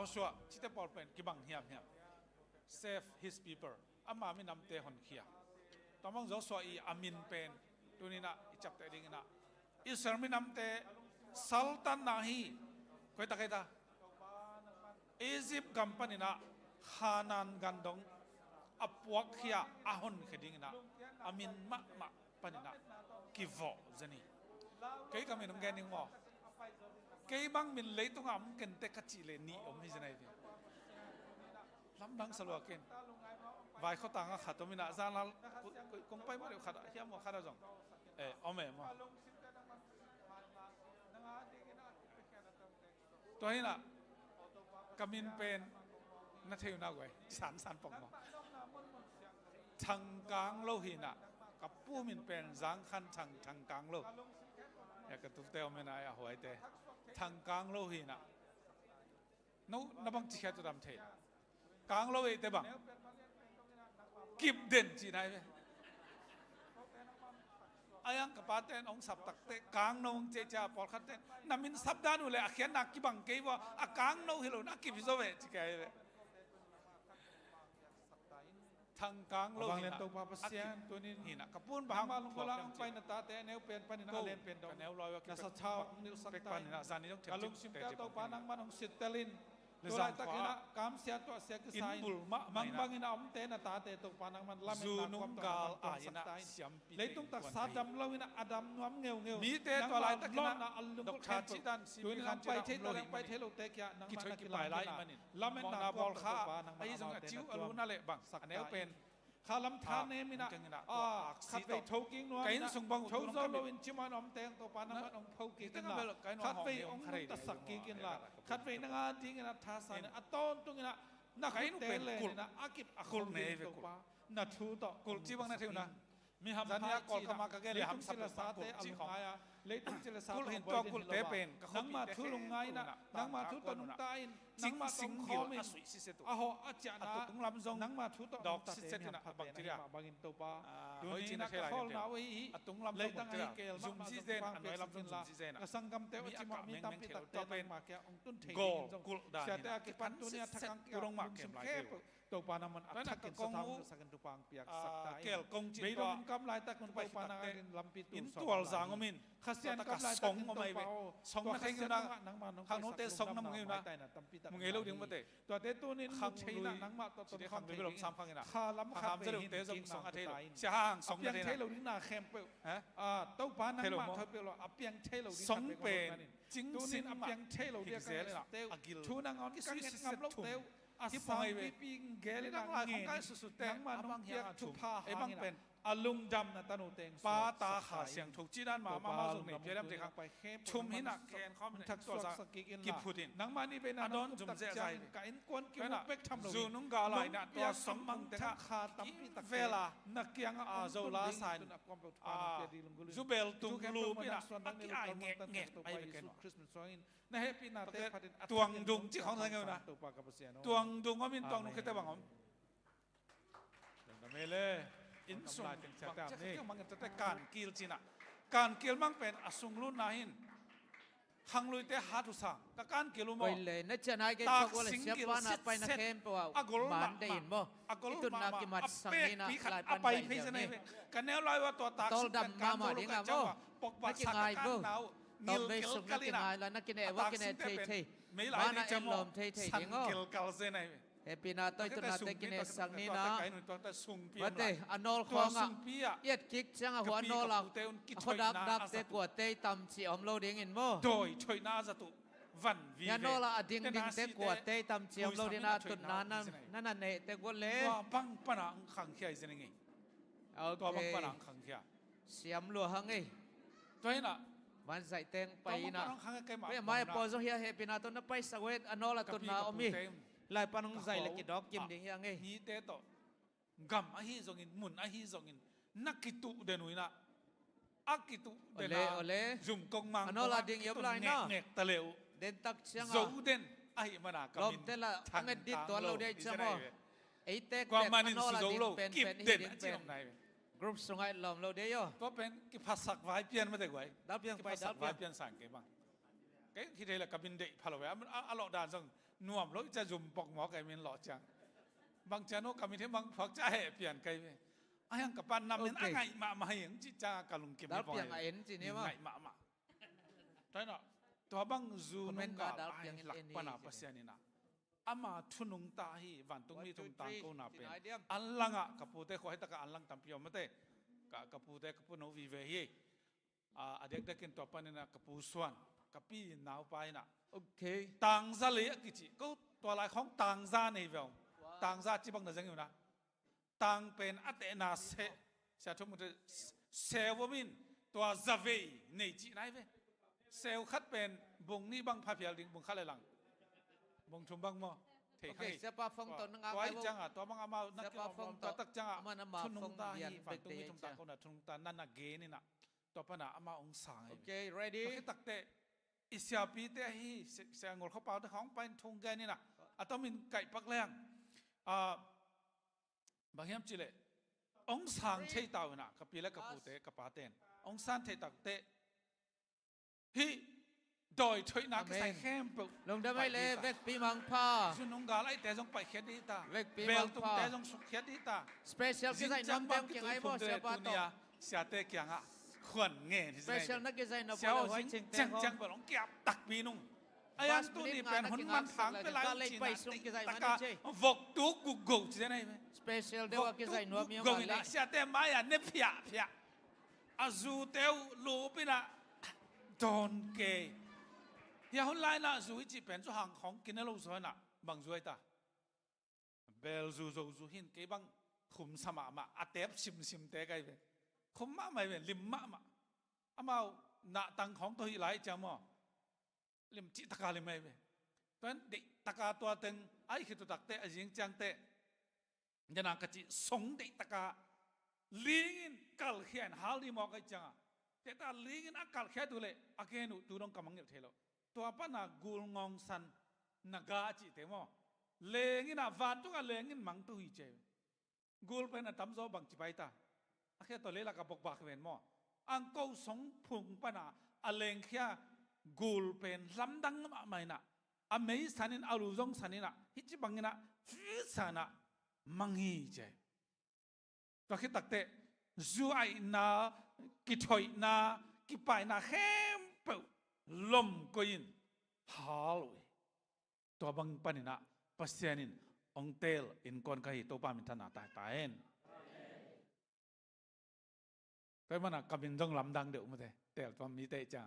Joshua ที่เตปอลเป็นกิบังเฮียม save his people อามาไม่นำเตะหอนเขียตอนมัง Joshua อีอามินเป็นตัวนี้นะจับเตะดิ้งนะอิสราเอลไม่นำเตะซัลตันนาฮีคอยตะไคร้ตาอียิปต์กัมปานีนะฮานันกันดงอับวักเขียอาหอนเขดิ้งนะอามินมะปานีนะกิฟต์เจนี่เคยกำมินองแกนิงว่าเคยบังมินเลยต้องอ่ำกันเตะกัจจิเลนี่อมฮิจนัยดิลำดังสลวกินวายเขาต่างกันขัดตัวมินะซาลาคงไปมาเดี๋ยวขัดเฮียมัวขัดอะไรจังเอาแม่มาตัวนี้น่ะกำมินเป็นนัทเทียน่าไว้สันปองมาทางกลางโลหิน่ะกับผู้มินเป็นสังขันทางกลางโลกอยากกระตุ้นเตลไม่นายหัวเตะทางกลางโลหิน่ะนู้นบังจิตตัวดำเทกลางโลหิเตบังกิบเด่นจีนายไปอายังกับปาเตนองสับตักเตกลางนงเจจ่าปอดขัดเตนามินสับดานุเลยอาเขียนนักกิบังเกย์ว่ากลางโลหิโลนักกิบโซเวจิกายไปทางกลางโลหินะตัวปาปเซียนตัวนี้หินะกับปูนบางมาลงก็ละไปนัตตาแต่แนวเป็นปนินาเลนเป็นดอกแนวลอยว่านัสชาวนิวสักตานะซานิต้องกลุมสิมเตตัวปานังมันองสิตเตลินตัวไรตะกินะกามเสียตัวเสียกษายมังบางอินาอมเตนัตตาแต่ตัวปานังมันลามินานุ่มกาลอายินะเลยต้องตักสาดำเราอินะอดัมนวมเงียวมีเตตัวไรตะกินะดอกชาจิดันตัวนี้ไปเทโลไปเทโลเตกยานังมันกิลายไลมันลามินาบอลข้าไอ้จงจิวอลูนั่นแหละบังอันนี้เป็นข้าลำธารเนี่ยมินะขัดไปทกิ้งนัวไก่ส่งบังทงโซโลอินชิมันอมเตงตัวปานังมันอมเขากินละขัดไปองค์ตัสักกินละขัดไปนังอาทิงนะท้าสายนะอัตโต้ตรงนี้นะนักเตะเลยนะอากิบอาคุลเนฟตัวปานัทูต่อกุลจีบังนัทเทวนะมีหำสัญญากอลขมากระเกลี่ยหำสัญญาสาเตอลุงไงอะเลยต้องเจริญสากุลเห็นตัวกุลเตะเป็นนังมาทุลุงไงนะนังมาทุตนุตายนังมาตรงคอมิอาหออาจารย์นะตรงลำซงนังมาทุตดอกสิเซตินะบังจิระบังอินตัวปาโดยที่นักขอลนาวิตรงลำเลยตั้งไอเกลซุ่มซีเซนอันไหนลำซุ่มซีเซนกสังกัมเตวจิมามีตัมปิตักเตเป็นมาแกองตุนเทโกกุลดาเสียแต่กิปันตุเนี่ยทักกังกุลงมาเก็บเก็บตัวปานามันอัฐกินสถานสักตุปังเปียกสักตายเกลกงจิตตัวกำไลตักมันไปปานาลำปิตุอินตัวสางมินขัดเสียนกำไลตักมันไปสองนักเงินนังมาข้างโน้ตเตสองน้ำเงินนะมึงเอลูดิ้งมาเตตัวเตตัวนี้ข้างใช้นังมาตัวต้นข้างไปลงซ้ำข้างนี้นะข้าล้ำข้ามจะลงเตสองอาทิตย์เสียห่างสองอาทิตย์เทลูดิ้งนาเข้มเปล่าตัวปานังมาเทเปล่าอับยังเทลูดิ้งสองเป็นจริงสินอับยังเทลูดิ้งกันเตวชูนังอ่อนกันเงาลูกเตวที่ฟังวิปิงเกลินังเงินนังมาน้องเพียกทุพาไอ้บังเป็นอลุงดำนะตาโนเตงปาตาขาเสียงถูกจีนันมาสุนเพียรำเตะไปชุมหินักแกนเขาเป็นทักตัวสักกิพูดินนังมานี่เป็นอดอนจุ่มเสียใจกันกวนกิวเป็กทำจูนุงกาลายนะตัวสมังเตะขาตั้มปีตะเวลานักเกียงอาโซลาไซน์จูเบลตุงลูปีนะอักไอเงะไปเป็นคริสต์มาสนะเฮปีนาเตะตวงดุงจีของอะไรเงี้ยนะตวงดุงว่ามินตวงนุงแค่แต่บังอมเมเล่อินสุงบังจะแค่มังจะแต่การกิลจีน่ะการกิลมังเป็นอสุงลุนนาหินหังลุยเตหาทุสังแต่การกิลลุโม Pwede na siya na kay Chocolate siya pa na pa na kempo man dayin mo. Ito na kimat sangin na kalay panday niya. กันแนวลอยว่าตัวตาก Tol dam mama di nga mo. Nakingay mo. Tol besok nakingay la nakinewa kine tay tay. Mana elom tay tay di nga. กิลกัลเซนไอ Happy na to ito na tay kine sangin na. Bate anol ko nga. Yet kik siya nga ho anol lang. Ako dak te kwa tay tam si omlo dingin mo. โดยช่วยน่าจะตุวันวี Yan no la ading ding te kwa tay tam si omlo din na tun na ne te kwa le. ว่าบังปนังขังเขียเสนงตัวบังปนังขังเขีย Siam lo hang eh. ตัวนี้น่ะ Man sai teng ตัว pai บังปนั na. งขังเขีย Kaya may pozo hiya happy na to na pai sa wet ano la to na omi. Lai panong zai la ki dog kim ding yang eh. มีเตโตกำอาฮีซงินมุนอาฮีซงินนักกิตุเดนุยนะอักกิตุเดนะจุ่มกงมังเงกตะเลว Den tak siya โซ nga. เดนไอ้มานากำ Lom มิน tela ang edit to lo dai siya mo. Ay tek กว่า tek มานิน ano สุ la โซโล ding pen กิบ pen เด่น ding จีน pen. ไหน Group sungay lom lo de yo. ก็เป็นกิภาษาไว้เปลี่ยนไม่ได้ไว้ Dal piang กิ pai ภาษา dal ไว้ piang. เปลี่ยนสั่งเก็บบ้าง cái khi đây là cái mình đệ phá lệ à lọ đàn rằng nuông lốiจะ dùng bọc ngõ cái mình lọ chẳng bang chán nó cái mình thế bang phật cha hệ biển cái về ai hàng cái pan nằm đến ai ngày mà hiện chỉ cha cả lùng kiếm Dal bồi piang aen chi ne ma. ngày mà đấy nọ tua bang du Comment nung nga cả dal ai piang lạc in pan ni apa chi sih ni na ama thunung ta hi van tung mi tung tang ko na pen Tinai diam. anlang a kapute ko heta ka anlang tampio mate ka kapute kapu no vi ve hi adek dekin to pan na kapu suan kapi nau pai na Okay. tang za le ki chi ko to lai khong tang za nei vong tang za chi bang na jang yu na tang pen ate na se sa thum te se wo min to za ve nei chi nai ve sel khát pen bung ni bang pha phial ding bung khát lại lằng bung thum bang mo thế Okay, khai siapa phong ton nga quái kai chăng à to bang ama nak Siapa ki phong om to? ta tak chăng à Ama nama thun nung phong ta dian hi van bek tung mi te tum ta cha. ko na thun ta nan na ge ni na to pa na ama ong sang ai Okay, ready? cái tắc tệ isya pi te hi se ngol kho pau te khong pan thung ge ni na atomin kai pak leng bang hiam chi le ong sang chei tao na ka pi la ka pu te ka pa ten ong san thei tak te hi đòi thuế nát cái sai khem bự Long da mai le vek pi mang pa. xuân nông gà lại té trong bảy khét đi ta Vek pi bèo mang tung pa. té trong sụt khét đi ta Special ki zai nam tem kyang ai bo siapa to. xia tê kyang à khuẩn nghề thì Special na ki zai na xéo bo hoi dính ching te chăng ho. chăng bảo ông kẹp đặc bí nung ai ăn tu đi bèn huấn man tháng cái lại chỉ là tất cả vọc tú gục gục chỉ thế này Special dewa ki zai nuam yong gục ale. là xia tê mai à nếp phia phia à dù teo lú bên à đòn kề ya hôm nay na dù chỉ bèn cho hàngของกินแล้วrồi na bằng rồi ta bel dù hin cái bằng khum sama mà atep sim te cái về khum mà mày về lim mà amao na tăngของtôi lại chả mà lim chỉ taka lim mày về tuan de taka tua teng ai khi tu tak te ajing chang te jana ka chi song de taka lingin kal khian hal di mo kai chang te ta lingin akal khia tu le akenu tu dong kamang ngel thelo tua pa na gul ngong san naga chi te mo lengin a van tu ka lengin mang tu hi che gul pe na tam zo bang chi pai ta akhe to le la ka bok bak ven mo ang ko song phung pa na a leng khia gul pen lam dang ma mai na a mei sanin alu zong sanina hi chi bangina sana mang hi che to khi tak te zu ai na ki thoi na ki pai na khem pe lom ko in halwe to bang panina pasianin ong tel in kon kai to pa min thana ta en cái mà là cầm dong làm đăng được mà thế, tel to mi te cha,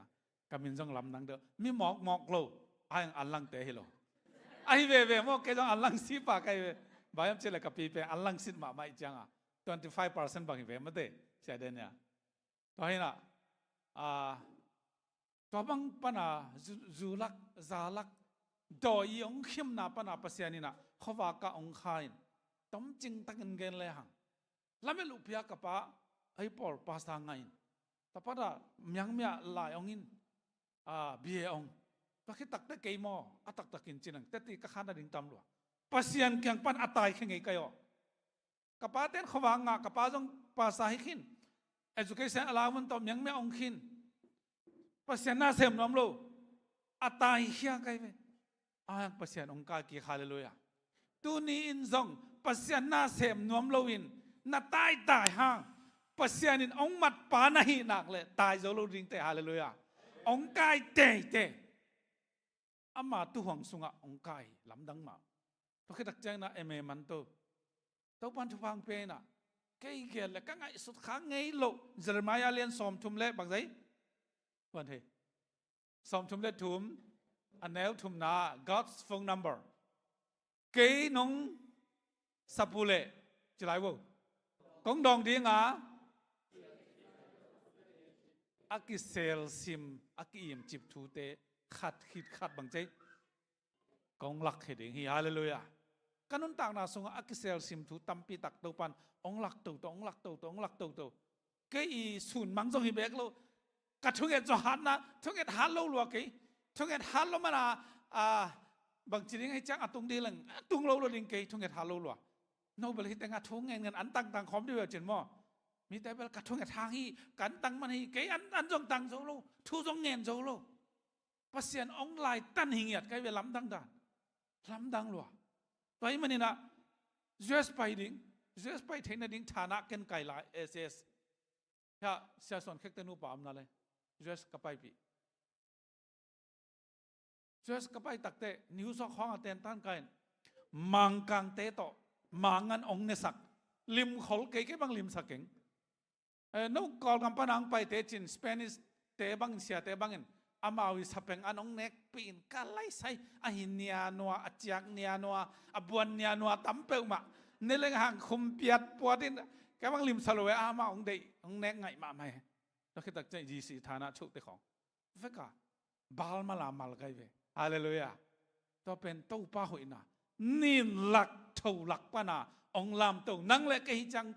cầm dong làm đăng được, mi mọc lâu, ai ăn lăng te hello, ai về mà cái dong ăn lăng xí pa cái về, bây giờ chỉ là cà phê ăn lăng xí mà mai chăng à, 25% bằng về mà thế, sẽ đến nha, to hay là to bang pana du lak za lak doi ong khim na pana pasiani na khawa ka ong khain tom ching takin gen le hang lame lu pia ka pa ai por pasta ngain tapada myang mya lai ong in bie ong pa khi tak te ke mo atak takin chinang te ti ka khana ding tam lo pasian kyang pan atai khengai kayo ka pa ten khawa nga ka pa jong pa sa hi khin education allowance to myang mya ong khin pasian na sem nom lo atai hia kai ve ang pasian ong ka ki hallelujah tu ni in zong pasian na sem nom lo in na tai hang pasian in ong mat pa na hi nak le tai zo lo ring te hallelujah ong kai te ama tu hong sunga ong kai lam dang ma to khi tak chang na eme man to pan thu phang pe na cái kia là các ngài xuất kháng ngay lộ Jeremiah liên xóm thum lệ bằng giấy vấn thế xóm thum lệ thum anh nếu thum na God's phone number cái nông sắp lệ chỉ lại vô công đồng đi ngã aki sel sim aki im chip thu te khát bằng giấy công lạc hệ định hi hallelujah kanun tak na sunga akisel sim thu tampi tak to pan ong lak to cái i sun mang jong hi bek lo ka thunget jo han na thunget han lo lo ke thunget han lo mana bang chiring hai chang atung di lang tung lo ding ke thunget han lo no bel hi tenga thung ngen an tang khom di we chen mo mi te bel ka thunget hang hi kan tang man hi ke an jong tang zo lo thu jong ngen zo lo pasien ong lai tan hingiat kai ve lam dang dan lam dang lo toi manina Jesus pai theina ding thana ken kai lai ss ya sia son khek tenu pam na le Jesus ka pai pi Jesus ka pai takte new sok khong aten tan kain mang kang te to mangan ong ne sak lim khol ke ke bang lim sakeng no kol kam panang pai te chin Spanish te bang sia te bangin amawi sapeng anong nek pin kalai sai ahin nia noa achiak nia noa abuan nia noa tampeu ma neleng hang khum piat puatin ka bang lim salowe ama ong dei ong nek ngai ma mai lo khitak chai ji si thana chuk te khong veka bal mala mal kai ve hallelujah to pen to pa hoina nin lak thau lak pana ong lam to nang le ke hi chang